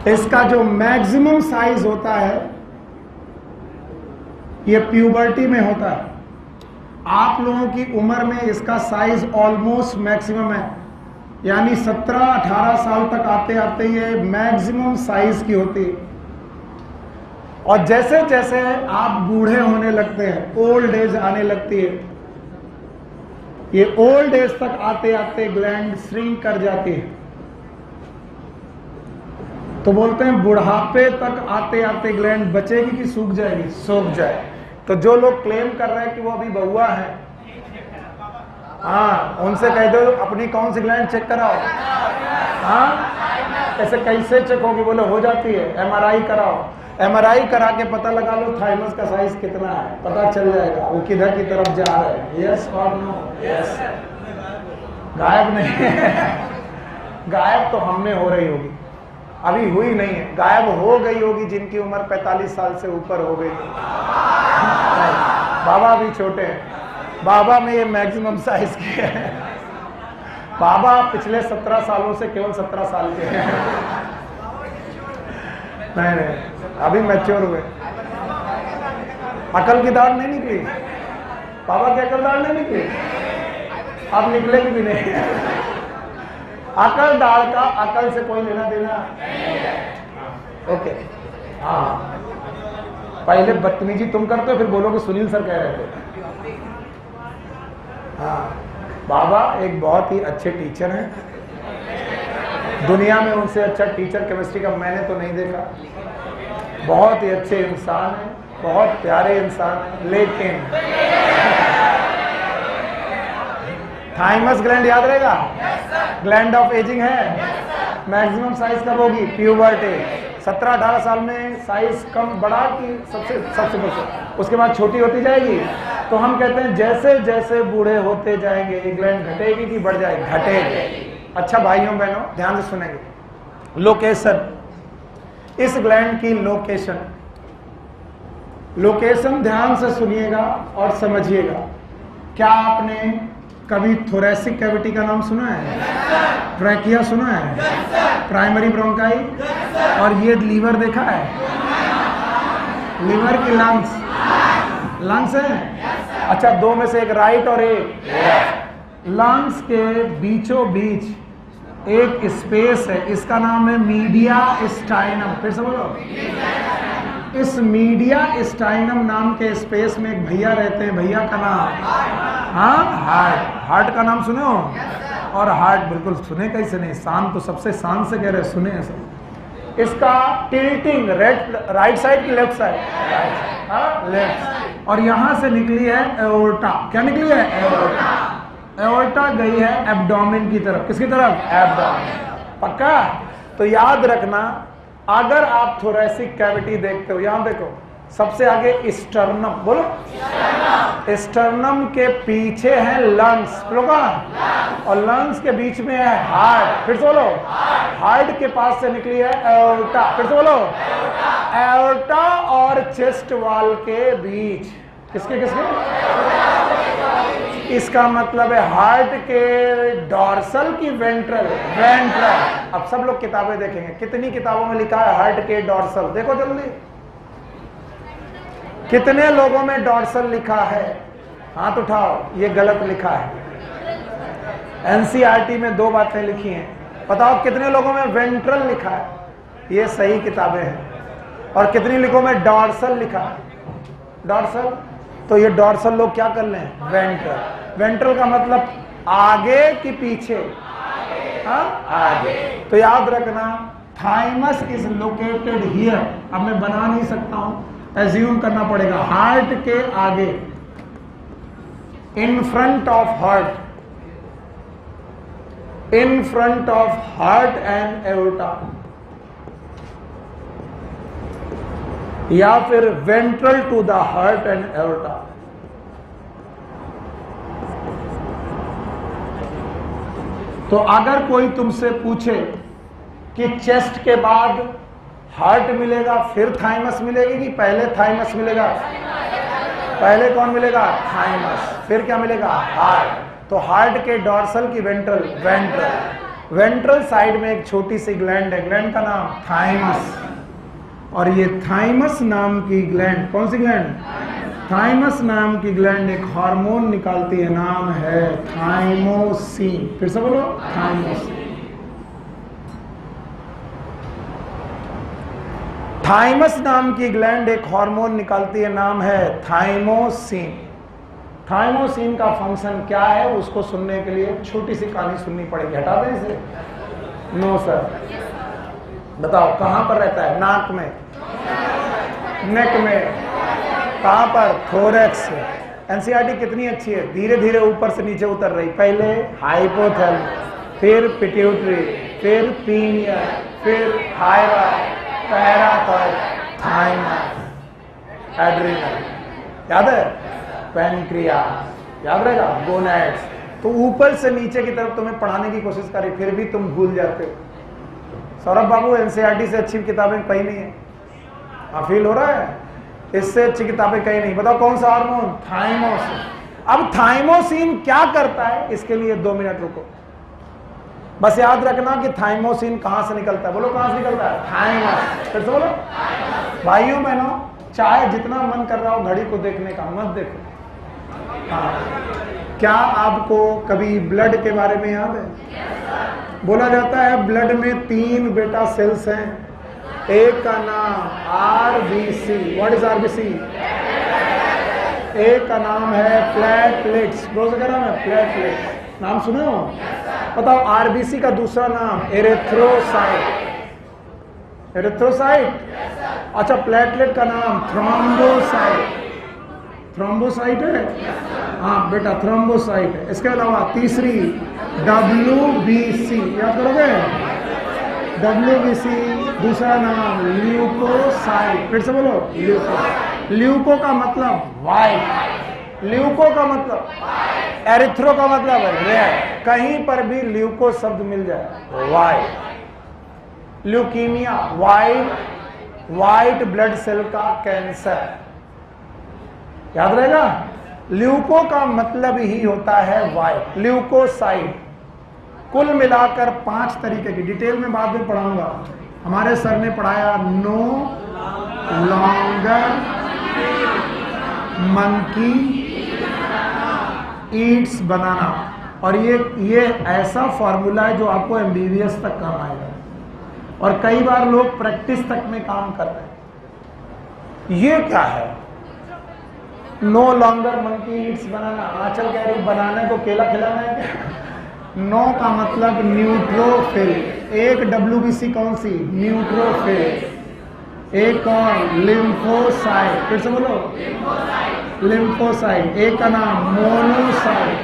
इसका जो मैक्सिमम साइज होता है ये प्यूबर्टी में होता है। आप लोगों की उम्र में इसका साइज ऑलमोस्ट मैक्सिमम है, यानी 17-18 साल तक आते आते ये मैक्सिमम साइज की होती है। और जैसे जैसे आप बूढ़े होने लगते हैं, ओल्ड एज आने लगती है, ये ओल्ड एज तक आते आते ग्लैंड श्रिंक कर जाती है। तो बोलते हैं बुढ़ापे तक आते आते ग्लैंड बचेगी कि सूख जाएगी? सूख जाए। तो जो लोग क्लेम कर रहे हैं कि वो अभी बउआ है, हाँ, उनसे कह दो अपनी कौन सी ग्लैंड चेक कराओ। हाँ, ऐसे कैसे चेक होगी? बोले हो जाती है, MRI कराओ। MRI करा के पता लगा लो थाइमस का साइज कितना है, पता चल जाएगा वो किधर की तरफ जा रहा है। यस और नो? यस। गायब नहीं है। गायब तो हम में हो रही होगी, अभी हुई नहीं है। गायब हो गई होगी जिनकी उम्र 45 साल से ऊपर हो गई। बाबा भी छोटे हैं, बाबा में ये मैक्सिमम साइज के हैं। बाबा पिछले 17 सालों से केवल 17 साल के हैं। नहीं, अभी मैच्योर हुए। अकल की दाढ़ नहीं निकली, बाबा की अकल दाढ़ नहीं निकली, अब निकलेगी भी नहीं। अकल दाढ़ का अकल से कोई लेना देना। ओके, हाँ, पहले बदतमीजी तुम करते हो, फिर बोलोगे सुनील सर कह रहे थे। हाँ, बाबा एक बहुत ही अच्छे टीचर हैं। दुनिया में उनसे अच्छा टीचर केमिस्ट्री का मैंने तो नहीं देखा। बहुत ही अच्छे इंसान हैं, बहुत प्यारे इंसान हैं। लेकिन थाइमस ग्लैंड याद रहेगा? ग्लैंड ऑफ एजिंग है। मैक्सिमम साइज कब होगी? प्यूबर्टी। 17-18 साल में साइज कम बढ़ा कि सबसे बड़ा, उसके बाद छोटी होती जाएगी। तो हम कहते हैं जैसे जैसे बूढ़े होते जाएंगे ये ग्लैंड घटेगी कि बढ़ जाएगी? घटेगी। अच्छा भाइयों बहनों ध्यान से सुनेंगे। लोकेशन, इस ग्लैंड की लोकेशन, लोकेशन ध्यान से सुनिएगा और समझिएगा। क्या आपने कभी थोरेसिक कैविटी का नाम सुना है? ट्रैकिया सुना है? Primary bronchi? और ये लीवर देखा है? लीवर की लंग्स, लंग्स है? अच्छा, दो में से एक राइट और एक। लंग्स के बीचों बीच एक स्पेस है, इसका नाम है मीडिया स्टाइनम। फिर से बोलो। इस मीडिया स्टाइनम नाम के स्पेस में एक भैया रहते हैं, भैया का नाम, हाँ, हार्ट। हार्ट का नाम सुने हो? और हार्ट बिल्कुल सुने कैसे नहीं, शान तो सबसे शान से कह रहे सुने हैं सब। इसका टिल्टिंग राइट साइड की लेफ्ट साइड? हाँ, लेफ्ट। और यहां से निकली है एओर्टा। क्या निकली है? एओर्टा। एओर्टा गई है एब्डोमेन की तरफ। किसकी तरफ? एब्डोमेन। पक्का? तो याद रखना, अगर आप थोरेसिक कैविटी देखते हो, यहां देखो, सबसे आगे स्टर्नम, बोलो। स्टर्नम के पीछे है लंग्स, और लंग्स के बीच में है हार्ट। फिर से बोलो। हार्ट के पास से निकली है एओर्टा। फिर से बोलो। एओर्टा और चेस्ट वॉल के बीच, किसके किसके? इसका मतलब है हार्ट के डॉर्सल की वेंट्रल? वेंट्रल। अब सब लोग किताबें देखेंगे, कितनी किताबों में लिखा है हार्ट के डॉर्सल? देखो जल्दी, कितने लोगों में डॉर्सल लिखा है? हाथ उठाओ। ये गलत लिखा है। एनसीईआरटी में दो बातें लिखी हैं, बताओ कितने लोगों में वेंट्रल लिखा है? ये सही किताबें हैं। और कितनी लोगों में डॉर्सल लिखा है? डॉर्सल। तो ये डॉर्सल लोग क्या कर लें? वेंट्रल। वेंट्रल का मतलब आगे कि पीछे? हाँ, आगे। तो याद रखना, थाइमस इज लोकेटेड हियर। अब मैं बना नहीं सकता हूं, एज्यूम करना पड़ेगा। हार्ट के आगे, in front of heart, in front of heart and aorta, या फिर ventral to the heart and aorta. तो अगर कोई तुमसे पूछे कि चेस्ट के बाद हार्ट मिलेगा फिर थाइमस मिलेगी कि पहले थाइमस मिलेगा? पहले कौन मिलेगा? थाइमस। फिर क्या मिलेगा? हार्ट। तो हार्ट के डॉर्सल की वेंट्रल? वेंट्रल। वेंट्रल साइड में एक छोटी सी ग्लैंड है, ग्लैंड का नाम थाइमस। और ये थाइमस नाम की ग्लैंड, कौन सी ग्लैंड? थाइमस नाम की ग्लैंड एक हार्मोन निकालती है, नाम है थाइमोसिन। फिर से बोलो। थाइमोसिन। थाइमस नाम की ग्लैंड एक हार्मोन निकालती है, नाम है थाइमोसिन। थाइमोसिन का फंक्शन क्या है, उसको सुनने के लिए छोटी सी कहानी सुननी पड़ेगी। हटा दें इसे? No sir. बताओ कहां पर रहता है? नाक में, नेक में, कहां पर? थोरैक्स। एनसीईआरटी कितनी अच्छी है, धीरे धीरे ऊपर से नीचे उतर रही। पहले हाइपोथैलेमस, फिर पिट्यूटरी, फिर पीनियल, फिर थायराइड, पैराथाइड, थाइमस, एड्रिनल, याद है? पैनक्रियास, याद रहेगा? गोनैड्स। तो ऊपर से नीचे की तरफ तुम्हें पढ़ाने की कोशिश करी, फिर भी तुम भूल जाते हो। सौरभ बाबू, एनसीईआरटी से अच्छी किताबें कहीं नहीं है। हाँ, फील हो रहा है? इससे अच्छी किताबें कहीं नहीं। बताओ कौन सा हार्मोन? थाइमोसिन। अब थाइमोसिन क्या करता है, इसके लिए 2 मिनट रुको। बस याद रखना कि थाइमोसिन कहां से निकलता है। बोलो कहां से निकलता है? थाइमस। फिर से बोलो। भाइयों बहनों, चाहे जितना मन कर रहा हो घड़ी को देखने का, मत देखो। हाँ, क्या आपको कभी ब्लड के बारे में याद है? बोला जाता है ब्लड में 3 बेटा सेल्स हैं। एक का नाम आरबीसी। What is RBC? एक का नाम है प्लेटलेट्स। कौन सा क्या नाम है? प्लेटलेट्स। नाम सुने हो? बताओ आरबीसी का दूसरा नाम? एरिथ्रोसाइट। एरिथ्रोसाइट। अच्छा, प्लेटलेट का नाम? थ्रोम्बोसाइट। थ्रोम्बोसाइट है? हाँ बेटा, थ्रोम्बोसाइट है। इसके अलावा तीसरी WBC, याद करोगे? WBC दूसरा नाम ल्यूकोसाइट। फिर से बोलो। ल्यूको। ल्यूको का मतलब वाइट, ल्यूको का मतलब, एरिथ्रो का मतलब रेड। कहीं पर भी ल्यूको शब्द मिल जाए, white. Leukaemia, white blood cell का कैंसर, याद रहेगा? ल्यूको का मतलब ही होता है व्हाइट, ल्यूकोसाइड। कुल मिलाकर 5 तरीके की, डिटेल में बाद में पढ़ाऊंगा। हमारे सर ने पढ़ाया no longer monkey eats banana, और ये ऐसा फॉर्मूला है जो आपको एमबीबीएस तक काम आएगा, और कई बार लोग प्रैक्टिस तक में काम कर रहे हैं। ये क्या है? No longer monkey eats banana. Anchal कह रही बनाने को केला खिलाना है क्या? नो का मतलब न्यूट्रोफिल। एक डब्ल्यूबीसी कौन सी? न्यूट्रोफिल। एक कौन? लिम्फोसाइट। फिर से बोलो, लिम्फोसाइट। एक का नाम मोनोसाइट,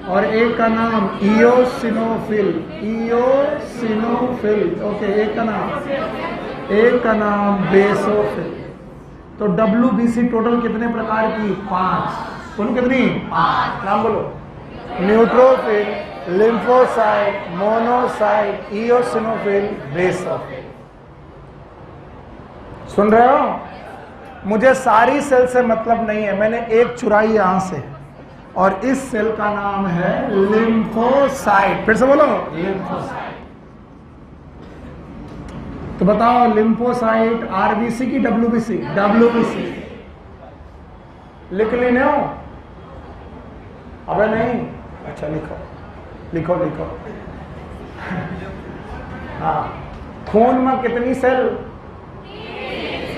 और एक का नाम इयोसिनोफिल। इयोसिनोफिल, ओके। एक का नाम बेसोफिल। तो डब्ल्यूबीसी टोटल कितने प्रकार की? 5। बोलो कितनी? 5। नाम बोलो। Neutrophil, lymphocyte, monocyte, eosinophil, basophil. सुन रहे हो? मुझे सारी सेल से मतलब नहीं है, मैंने एक चुराई यहां से, और इस सेल का नाम है लिम्फोसाइट। फिर से बोलो, लिम्फोसाइट। तो बताओ, लिम्फोसाइट आरबीसी की डब्ल्यूबीसी? डब्ल्यूबीसी। लिख ली ना? अबे नहीं, अच्छा लिखो लिखो लिखो। हाँ, खून में कितनी सेल?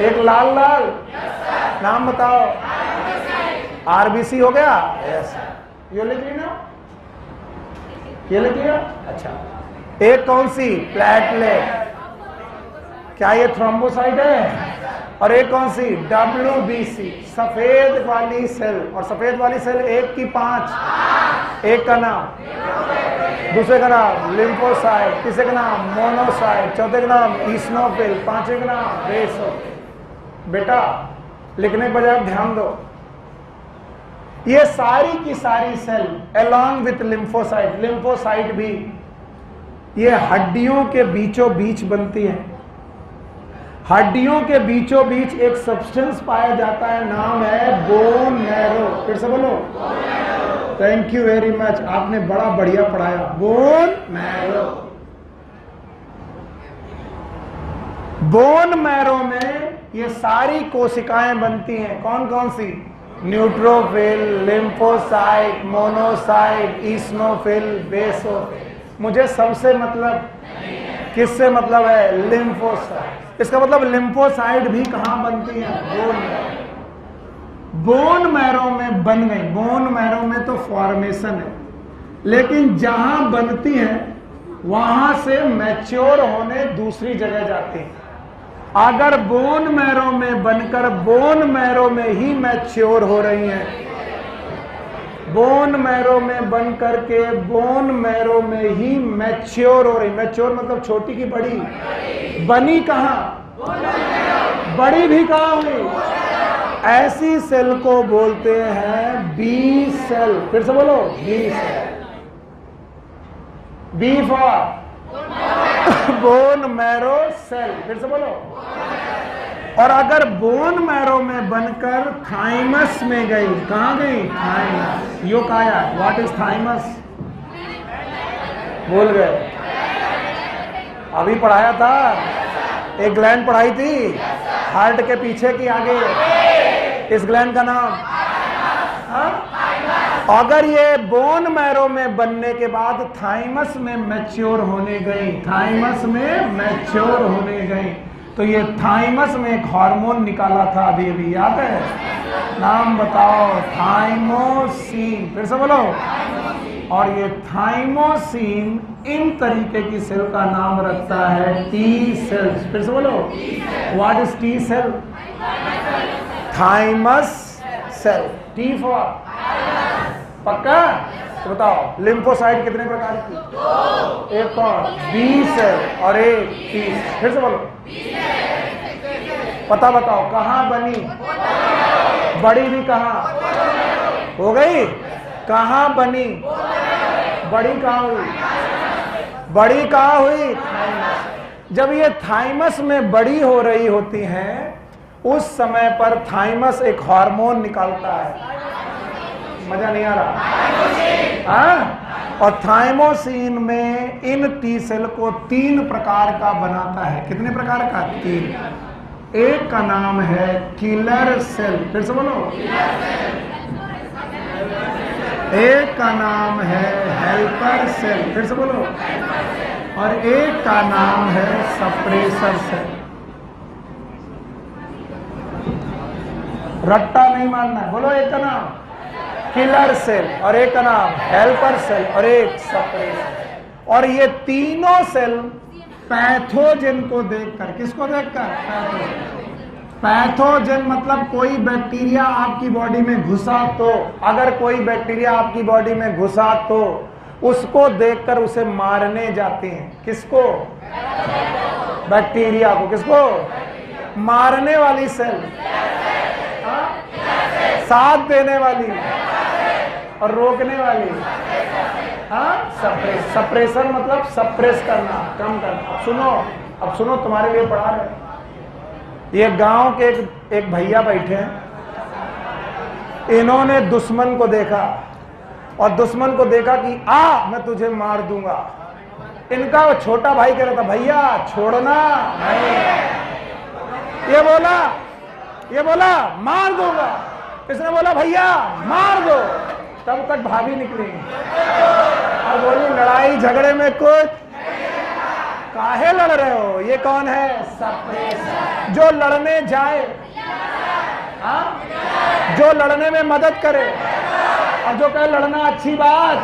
एक लाल लाल, नाम बताओ। आरबीसी हो गया? यस। ये लिख ली ना? ये लिख लिया? अच्छा। एक कौन सी? प्लेटलेट। क्या ये थ्रोम्बोसाइट है? और एक कौन सी? डब्ल्यूबीसी, सफेद वाली सेल। और सफेद वाली सेल एक की 5। एक का नाम, दूसरे का नाम लिम्फोसाइट, तीसरे का नाम मोनोसाइट, चौथे का नाम ईस्नोफिल, पांचवे का नाम बेसोफिल। बेटा लिखने के बजाय ध्यान दो, ये सारी की सारी cell along with lymphocyte, lymphocyte भी ये हड्डियों के बीचों बीच बनती है। हड्डियों के बीचों बीच एक सब्सटेंस पाया जाता है, नाम है बोन मैरो। फिर से बोलो, थैंक यू वेरी मच, आपने बड़ा बढ़िया पढ़ाया। Bone marrow. बोन मैरो में ये सारी कोशिकाएं बनती हैं। कौन कौन सी? Neutrophil, lymphocyte, monocyte, eosinophil, basophil. मुझे सबसे मतलब किससे मतलब है? लिम्फोसाइट। इसका मतलब लिम्फोसाइट भी कहां बनती है? Bone marrow. बोन मैरो में बन गई। बोन मैरो में तो फॉर्मेशन है, लेकिन जहां बनती है वहां से मैच्योर होने दूसरी जगह जाती है। अगर बोन मैरो में बनकर बोन मैरो में ही मैच्योर हो रही हैं, बोन मैरो में बन करके बोन मैरो में ही मैच्योर हो रही। मैच्योर मतलब छोटी की बड़ी? बनी कहां? बड़ी भी कहां हुई? ऐसी सेल को बोलते हैं बी सेल। फिर से बोलो, B cell. B for bone marrow cell. फिर से बोलो। और अगर बोन मैरो में बनकर थाइमस में गई, कहां गई? थाइमस। यो काया, व्हाट इज थाइमस? भूल गए? अभी पढ़ाया था, एक ग्लैंड पढ़ाई थी हार्ट के पीछे की आगे, इस ग्लैंड का नाम? अगर ये बोन मैरो में बनने के बाद थाइमस में मैच्योर होने गई, थाइमस में मैच्योर होने गई, तो ये थाइमस में एक हार्मोन निकाला था, अभी अभी याद है? नाम बताओ। थाइमोसिन। फिर से बोलो। और ये थाइमोसिन इन तरीके की सेल का नाम रखता है टी सेल्स। फिर से बोलो, what is T cell? Thymus cell. T for पक्का? तो बताओ, लिम्फोसाइट कितने प्रकार की? 2। एक कौन? बी सेल, और एक टी सेल। फिर से बोलो, पता बताओ कहां बनी? बड़ी भी कहां हो गई? कहां बनी? बड़ी कहां हुई? बड़ी कहां हुई? थाइमस। जब ये थाइमस में बड़ी हो रही होती हैं, उस समय पर थाइमस एक हार्मोन निकालता है। मजा नहीं आ रहा? हाँ? और थाइमोसिन में इन टी सेल को 3 प्रकार का बनाता है। कितने प्रकार का? 3। एक का नाम है किलर सेल, फिर से बोलो। एक का नाम है हेल्पर सेल, फिर से बोलो। और एक का नाम है सप्रेसर सेल। रट्टा नहीं मारना है, बोलो। एक का नाम किलर सेल और एक का नाम हेल्पर सेल और एक सप्रेसर। और ये तीनों सेल पैथोजन को देखकर, किसको देखकर? पैथोजन मतलब कोई बैक्टीरिया आपकी बॉडी में घुसा तो, अगर कोई बैक्टीरिया आपकी बॉडी में घुसा तो उसको देखकर उसे मारने जाते हैं। किसको? बैक्टीरिया को। किसको? मारने वाली सेल, साथ देने वाली और रोकने वाली, सप्रेसर मतलब सप्रेस करना, कम करना। अब सुनो तुम्हारे लिए पढ़ा रहे। ये गांव के एक भैया बैठे हैं, इन्होंने दुश्मन को देखा और दुश्मन को देखा कि आ मैं तुझे मार दूंगा। इनका वो छोटा भाई कह रहा था भैया छोड़ना नहीं। ये बोला मार दूंगा, इसने बोला भैया मार दो। तब तक भाभी निकली और बोली लड़ाई झगड़े में कुछ काहे लड़ रहे हो? ये कौन है? सप्रेसर। जो लड़ने जाए, जो लड़ने में मदद करे और जो कहे लड़ना अच्छी बात,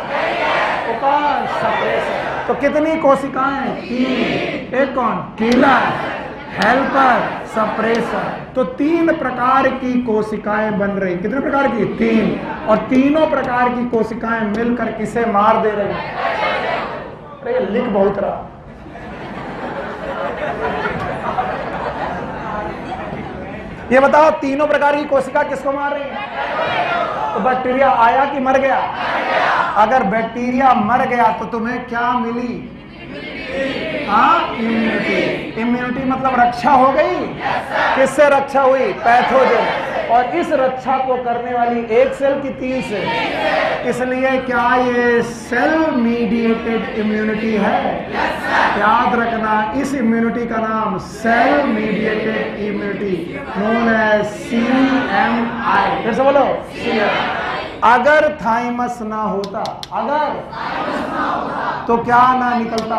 वो कौन? सप्रेसर। तो कितनी कोशिकाएं? 3। एक कौन? Killer, helper, suppressor. तो 3 प्रकार की कोशिकाएं बन रही। कितने प्रकार की? 3। और तीनों प्रकार की कोशिकाएं मिलकर किसे मार दे रही? अरे लिख बहुत रहा। ये बताओ तीनों प्रकार की कोशिका किसको मार रही है? तो बैक्टीरिया आया कि मर गया? अगर बैक्टीरिया मर गया तो तुम्हें क्या मिली? इम्यूनिटी। इम्यूनिटी मतलब रक्षा हो गई। किससे रक्षा हुई? पैथोजन। और इस रक्षा को करने वाली एक सेल की 3 सेल। इसलिए क्या ये सेल मीडिएटेड इम्यूनिटी है? याद रखना, इस इम्यूनिटी का नाम cell mediated immunity known as CMI। फिर से बोलो, अगर थाइमस ना होता, तो क्या ना निकलता?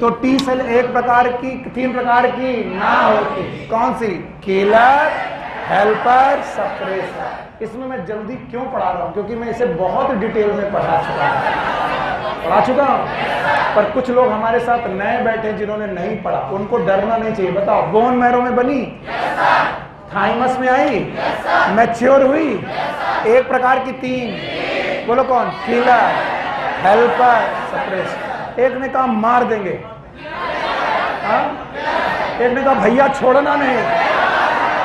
तो टी सेल 1 प्रकार की, 3 प्रकार की ना होती। कौन सी? Killer, helper, suppressor. इसमें मैं जल्दी क्यों पढ़ा रहा हूं? क्योंकि मैं इसे बहुत डिटेल में पढ़ा चुका हूं। पर कुछ लोग हमारे साथ नए बैठे जिन्होंने नहीं पढ़ा, उनको डरना नहीं चाहिए। बताओ, बोन मैरो में बनी? थाइमस में आई? मैच्योर हुई? 1 प्रकार की 3। बोलो कौन? Killer, helper, suppressor. एक ने कहा मार देंगे, एक ने कहा भैया छोड़ना नहीं,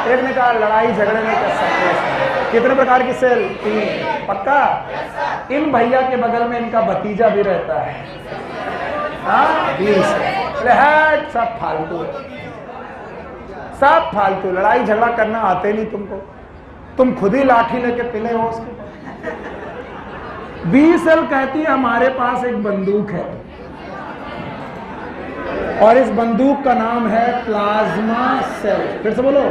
एक ने कहा लड़ाई झगड़े नहीं कर सकते। कितने प्रकार की सेल? 3। पक्का? इन भैया के बगल में इनका भतीजा भी रहता है। 20। सब फालतू है, सब फालतू। लड़ाई झगड़ा करना आते नहीं तुमको, तुम खुद ही लाठी लेके पिले हो उसके। बी सेल कहती है हमारे पास एक बंदूक है और इस बंदूक का नाम है प्लाज्मा सेल। फिर से बोलो।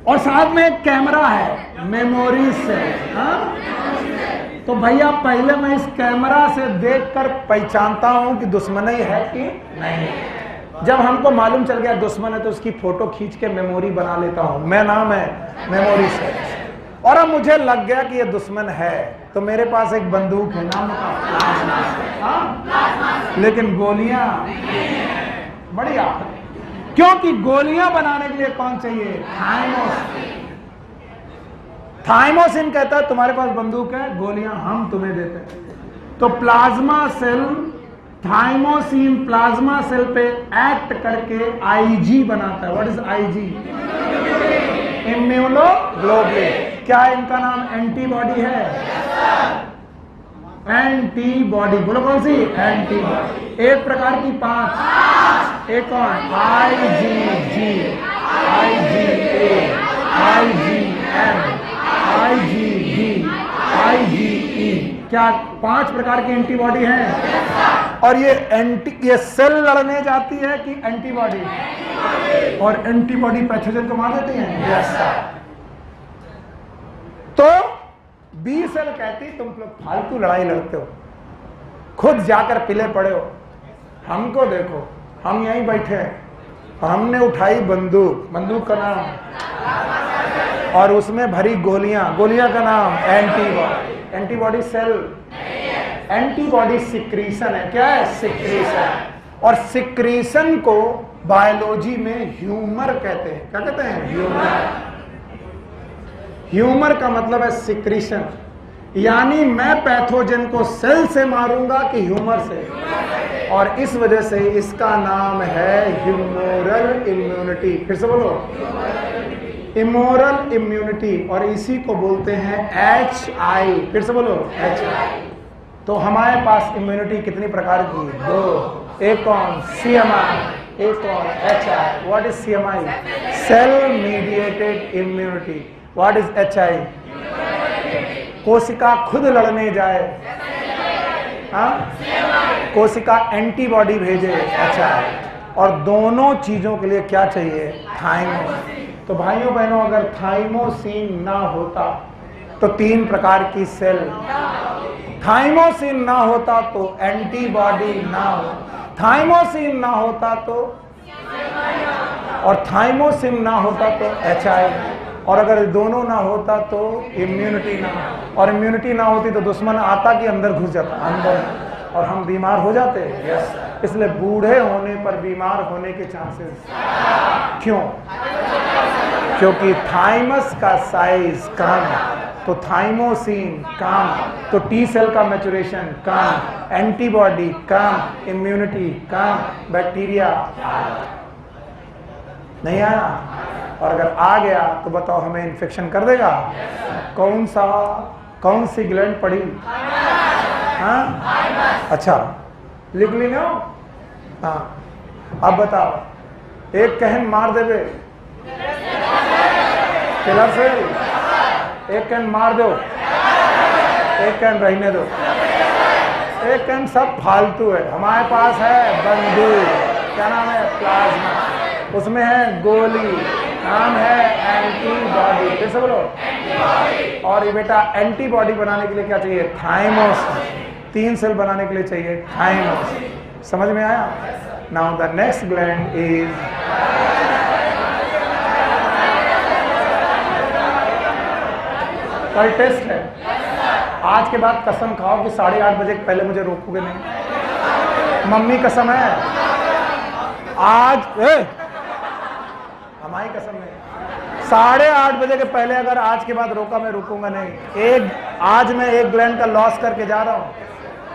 और साथ में एक कैमरा है, मेमोरी सेल। तो भैया पहले मैं इस कैमरा से देखकर पहचानता हूं कि दुश्मनी है कि नहीं। जब हमको मालूम चल गया दुश्मन है तो उसकी फोटो खींच के मेमोरी बना लेता हूं। मैं नाम है मेमोरी सेल। और अब मुझे लग गया कि ये दुश्मन है तो मेरे पास एक बंदूक है, नाम प्लाज्मा। लेकिन गोलियां बढ़िया, क्योंकि गोलियां बनाने के लिए कौन चाहिए? थाइमोसिन। थाइमोसिन कहता है तुम्हारे पास बंदूक है, गोलियां हम तुम्हें देते हैं। तो plasma cell thymosin plasma cell पे एक्ट करके आईजी बनाता है। What is Ig? इम्यूनोग्लोबुलिन। क्या इनका नाम एंटीबॉडी है? एंटीबॉडी। बोलो कौन सी? एंटीबॉडी। 1 प्रकार की 5। एक कौन? IgG, IgA, IgM, IgG, 5 प्रकार की एंटीबॉडी हैं। और ये सेल लड़ने जाती है कि एंटीबॉडी? और एंटीबॉडी पैथोजन को मार देती हैं। यस। तो बी सेल कहती तुम लोग फालतू लड़ाई लड़ते हो, खुद जाकर पिले पड़े हो, हमको देखो, हम यहीं बैठे हैं, हमने उठाई बंदूक का नाम, और उसमें भरी गोलियां का नाम antibody. Antibody cell, antibody secretion है। क्या है? सिक्रीशन। और सिक्रीशन को बायोलॉजी में ह्यूमर कहते हैं। क्या कहते हैं? ह्यूमर। ह्यूमर का मतलब है सिक्रीशन, यानी मैं पैथोजन को सेल से मारूंगा कि ह्यूमर से, और इस वजह से इसका नाम है ह्यूमोरल इम्यूनिटी। फिर से बोलो, इमोरल इम्यूनिटी, और इसी को बोलते हैं HI। फिर से बोलो, HI। तो हमारे पास इम्यूनिटी कितनी प्रकार की? 2। एक कौन? CMI, एक कौन? HI। What is CMI? Cell mediated immunity. What is HI? कोशिका खुद लड़ने जाए, हाँ, कोशिका एंटीबॉडी भेजे, अच्छा। और दोनों चीजों के लिए क्या चाहिए? थाइमोसिन। तो भाइयों बहनों, अगर थाइमोसिन ना होता तो 3 प्रकार की सेल, थाइमोसिन ना होता तो एंटीबॉडी ना हो, थाइमोसिन ना होता तो, और थाइमोसिन ना होता तो HI, और अगर दोनों ना होता तो इम्यूनिटी ना, और इम्यूनिटी ना होती तो दुश्मन आता कि अंदर घुस जाता, अंदर, और हम बीमार हो जाते। यस। इसलिए बूढ़े होने पर बीमार होने के चांसेस, क्यों? क्योंकि थाइमस का साइज कम, तो थाइमोसिन कम, तो टी सेल का मैच्योरेशन कम, एंटीबॉडी कम, इम्यूनिटी कम, बैक्टीरिया नहीं आया। और अगर आ गया तो बताओ हमें इन्फेक्शन कर देगा? कौन सी ग्लैंड पड़ी? हाँ, अच्छा, लिख ली ना? हाँ, अब बताओ, एक कहन मार देवे किलर सेल, एक कहन मार दो, एक कहन रहने दो, एक कहन सब फालतू है। हमारे पास है बंदूक, क्या नाम है? प्लाज्मा, उसमें है गोली, नाम है एंटीबॉडी। फिर से बोलो, और ये बेटा एंटीबॉडी बनाने के लिए क्या चाहिए? थाइमोसिन। 3 सेल बनाने के लिए चाहिए थाइमोसिन। समझ में आया? Now the next gland is कल टेस्ट है। आज के बाद कसम खाओ कि 8:30 बजे पहले मुझे रोकोगे नहीं। मम्मी कसम है, आज हमारी कसम है, 8:30 बजे के पहले अगर आज के बाद रोका, मैं रुकूंगा नहीं। आज मैं एक ग्लैंड का लॉस करके जा रहा हूँ,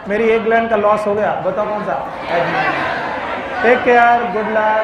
मेरी एक ग्लैंड का लॉस हो गया, बताओ कौन सा? Take care, good luck.